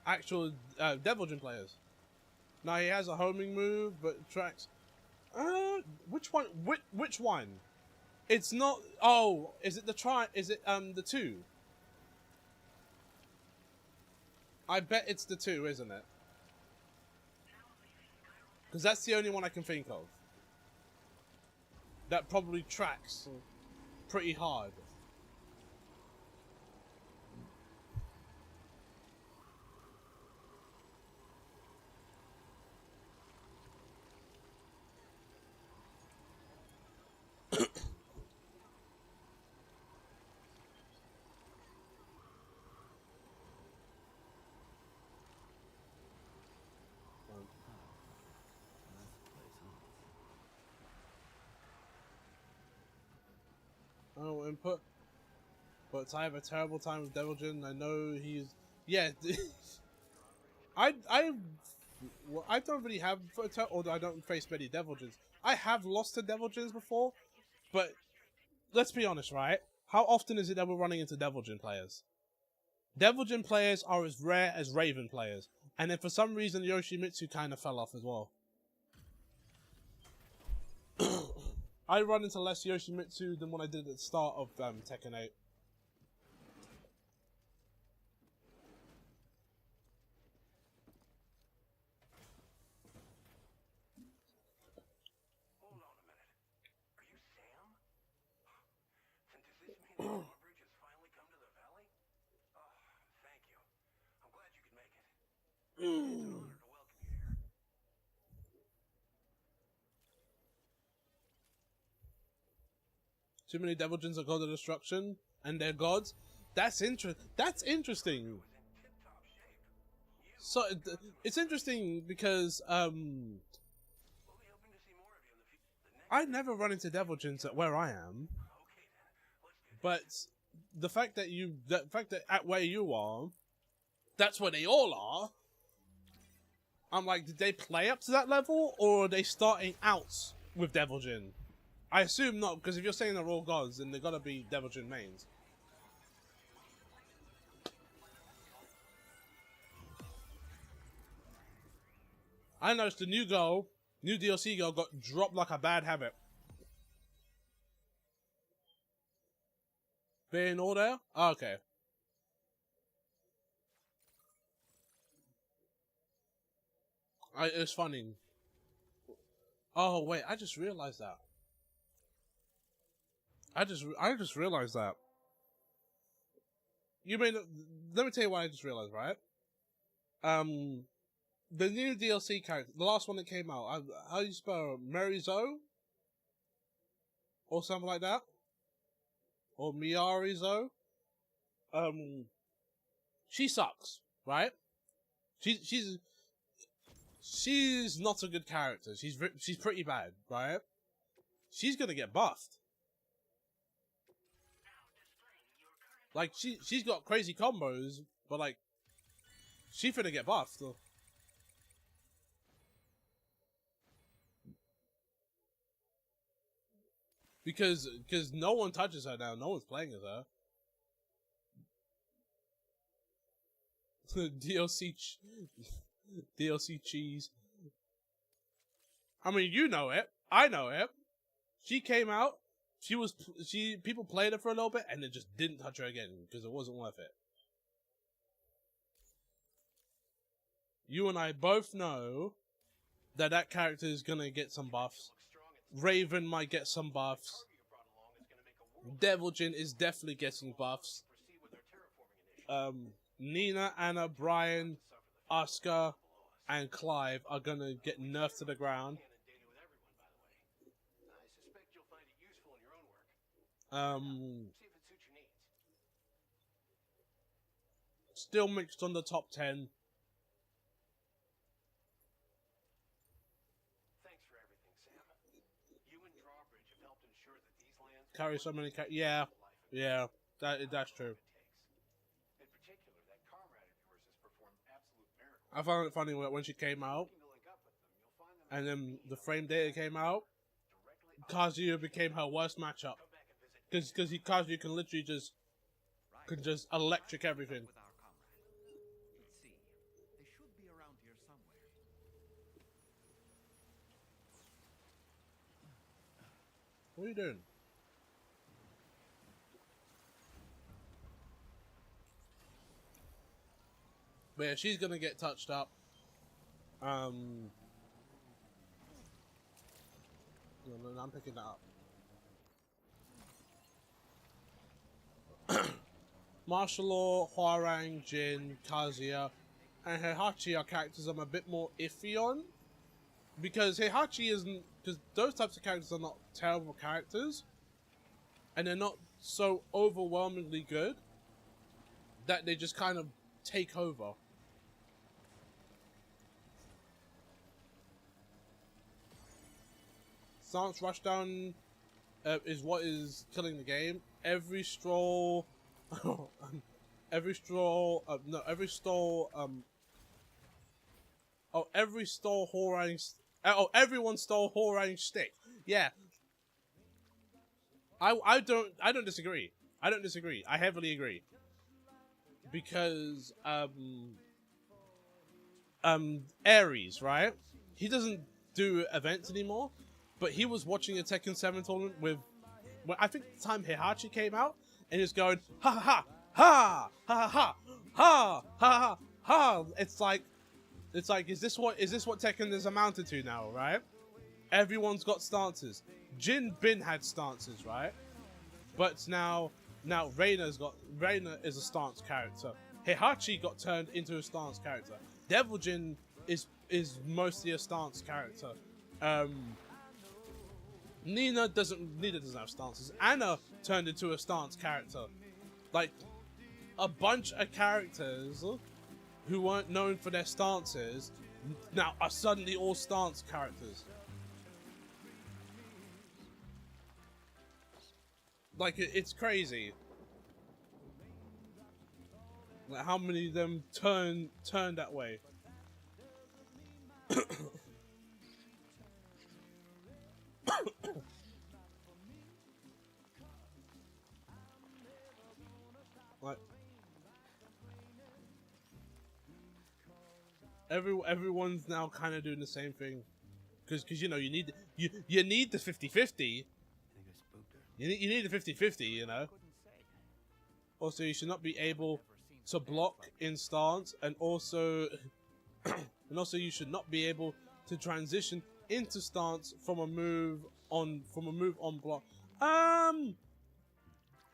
actual Devil Jin players. Now he has a homing move, but tracks. Which one? Which one? It's not. Oh, is it the Is it the 2? I bet it's the 2, isn't it? Because that's the only one I can think of. That probably tracks pretty hard. Oh, input. But I have a terrible time with Devil Jin. I know he's... Yeah. I don't really have... Although I don't face many Devil Jins. I have lost to Devil Jins before. But let's be honest, right? How often is it that we're running into Devil Jin players? Devil Jin players are as rare as Raven players. And then for some reason Yoshimitsu kind of fell off as well. I run into less Yoshimitsu than what I did at the start of Tekken 8. Hold on a minute. Are you Too many Deviljins are god of destruction, and they're gods. That's interesting. So it's interesting because I never run into Deviljins at where I am, but the fact that at where you are, that's where they all are. I'm like, did they play up to that level, or are they starting out with Deviljin? I assume not, because if you're saying they're all gods, then they gotta be Deviljin mains. I noticed the new DLC girl got dropped like a bad habit. Being all there? Oh, okay. It's funny. Oh wait, I just realized that. I just realized that. You mean? Let me tell you what I just realized, right? The new DLC character, the last one that came out, how do you spell Mary Zoe? Or something like that? Or Miari Zoe? She sucks, right? She's not a good character. She's pretty bad, right? She's gonna get buffed. Like she's got crazy combos, but like she's finna get buffed. Because no one touches her now. No one's playing as her. DLC cheese. I mean, you know it. I know it. She came out. People played her for a little bit and then just didn't touch her again because it wasn't worth it. You and I both know that character is gonna get some buffs. Raven might get some buffs. Deviljin is definitely getting buffs. Nina, Anna, Brian, Oscar, and Clive are gonna get nerfed to the ground. Still mixed on the top 10. Carry so many yeah, that's true. I found it funny when she came out, and then the frame data came out. Kazuya became her worst matchup, because Kazuya can literally just electric everything. What are you doing? But yeah, she's gonna get touched up. I'm picking that up. Martial Law, Hwoarang, Jin, Kazuya, and Heihachi are characters I'm a bit more iffy on. Because Heihachi isn't... Because those types of characters are not terrible characters. And they're not so overwhelmingly good that they just kind of take over. Stance Rushdown is what is killing the game. Every stall everyone stole Hwoarang's stick. Yeah. I don't disagree. I don't disagree. I heavily agree. Because Ares, right? He doesn't do events anymore, but he was watching a Tekken 7 tournament with, well, I think the time Heihachi came out, and he was going ha ha ha ha ha ha ha ha. It's like is this what Tekken is amounted to now, right? Everyone's got stances. Jin Bin had stances, right? But now Reina is a stance character. Heihachi got turned into a stance character. Devil Jin is mostly a stance character. Nina doesn't have stances. Anna turned into a stance character. Like, a bunch of characters who weren't known for their stances now are suddenly all stance characters. Like, it's crazy. Like, how many of them turn that way? Like, everyone's now kind of doing the same thing, because you know you need the 50-50. You need the 50-50, you know. Also, you should not be able to block in stance, and also you should not be able to transition into stance from a move on block.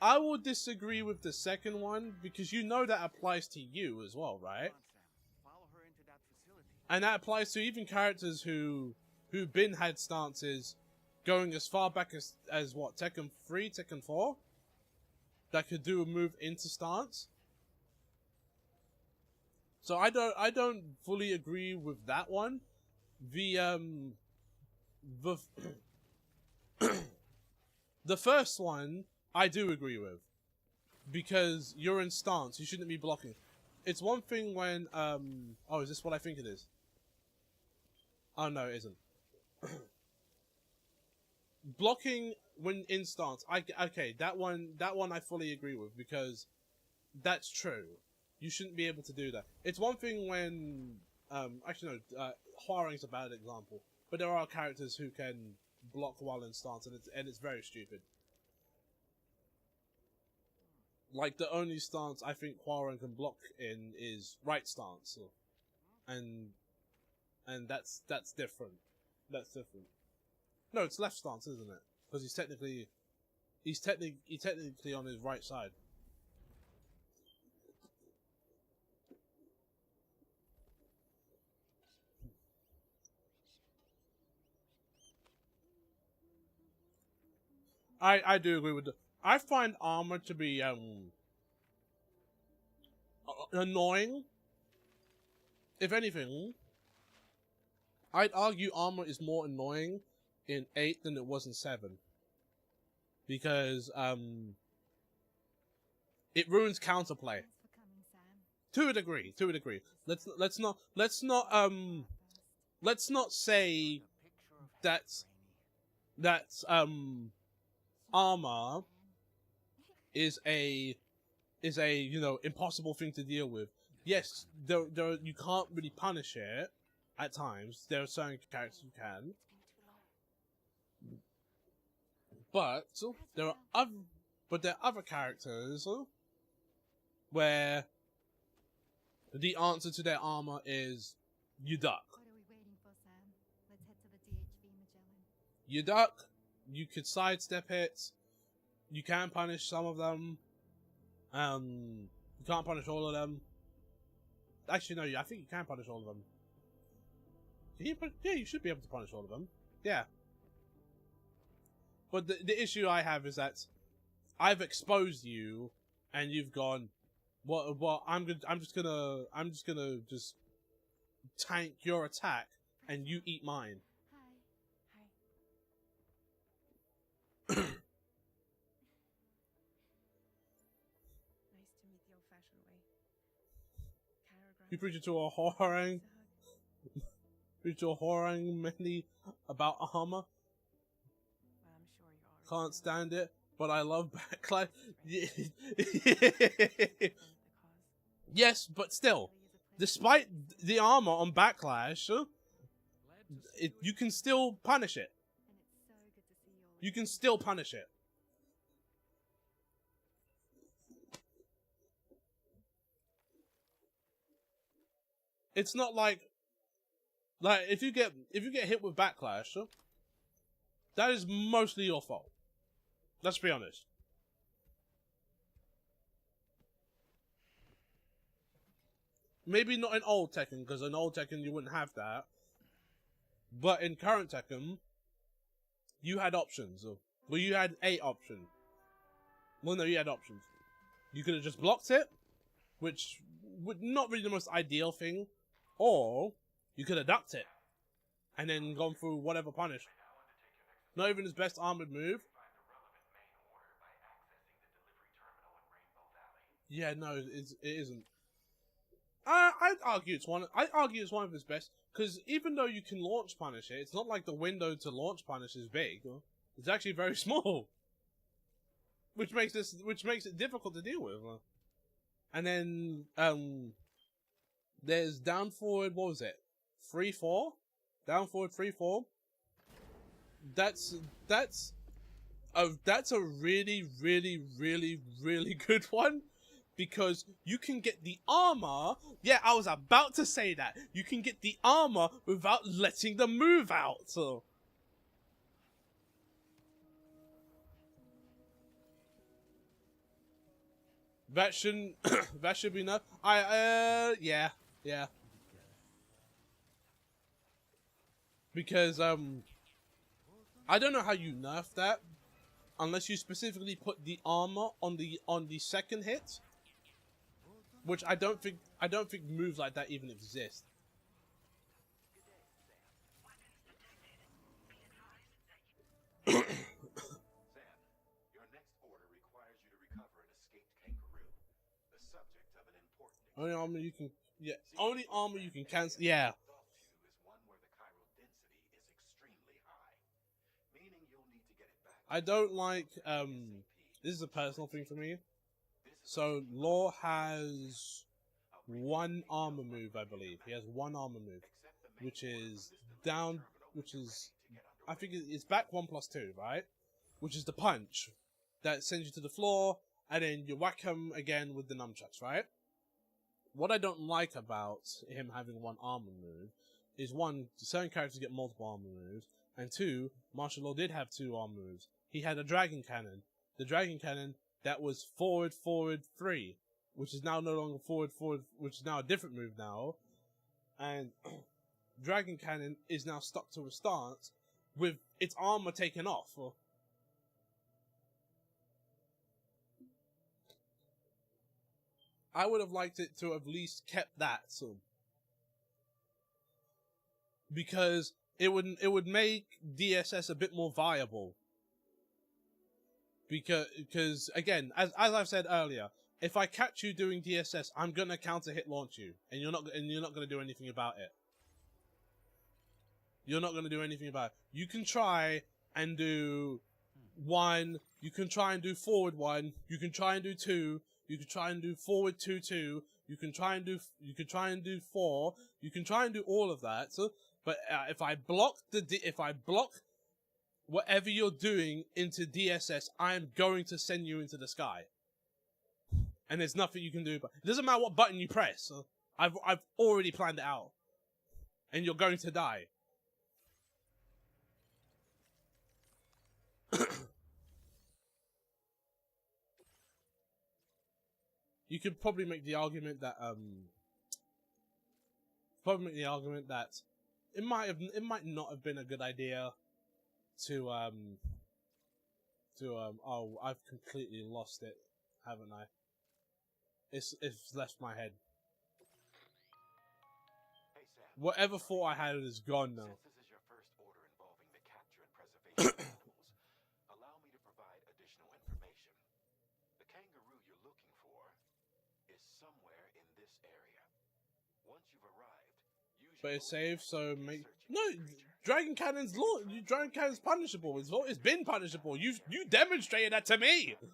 I will disagree with the second one, because you know that applies to you as well, right? And that applies to even characters who've had stances going as far back as what, Tekken 3, Tekken 4? That could do a move into stance. So I don't fully agree with that one. The first one I do agree with, because you're in stance, you shouldn't be blocking. It's one thing when oh, is this what I think it is? Oh no, it isn't. Blocking when in stance, okay, that one I fully agree with, because that's true. You shouldn't be able to do that. It's one thing when actually no, Hwoarang's a bad example, but there are characters who can block while in stance, and it's very stupid. Like, the only stance I think Hwoarang can block in is right stance, and that's different. That's different. No, it's left stance, isn't it? Because he's technically on his right side. I do agree with I find armor to be annoying. If anything, I'd argue armor is more annoying in 8 than it was in 7. Because it ruins counterplay. To a degree. Let's not say that armor is a you know, impossible thing to deal with. Yes, there you can't really punish it at times. There are certain characters you can, but there are other characters where the answer to their armor is you duck. What are we waiting for, Sam? Let's head to the DHV Magellan. You duck. You could sidestep it. You can punish some of them. You can't punish all of them. Actually, no. I think you can punish all of them. Yeah, you should be able to punish all of them. Yeah. But the issue I have is that I've exposed you, and you've gone, well, I'm just gonna tank your attack, and you eat mine. Hi. Nice to meet the old-fashioned way. You preach it to a Hwoarang. Preach to a Hwoarang many about armor. I'm sure you already Can't stand it, but I love Backlash. Yes, but still, despite the armor on Backlash, you can still punish it. You can still punish it. It's not like if you get hit with Backlash, that is mostly your fault. Let's be honest. Maybe not in old Tekken, because in old Tekken you wouldn't have that. But in current Tekken, you had options. Well, you had a option. Well, no, you had options. You could have just blocked it, which would not really the most ideal thing, or you could have ducked it and then gone through whatever punish. Not even his best armored move. Yeah, no, it isn't. I'd argue it's one. I'd argue it's one of his best, because even though you can launch punish it, it's not like the window to launch punish is big. It's actually very small, which makes it difficult to deal with. And then there's down forward. What was it? 3-4, down forward 3-4. That's a really, really, really, really good one. Because you can get the armor. Yeah, I was about to say that. You can get the armor without letting the move out. So. That shouldn't. That should be enough. Yeah. Because I don't know how you nerf that, unless you specifically put the armor on the second hit. Which I don't think moves like that even exist. Sam, your next order requires you to recover an escaped kangaroo, the subject of an important only armor you can only armor you can cancel. Yeah. is one where the chiral density is extremely high, meaning you'll need to get it back. I don't like this is a personal thing for me. So Law has one armor move, I believe. He has one armor move, which is down, which is, I think it's back 1+2, right? Which is the punch that sends you to the floor, and then you whack him again with the nunchucks, right? What I don't like about him having one armor move is, one, certain characters get multiple armor moves, and two, Martial Law did have two armor moves. He had a dragon cannon. The dragon cannon that was forward 3, which is now no longer forward, which is now a different move now. And Dragon Cannon is now stuck to a stance with its armor taken off. I would have liked it to have at least kept that, so. Because it would make DSS a bit more viable. Because again, as I've said earlier, if I catch you doing DSS, I'm gonna counter hit launch you, and you're not gonna do anything about it. You're not gonna do anything about it. You can try and do 1. You can try and do forward 1. You can try and do 2. You can try and do forward 2-2. You can try and do 4. You can try and do all of that. So, but if I block whatever you're doing into DSS, I am going to send you into the sky. And there's nothing you can do. But it doesn't matter what button you press. I've already planned it out. And you're going to die. You could probably make the argument that it might not have been a good idea to oh, I've completely lost it, haven't I? It's left my head. Hey, Sam. Whatever thought I had is gone now. Since this is your first order involving the capture and preservation of animals, allow me to provide additional information. The kangaroo you're looking for is somewhere in this area. Once you've arrived, use But your it's safe, so movement make searching no. for the creature. Dragon Cannon's Dragon Cannon's punishable. It's been punishable. You demonstrated that to me. Locate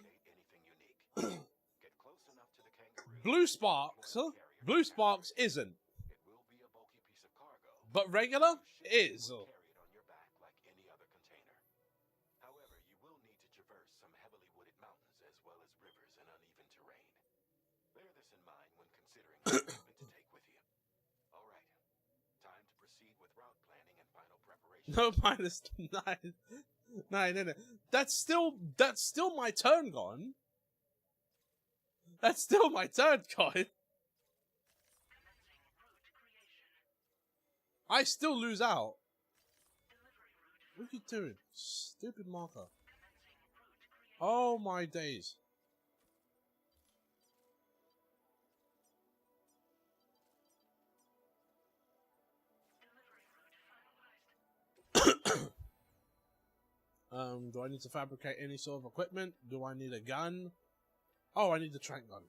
anything unique. Get close enough to the kangaroo. Blue Sparks, huh? Blue Sparks isn't, It will be a bulky piece of cargo. but regular is. Carry it on your back like any other container. However, you will need to traverse some heavily wooded mountains as well as rivers and uneven terrain. Bear this in mind when considering what equipment to take with you. All right, time to proceed with route planning and final preparation. No, -9. 9, isn't it? That's still my turn gone. That's still my turn gone. I still lose out. What are you doing? Stupid marker. Oh my days. Do I need to fabricate any sort of equipment? Do I need a gun? Oh, I need the trank gun.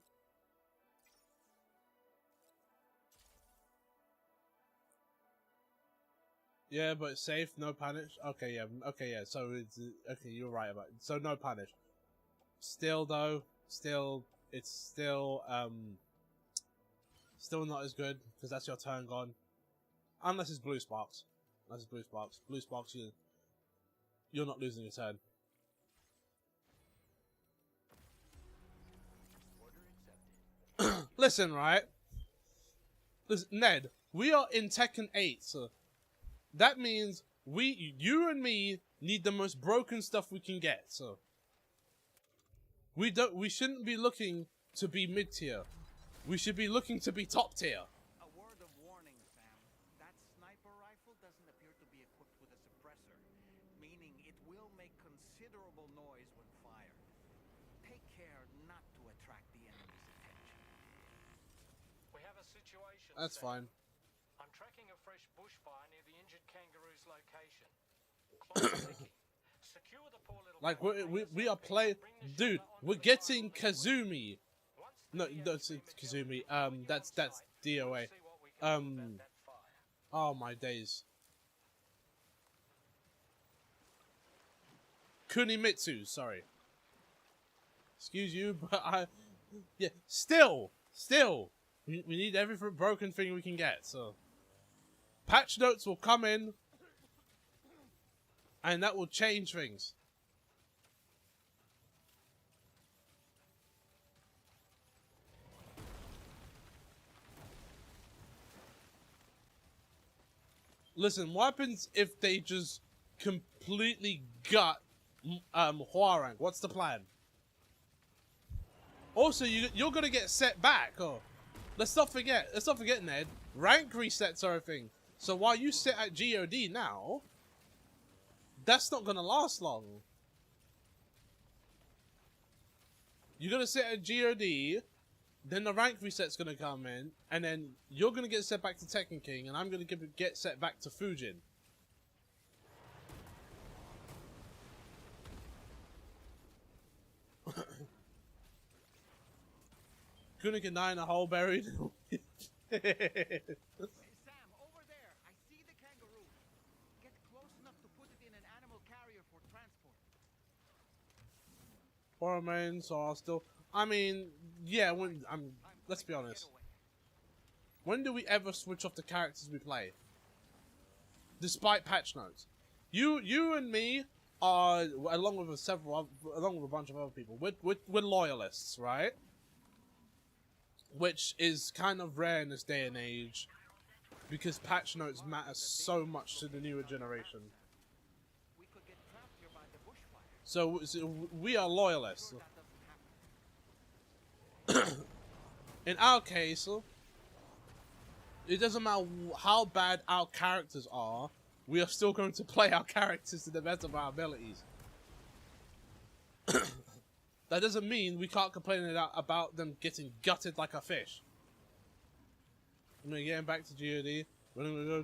Yeah, but safe, no punish. Okay, yeah, so it's okay. You're right about it. So no punish. Still though, it's still not as good because that's your turn gone. Unless it's blue sparks. Unless it's blue sparks. Blue sparks, you're not losing your turn. Listen, right? Listen, Ned, we are in Tekken 8, so that means you and me need the most broken stuff we can get, so we shouldn't be looking to be mid-tier. We should be looking to be top tier. A word of warning, Sam. That sniper rifle doesn't appear to be equipped with a suppressor, meaning it will make considerable noise when fired. Take care not to attract the enemy's attention. We have a situation. That's Sam. fine. I'm tracking a fresh bushfire near the injured kangaroo's location. Clock's ticking. Secure the poor little Like we are playing, dude. We're getting Kazumi. No, that's Kazumi. That's DOA. Oh my days. Kunimitsu. Sorry. Excuse you, but yeah. Still. We need every broken thing we can get. So, patch notes will come in, and that will change things. Listen, what happens if they just completely gut Huarang? What's the plan? Also, you're gonna get set back. Oh, let's not forget, Ned. Rank resets are a thing. So while you sit at GOD now, that's not gonna last long. You're gonna sit at GOD. Then the rank reset's gonna come in, and then you're gonna get set back to Tekken King, and I'm gonna get set back to Fujin. Kunigana in a hole buried. Hey, Sam, over there. I see the kangaroo. Get close enough to put it in an animal carrier for transport. Horror main, so I'll still. I mean, yeah. Let's be honest. When do we ever switch off the characters we play? Despite patch notes, you and me are, along with a bunch of other people. We're loyalists, right? Which is kind of rare in this day and age, because patch notes matter so much to the newer generation. So we are loyalists. In our case, it doesn't matter how bad our characters are, we are still going to play our characters to the best of our abilities. That doesn't mean we can't complain about them getting gutted like a fish. I'm gonna get him back to GOD. We're gonna go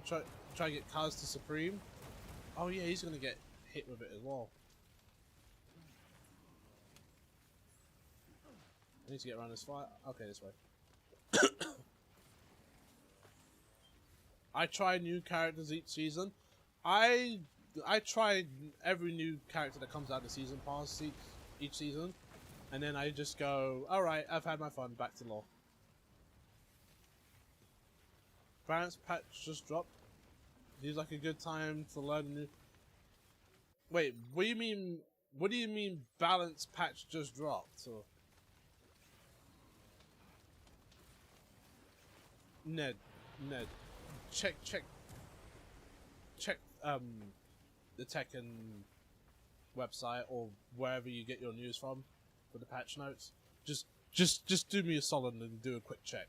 try and get Kaz to Supreme. Oh yeah, he's gonna get hit with it as well. I need to get around this fight. Okay, this way. I try new characters each season. I try every new character that comes out the season pass each season. And then I just go, alright, I've had my fun, back to law. Balance patch just dropped. Seems like a good time to learn new... Wait, what do you mean balance patch just dropped? So... Ned, check the Tekken website or wherever you get your news from for the patch notes. Just do me a solid and do a quick check.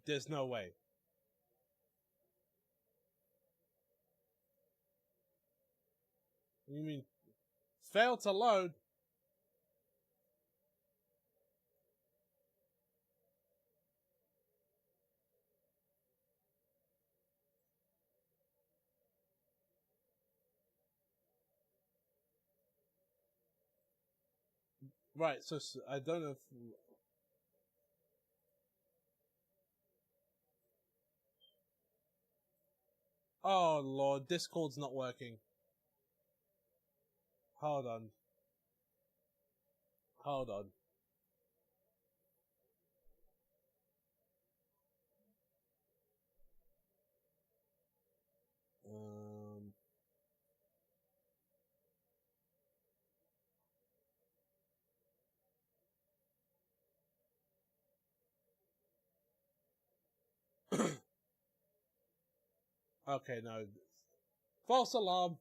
There's no way. You mean failed to load? Right, so I don't know if... Oh lord, Discord's not working. Hold on. Hold on. Okay, no. False alarm.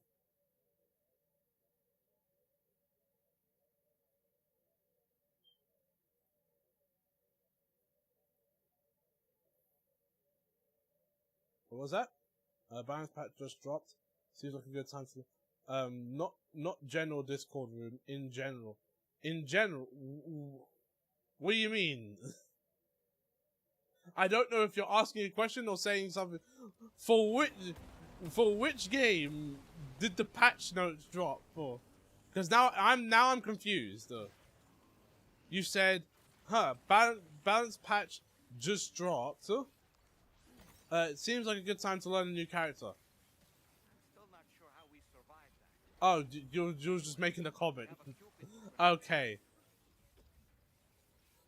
What was that? Balance pack just dropped. Seems like a good time to... not general Discord room, in general. In general... What do you mean? I don't know if you're asking a question or saying something. For which game did the patch notes drop for? Because now I'm confused. You said, balance patch just dropped. It seems like a good time to learn a new character. Still not sure how we survived that. Oh, you're just making a comment. Okay.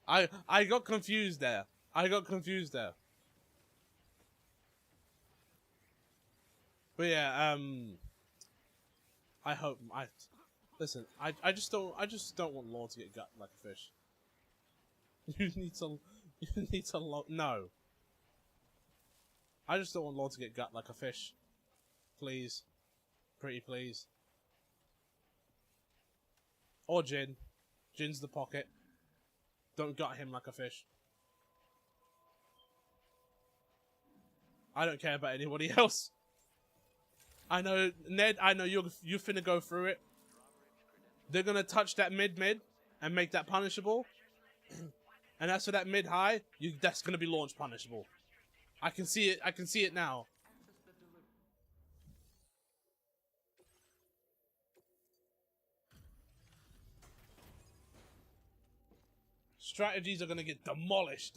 I got confused there. But yeah, I hope listen. I just don't want Law to get gut like a fish. You need to no. I just don't want Law to get gut like a fish. Please, pretty please. Or Jin. Jin's the pocket. Don't gut him like a fish. I don't care about anybody else. I know, Ned, I know you're finna go through it. They're gonna touch that mid and make that punishable. And as for that mid high, that's gonna be launch punishable. I can see it now. Strategies are gonna get demolished.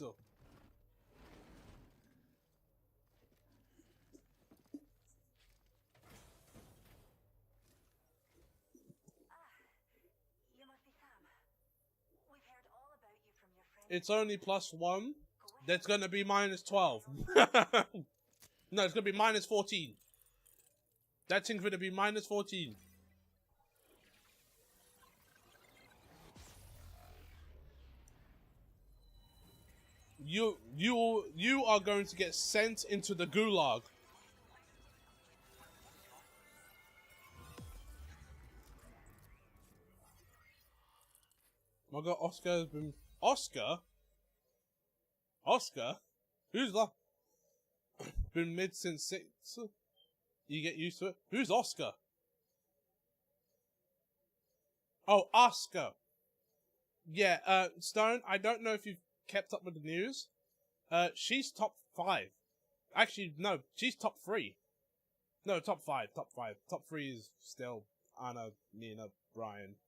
It's only +1. That's gonna be -12. No, it's gonna be -14. That thing's gonna be -14. You are going to get sent into the gulag. My God, Oscar has been... Oscar? Who's that? Been mid since 6? You get used to it. Who's Oscar? Oh, Oscar. Yeah, Stone, I don't know if you've kept up with the news. She's top 5. Actually, no, she's top 3. No, top 5. Top 3 is still Anna, Nina, Brian.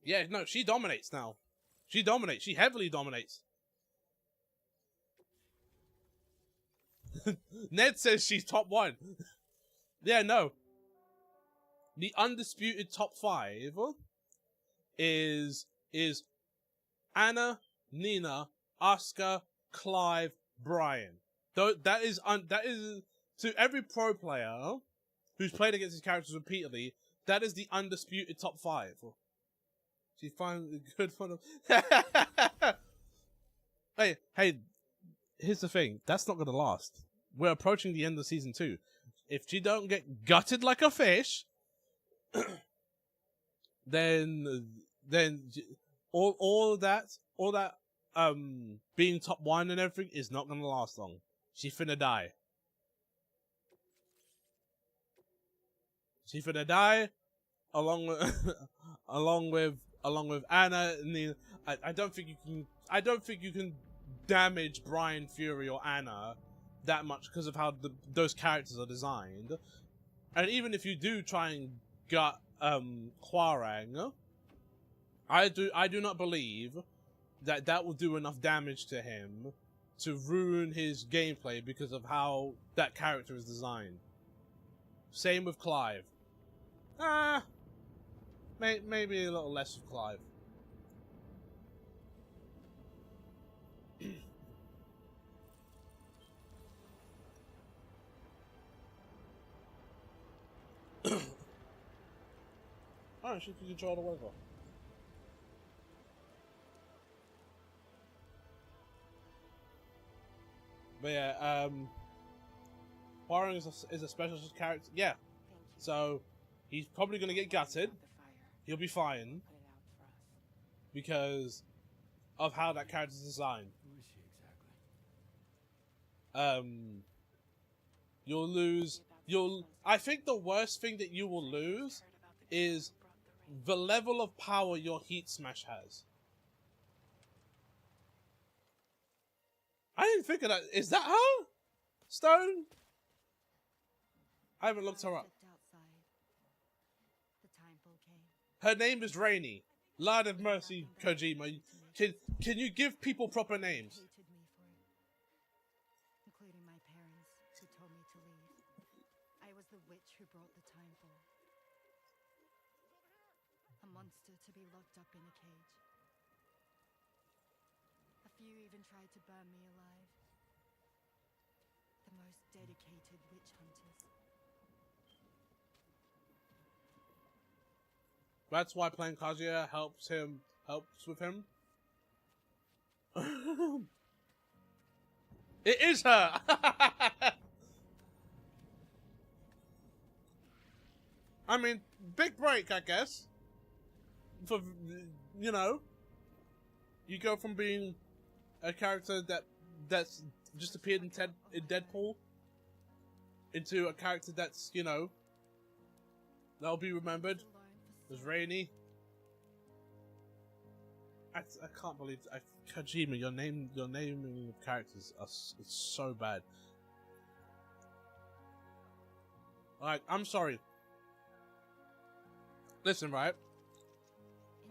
Yeah, no, she dominates now. She heavily dominates. Ned says she's top 1. Yeah, no. The undisputed top 5 is Anna, Nina, Asuka, Clive, Brian. That is to every pro player who's played against these characters repeatedly. That is the undisputed top 5. She's finally good for them. Hey, here's the thing. That's not gonna last. We're approaching the end of season 2. If she don't get gutted like a fish, then all that being top 1 and everything is not gonna last long. She finna die. She finna die along with along with Anna, and I don't think you can damage Brian Fury or Anna that much because of how those characters are designed. And even if you do try and gut Hwoarang, I do not believe that will do enough damage to him to ruin his gameplay because of how that character is designed. Same with Clive. Maybe a little less of Clive. Oh, she can control the weather. But yeah, Hwoarang is a special character. Yeah. So, he's probably going to get gutted. He'll be fine. Because of how that character's designed. Who is she exactly? You'll lose... I think the worst thing that you will lose is the level of power your Heat Smash has. I didn't think of that. Is that her? Stone? I haven't looked her up. Her name is Rainy. Lord of mercy, Kojima. Can you give people proper names? Including my parents, who told me to leave. I was the witch who brought the time fall. A monster to be locked up in a cage. A few even tried to burn me alive. The most dedicated witch hunters. That's why playing Kazuya helps with him. It is her! I mean, big break, I guess. For, you know, you go from being a character that's just appeared in Deadpool into a character that's, you know, that'll be remembered as Rainy. I can't believe Kojima, your naming of characters is so bad. Like, I'm sorry. Listen, right?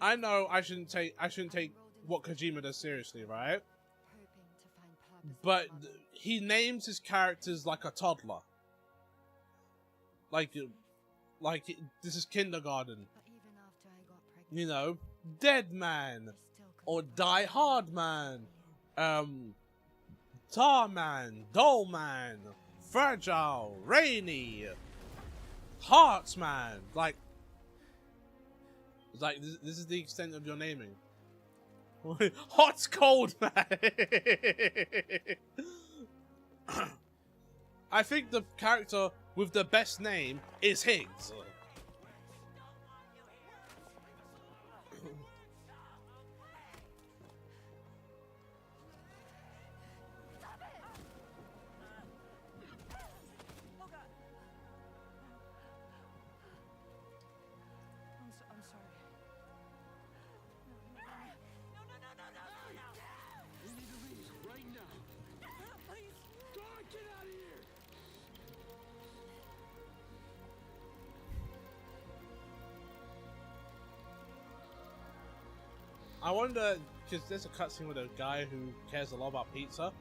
I know I shouldn't take what Kojima does seriously, right? But he names his characters like a toddler. Like this is kindergarten. You know, Dead Man, or Die Hard Man, Tar Man, Doll Man, Fragile, Rainy, Hearts Man. Like this is the extent of your naming. Hot's cold, man. I think the character with the best name is Higgs. I'm sorry. We need to leave right now. Please. Dark, get out of here. I wonder, because there's a cutscene with a guy who cares a lot about pizza.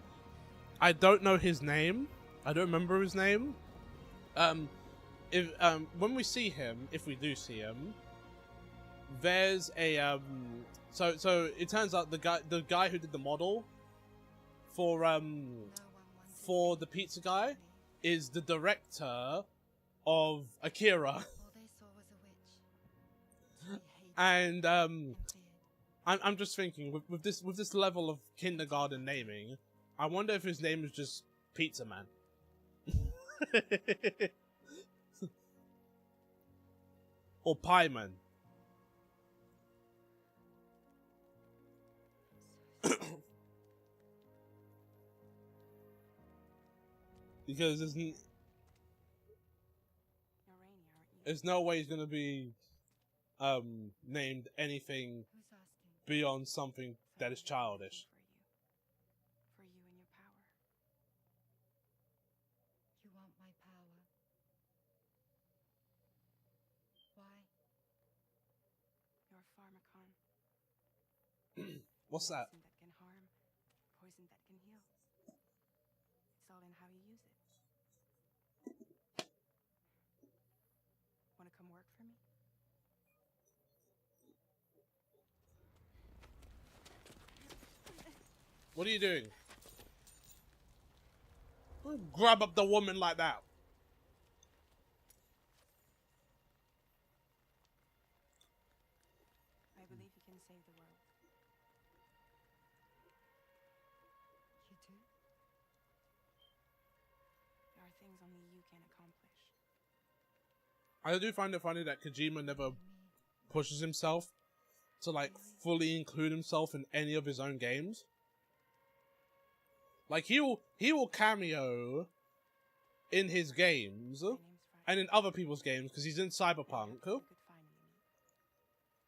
I don't know his name. I don't remember his name. When we see him, if we do see him, there's a so it turns out the guy who did the model for the pizza guy is the director of Akira. And I'm just thinking with this level of kindergarten naming, I wonder if his name is just Pizza Man. Or Pie Man. Because there's no way he's gonna be named anything beyond something that is childish. For you and your power. You want my power? Why? Your pharmacon. What's that? Medicine that can harm, poison that can heal. It's all in how you use it. Want to come work for me? What are you doing? Don't grab up the woman like that. I believe you can save the world. You do? There are things only you can accomplish. I do find it funny that Kojima never pushes himself to like fully include himself in any of his own games. Like he will cameo in his games and in other people's games because he's in Cyberpunk.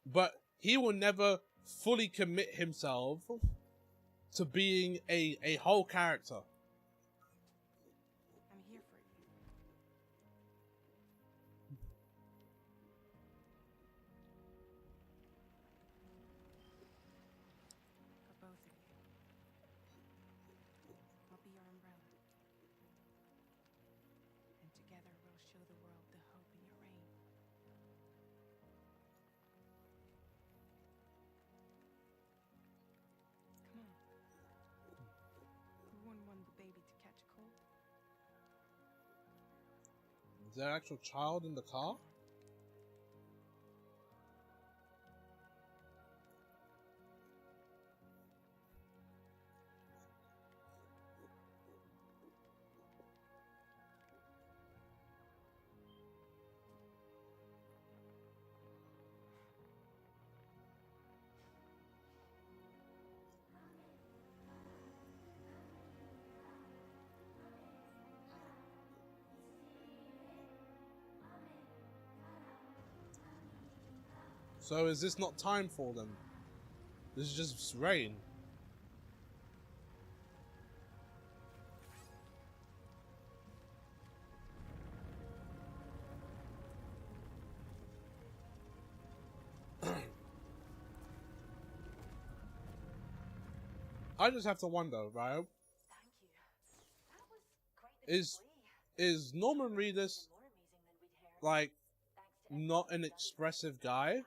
But he will never fully commit himself to being a whole character. I'm here for you. For both of you. I'll be your umbrella. And together we'll show the world the hope in your reign. Come on. Who wouldn't want the baby to catch a cold? Is there an actual child in the car? So is this not time for them? This is just rain. I just have to wonder, right? Is Norman Reedus like not an expressive guy?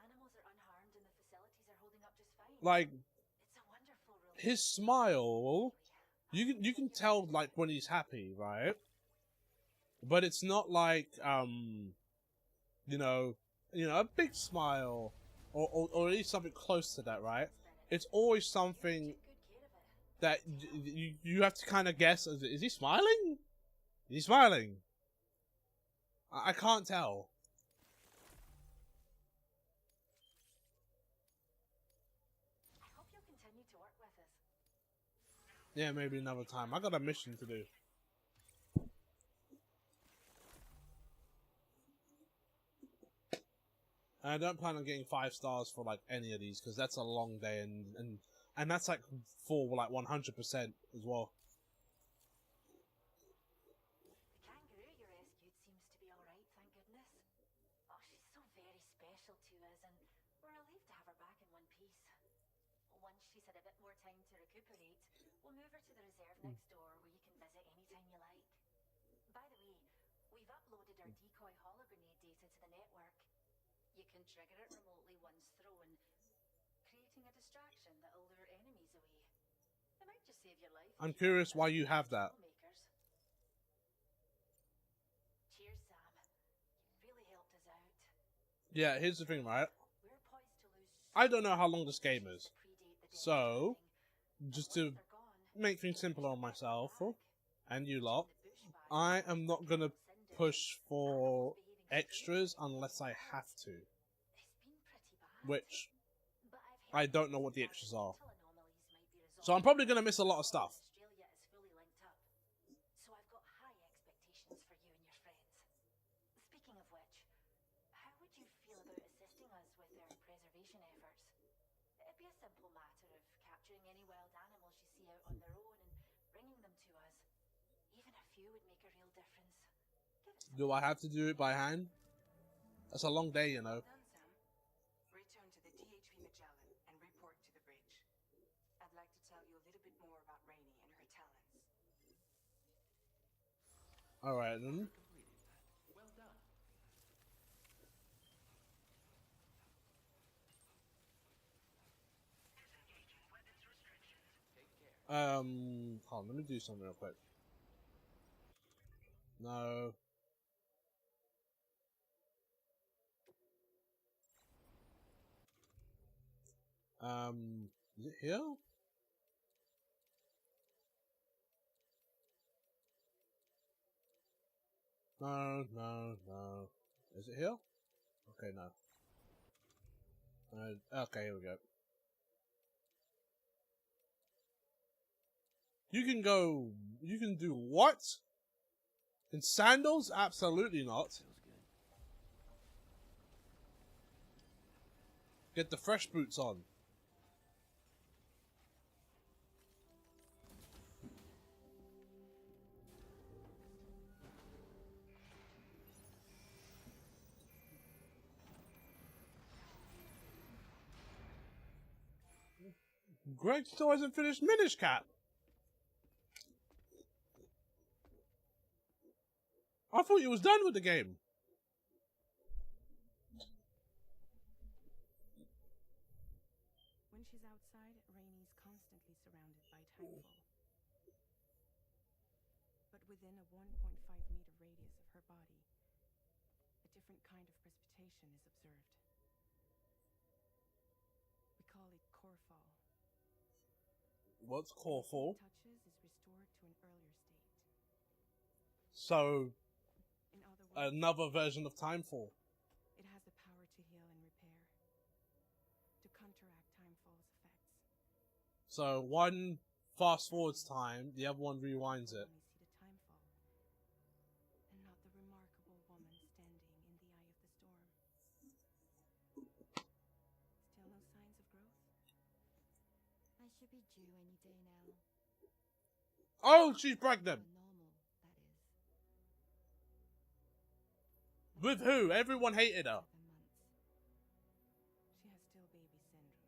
Like his smile, you can tell like when he's happy, right? But it's not like you know a big smile or at least something close to that, right? It's always something that you have to kind of guess. Is he smiling? Is he smiling? I can't tell. Yeah, maybe another time. I got a mission to do. And I don't plan on getting 5 stars for like any of these because that's a long day and that's like for like 100% as well. The kangaroo you rescued seems to be alright, thank goodness. Oh, she's so very special to us, and we're relieved to have her back in one piece. Once she's had a bit more time to recuperate, we'll move her to the reserve next door where you can visit anytime you like. By the way, we've uploaded our decoy holo grenade data to the network. You can trigger it remotely once thrown, creating a distraction that'll lure enemies away. It might just save your life. I'm curious why you have that. Cheers, Sam. You really helped us out. Yeah, here's the thing, right? I don't know how long this game is. So, just to make things simpler on myself and you lot, I am not gonna push for extras unless I have to. Which, I don't know what the extras are. So I'm probably gonna miss a lot of stuff. So I've got high their preservation efforts. It'd be a simple matter of capturing any wild animals you see out on their own and bringing them to us. Even a few would make a real difference. Do I have to do it by hand? That's a long day, you know. Done, Sam. Return to the DHV Magellan and report to the bridge. I'd like to tell you a little bit more about Rainey and her talents. Alright then. Well done. Hold on, let me do something real quick. No. Is it here? No, no, no. Is it here? Okay, no. Okay, here we go. You can go. You can do what? In sandals? Absolutely not. Get the fresh boots on. Greg still hasn't finished Minish Cap. I thought you was done with the game. When she's outside, Rainey's constantly surrounded by timefall. But within a 1.5-meter radius of her body, a different kind of precipitation is observed. We call it core fall. What's core fall? Touches is restored to an earlier state. So, In other words, another version of Timefall. it has the power to heal and repair, to counteract timefall's effects. So one fast forwards time, the other one rewinds it. Only see the timefall, and not the remarkable woman standing in the eye of the storm. Still no signs of growth? I should be due any day now. Oh, she's pregnant. Normal, that is. With who? Everyone hated her. 7 months. She has still baby syndrome.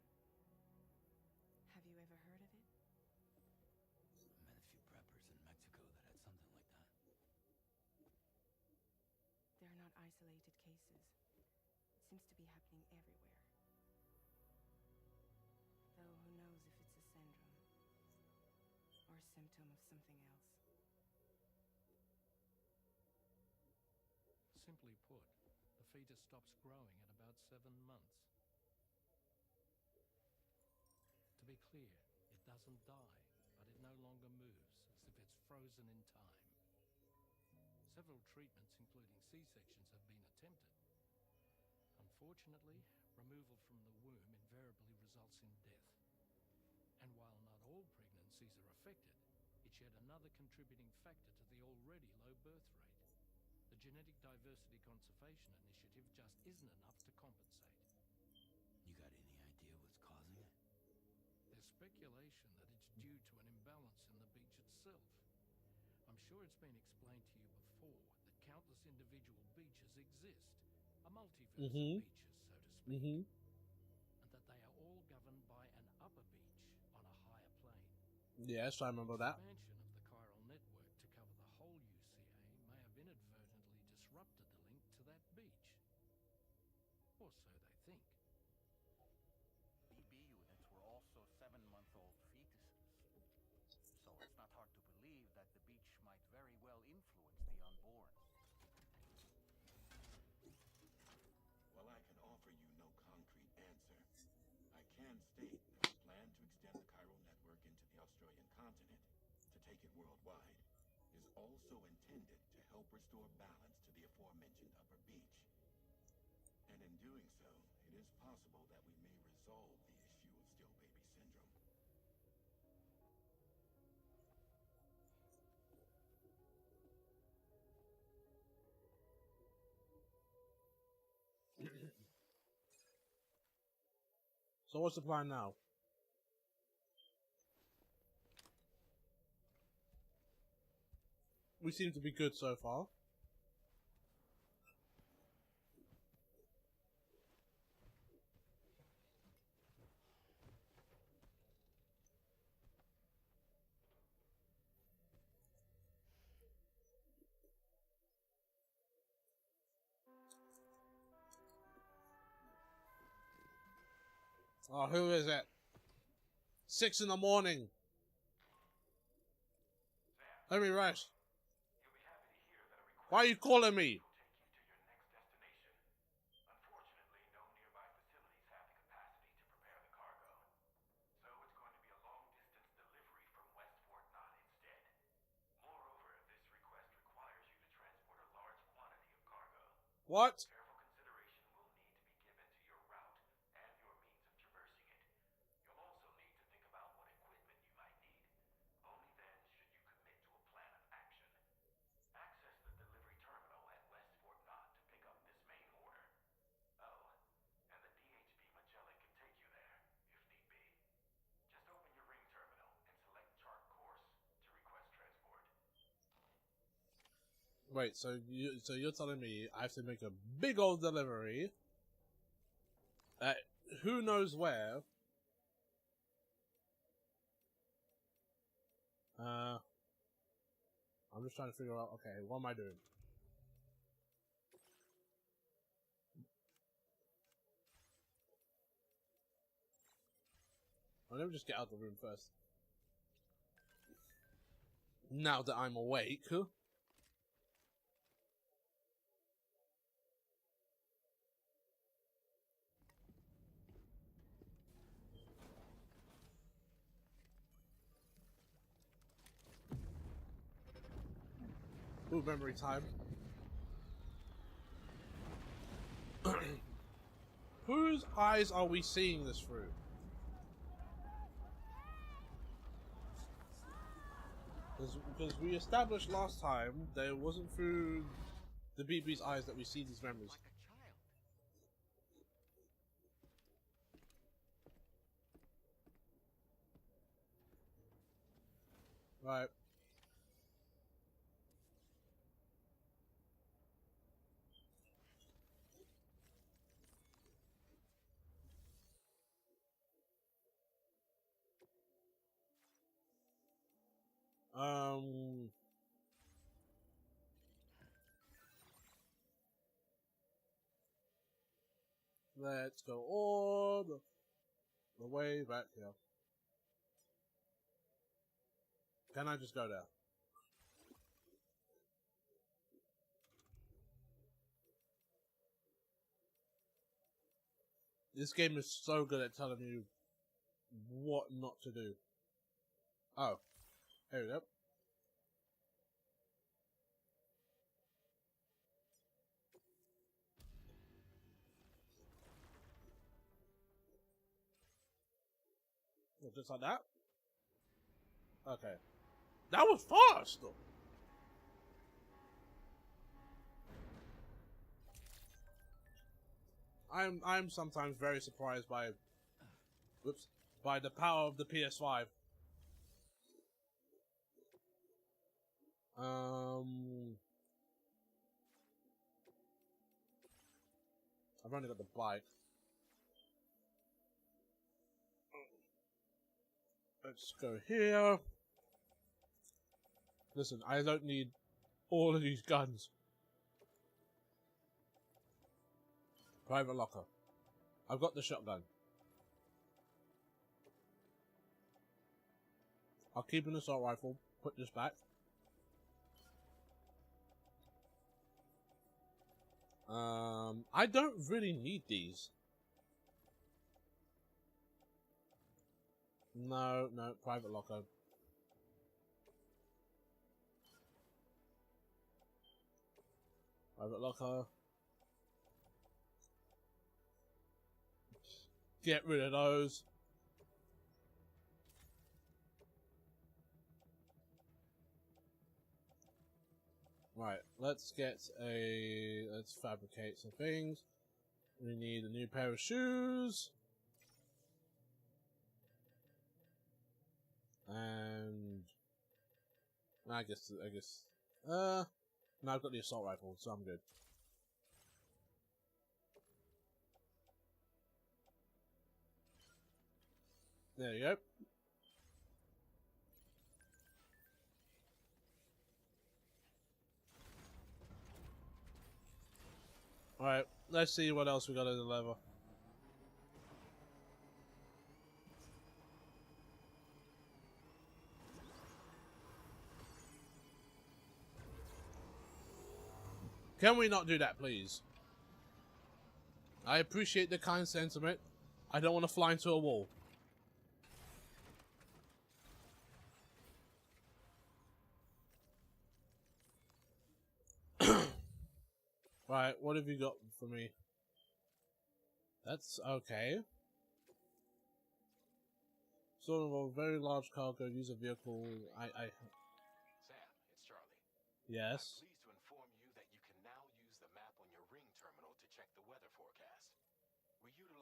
Have you ever heard of it? I met a few preppers in Mexico that had something like that. They're not isolated cases. It seems to be happening everywhere. Though who knows if it's a syndrome or a symptom of something else. Simply put, the fetus stops growing at about 7 months. To be clear, it doesn't die, but it no longer moves, as if it's frozen in time. Several treatments, including C-sections, have been attempted. Unfortunately, removal from the womb invariably results in death. And while not all pregnancies are affected, it's yet another contributing factor to the already low birth rate. The Genetic Diversity Conservation Initiative just isn't enough to compensate. You got any idea what's causing it? There's speculation that it's due to an imbalance in the beach itself. I'm sure it's been explained to you before that countless individual beaches exist, a multiverse of beaches, so to speak, and that they are all governed by an upper beach on a higher plane. Yes, I remember that. Expansion of the chiral network to cover the whole UCA may have inadvertently disrupted the link to that beach. Or so they think. BB units were also 7-month-old fetuses. So it's not hard to believe that the beach might very well influence the unborn. While I can offer you no concrete answer, I can state that the plan to extend the chiral network into the Australian continent, to take it worldwide, is also intended to help restore balance to the aforementioned upper beach. And in doing so, it is possible that we may resolve the issue of still baby syndrome. So what's the plan now? We seem to be good so far. Oh, who is it? 6 in the morning. Let me rest. Why are you calling me? Unfortunately, no nearby facilities have the capacity to prepare the cargo. So it's going to be a long-distance delivery from West Fort Knot instead. Moreover, this request requires you to transport a large quantity of cargo. What? Careful consideration will need to be given to your route and your means of traversing it. You'll also need to think about what equipment you might need. Only then should you commit to a plan of action. Access the delivery terminal at West Fort Knot to pick up this main order. Oh, and the DHB Magellan can take you there, if need be. Just open your ring terminal and select chart course to request transport. Wait, so you're telling me I have to make a big old delivery at who knows where? I'm just trying to figure out, okay, what am I doing? Well, let me just get out of the room first. Now that I'm awake. Ooh, memory time. Whose eyes are we seeing this through? Because we established last time that it wasn't through the BB's eyes that we see these memories. Right. Let's go all the way back here. Can I just go there? This game is so good at telling you what not to do. Oh, here we go. Oh, just like that? Okay. That was fast! I'm sometimes very surprised by by the power of the PS5. I've only got the bike. Let's go here. Listen, I don't need all of these guns. Private locker. I've got the shotgun. I'll keep an assault rifle. Put this back. I don't really need these. No, private locker. Private locker. Get rid of those. Right, let's fabricate some things. We need a new pair of shoes. And I guess, no, I've got the assault rifle, so I'm good. There you go. Alright, let's see what else we got in the lever. Can we not do that, please? I appreciate the kind sentiment. I don't want to fly into a wall. Right, what have you got for me? That's okay. Sort of a very large cargo, use a vehicle. Sam, it's Charlie. Yes. I'm pleased to inform you that you can now use the map on your ring terminal to check the weather forecast.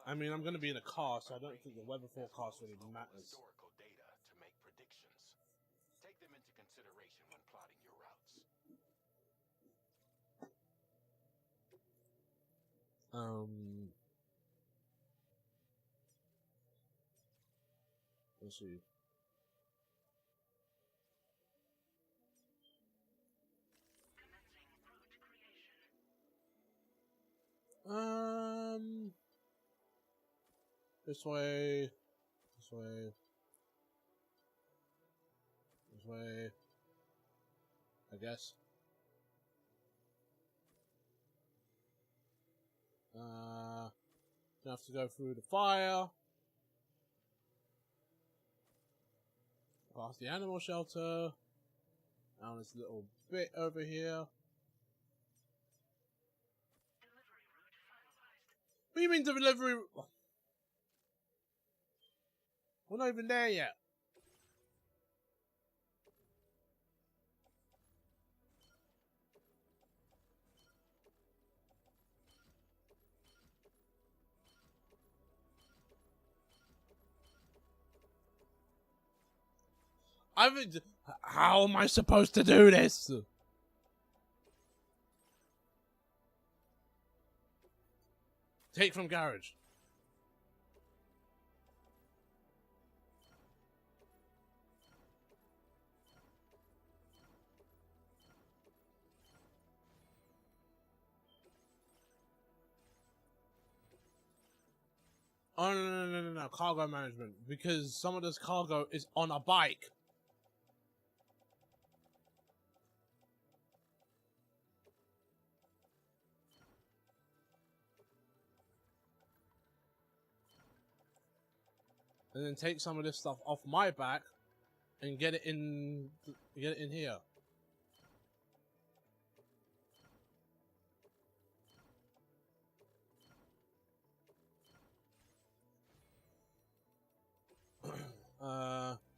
I mean, I'm going to be in a car, so I don't think the weather forecast really matters. Historical data to make predictions. Take them into consideration when plotting your routes. Let's see. This way. This way. This way. I guess. Gonna have to go through the fire. Past the animal shelter. Down this little bit over here. What do you mean delivery? We're not even there yet. How am I supposed to do this? Take from garage. Oh, no, cargo management. Because some of this cargo is on a bike. And then take some of this stuff off my back and get it in here.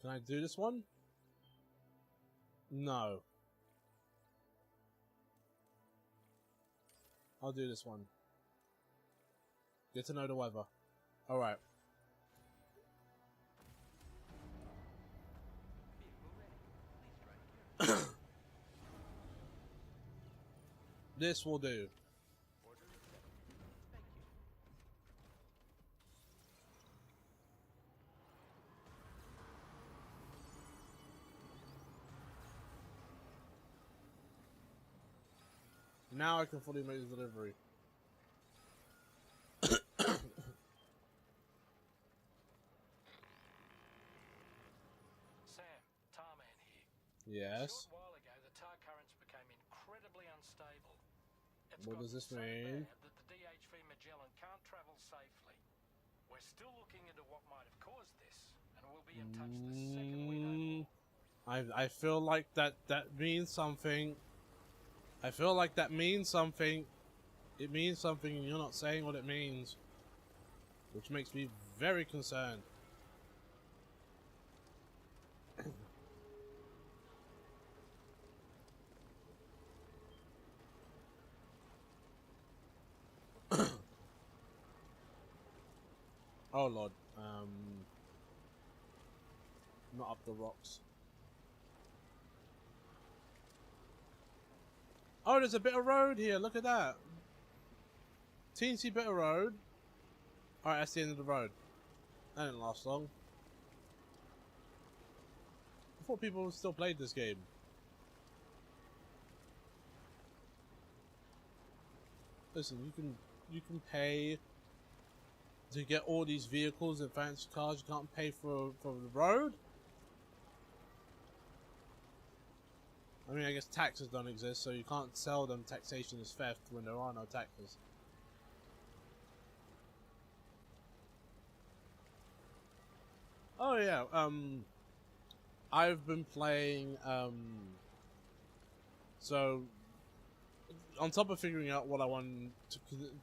Can I do this one? No. I'll do this one. Get to know the weather. Alright. This will do. Now I can fully make the delivery. Sam, Tarman here. Yes. A short while ago, the tar currents became incredibly unstable. It's What does this so mean? bad that the DHV Magellan can't travel safely. We're still looking into what might have caused this, and we'll be in touch the second we know more. I feel like that means something. I feel like that means something. It means something and you're not saying what it means. Which makes me very concerned. Oh Lord. Not up the rocks. Oh, there's a bit of road here. Look at that. Teensy bit of road. Alright, that's the end of the road. That didn't last long. I thought people still played this game. Listen, you can pay to get all these vehicles and fancy cars. You can't pay for the road. I mean, I guess taxes don't exist, so you can't sell them taxation as theft when there are no taxes. Oh yeah, I've been playing, so on top of figuring out what I want to,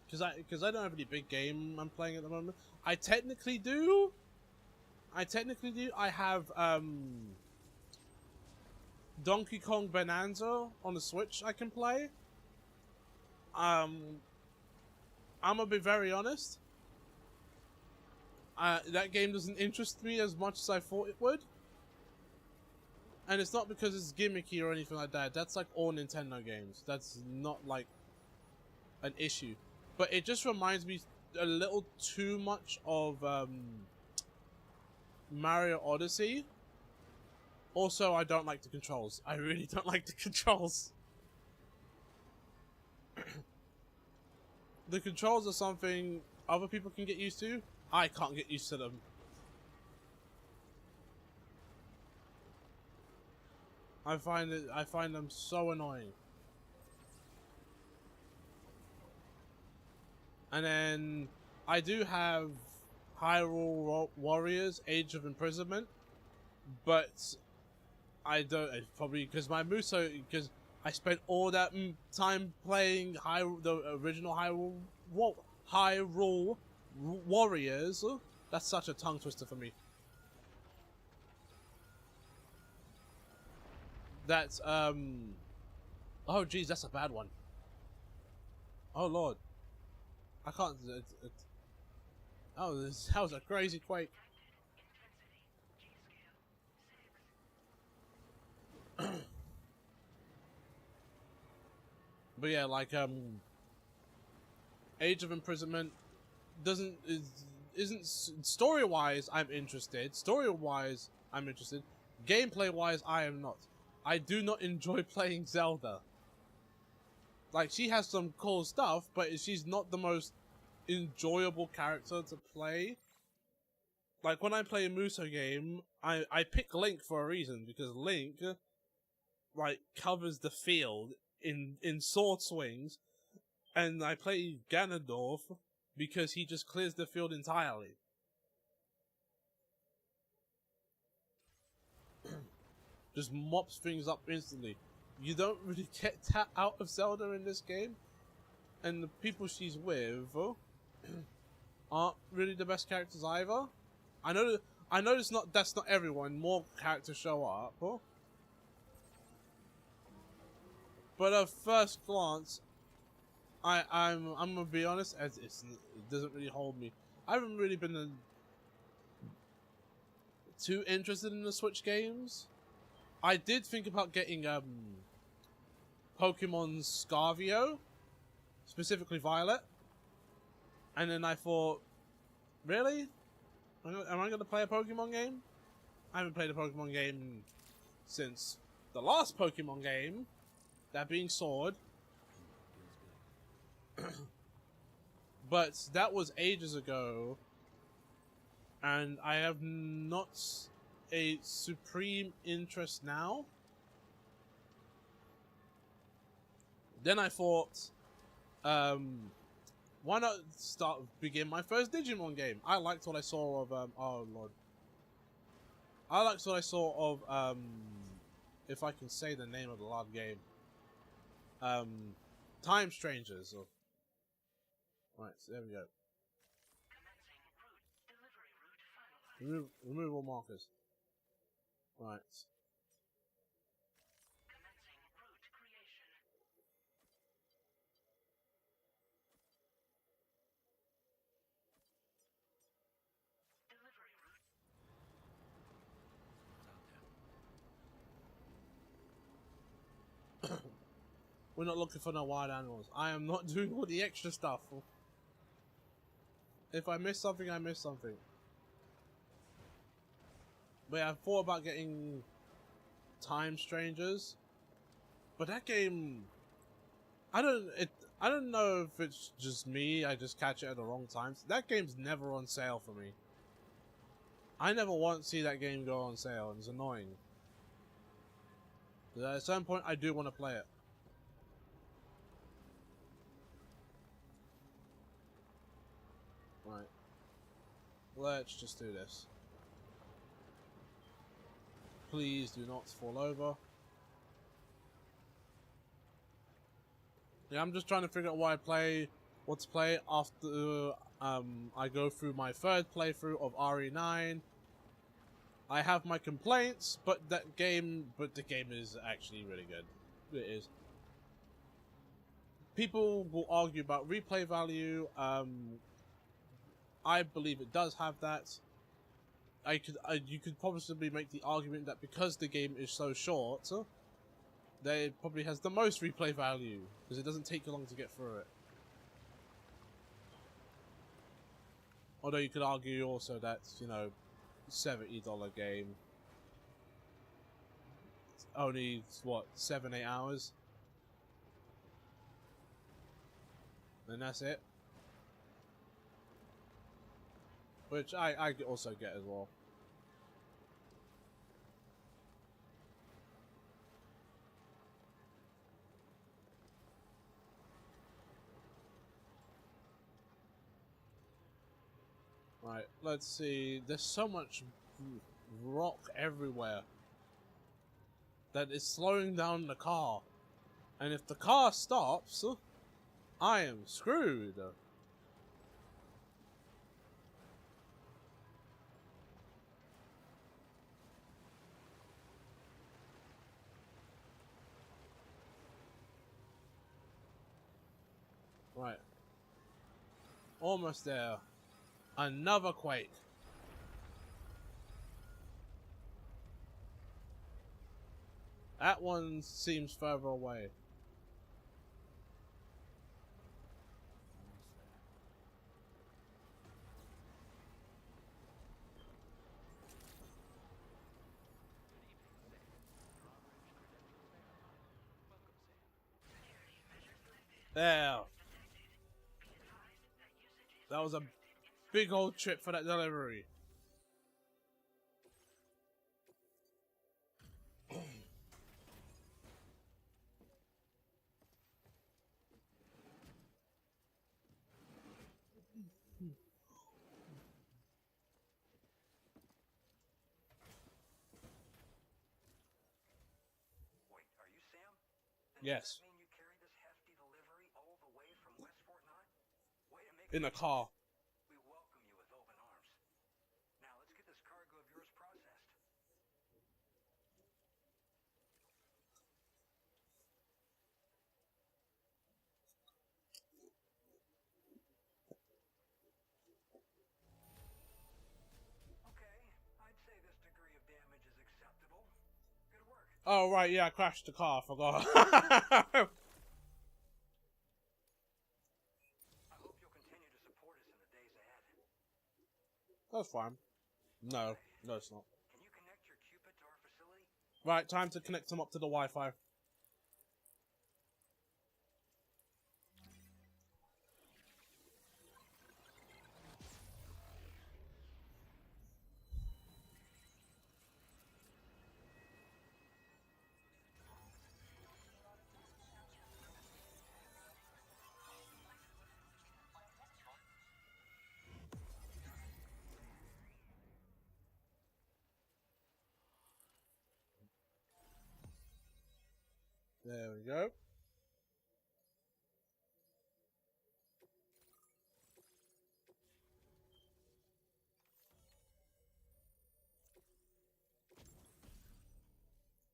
because I don't have any big game I'm playing at the moment. I technically do. I have Donkey Kong Bonanza on the Switch I can play. I'm gonna be very honest. That game doesn't interest me as much as I thought it would. And it's not because it's gimmicky or anything like that. That's like all Nintendo games. That's not like an issue. But it just reminds me a little too much of Mario Odyssey. Also, I don't like the controls. I really don't like the controls. The controls are something other people can get used to. I can't get used to them. I find them so annoying. And then I do have Hyrule Warriors Age of Imprisonment, but I don't, probably because because I spent all that time playing the original Hyrule Warriors. That's such a tongue twister for me. That's oh geez, that's a bad one. Oh lord, I can't. Oh, that was a crazy quake. But yeah, like Age of Imprisonment isn't story wise. I'm interested. Story wise, I'm interested. Gameplay wise, I am not. I do not enjoy playing Zelda. Like, she has some cool stuff, but she's not the most enjoyable character to play. Like, when I play a Muso game, I pick Link for a reason, because Link, like, covers the field in sword swings, and I play Ganondorf because he just clears the field entirely. Just mops things up instantly. You don't really get that out of Zelda in this game, and the people she's with aren't really the best characters either. I know that's not everyone. More characters show up, but at first glance, I'm gonna be honest, as it doesn't really hold me. I haven't really been too interested in the Switch games. I did think about getting Pokemon Scarvio, specifically Violet, and then I thought, really? Am I going to play a Pokemon game? I haven't played a Pokemon game since the last Pokemon game, that being Sword. But that was ages ago, and I have not a supreme interest now. Then I thought, why not begin my first Digimon game? I liked what I saw of oh lord. I liked what I saw of if I can say the name of the last game. Time Strangers. Right, so there we go. Remove all markers. Right. We're not looking for no wild animals. I am not doing all the extra stuff. If I miss something, I miss something. But yeah, I thought about getting Time Strangers, but that game, I don't know if it's just me. I just catch it at the wrong times. That game's never on sale for me. I never once see that game go on sale, and it's annoying. But at some point, I do want to play it. Right. Let's just do this. Please do not fall over. Yeah, I'm just trying to figure out what to play after I go through my third playthrough of RE9. I have my complaints, but the game is actually really good. It is. People will argue about replay value. I believe it does have that. You could possibly make the argument that because the game is so short, that it probably has the most replay value because it doesn't take you long to get through it. Although you could argue also that, you know, $70 game, it's only what, 7-8 hours, and that's it. Which I also get as well. Right, let's see. There's so much rock everywhere that is slowing down the car. And if the car stops, I am screwed. Right. Almost there. Another quake. That one seems further away. There. That was a big old trip for that delivery. Wait, are you Sam? Yes. Does that mean you carried this hefty delivery all the way from West Fort Knott? Way to make In a car. We welcome you with open arms. Now let's get this cargo of yours processed. Okay, I'd say this degree of damage is acceptable. Good work. Oh right, yeah, I crashed the car. I forgot. I hope you'll continue to support us in the days ahead. That's fine. No, no, it's not. Can you connect your Cupid to our facility? Right, time to connect them up to the Wi-Fi. There we go.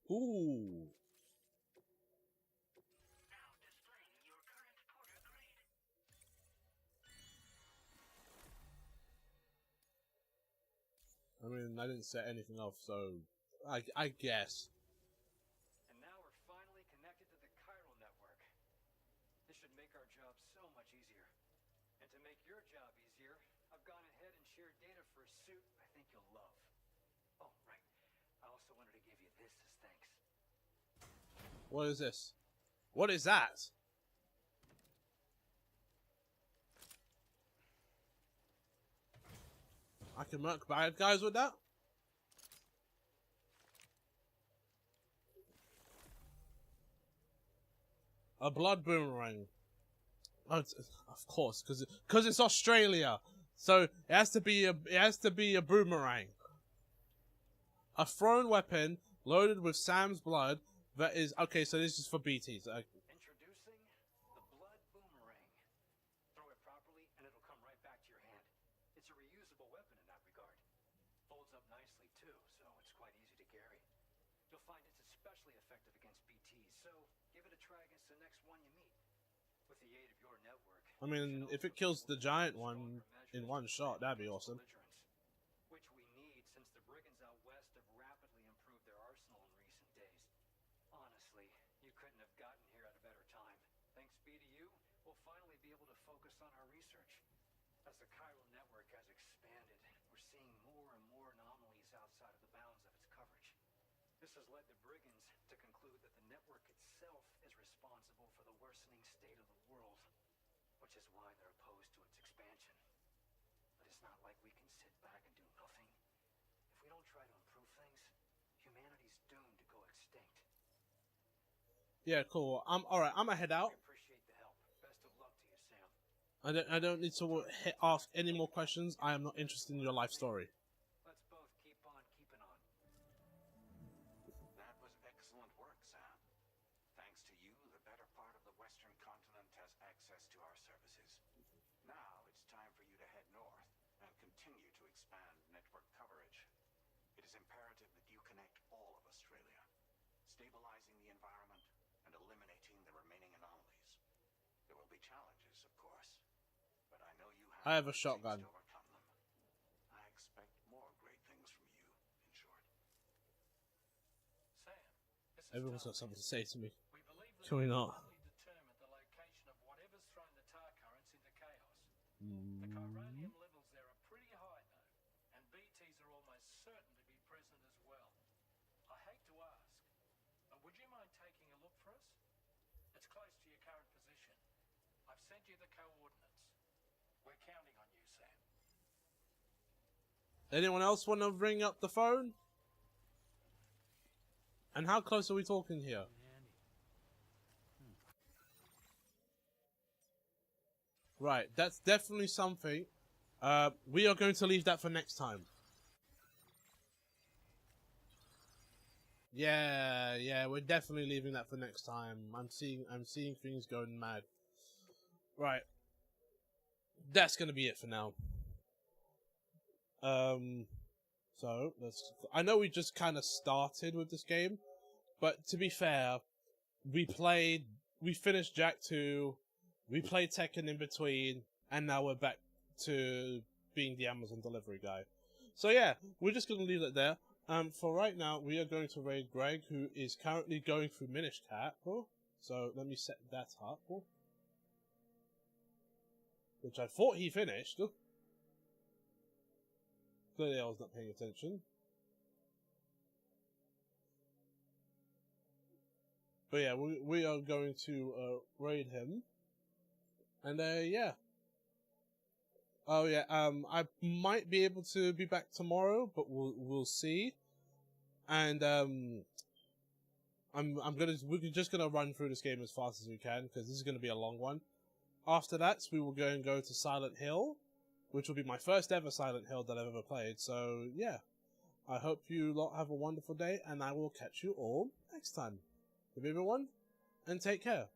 Ooh. I mean, I didn't set anything off, so I guess. And now we're finally connected to the chiral network. make our job so much easier. And to make your job easier, I've gone ahead and shared data for a suit I think you'll love. Oh, right. I also wanted to give you this as thanks. What is this? What is that? I can mark bad guys with that? A blood boomerang. Oh, of course, because it's Australia, so it has to be a boomerang. A thrown weapon loaded with Sam's blood. That is okay. So this is for BTs. Introducing the blood boomerang. Throw it properly, and it'll come right back to your hand. It's a reusable weapon in that regard. Folds up nicely too, so it's quite easy to carry. You'll find it's especially effective against BTs. So give it a try against the next one you meet. With the aid of your network. I mean, if it kills the giant one in one shot, that'd be awesome. Which we need since the brigands out west have rapidly improved their arsenal in recent days. Honestly, you couldn't have gotten here at a better time. Thanks be to you, we'll finally be able to focus on our research. As the chiral network has expanded, we're seeing more and more anomalies outside of the bounds of its coverage. This has led the brigands to conclude that the network itself is responsible for the worsening state of the world, which is why they're opposed to its expansion. But it's not like we can sit back and do nothing. If we don't try to improve things, humanity's doomed to go extinct. Yeah, cool. Alright, I'm gonna head out. I appreciate the help. Best of luck to you, Sam. I don't need to ask any more questions. I am not interested in your life story. Let's both keep on keeping on. That was excellent work, Sam. Thanks to you, the better part of the Western continent has access to our services. Now it's time for you to head north and continue to expand network coverage. It is imperative that you connect all of Australia, stabilizing the environment and eliminating the remaining anomalies. There will be challenges, of course, but I know you I have a the shotgun. to overcome them. I expect more great things from you, in short. Sam, this is Everyone's got Dark something to Jak. say to me. We believe that Can we we've not? finally determined the location of whatever's thrown the tar currents into chaos. The chironium levels there are pretty high, though, and BTs are almost certain to be present as well. I hate to ask, but would you mind taking a look for us? It's close to your current position. I've sent you the coordinates. We're counting on you, Sam. Anyone else want to ring up the phone? And how close are we talking here? Right, that's definitely something. We are going to leave that for next time. Yeah, we're definitely leaving that for next time. I'm seeing things going mad. Right. That's gonna be it for now. So I know we just kind of started with this game, but to be fair, we finished Jak 2, we played Tekken in between, and now we're back to being the Amazon delivery guy. So yeah, we're just gonna leave it there. For right now, we are going to raid Greg, who is currently going through Minish Cap. So let me set that up. Which I thought he finished. Clearly I was not paying attention. But yeah, we are going to raid him. And yeah. Oh yeah, I might be able to be back tomorrow, but we'll see. And we're just gonna run through this game as fast as we can, because this is gonna be a long one. After that, we will go to Silent Hill, which will be my first ever Silent Hill that I've ever played. So yeah, I hope you lot have a wonderful day, and I will catch you all next time. Goodbye everyone, and take care.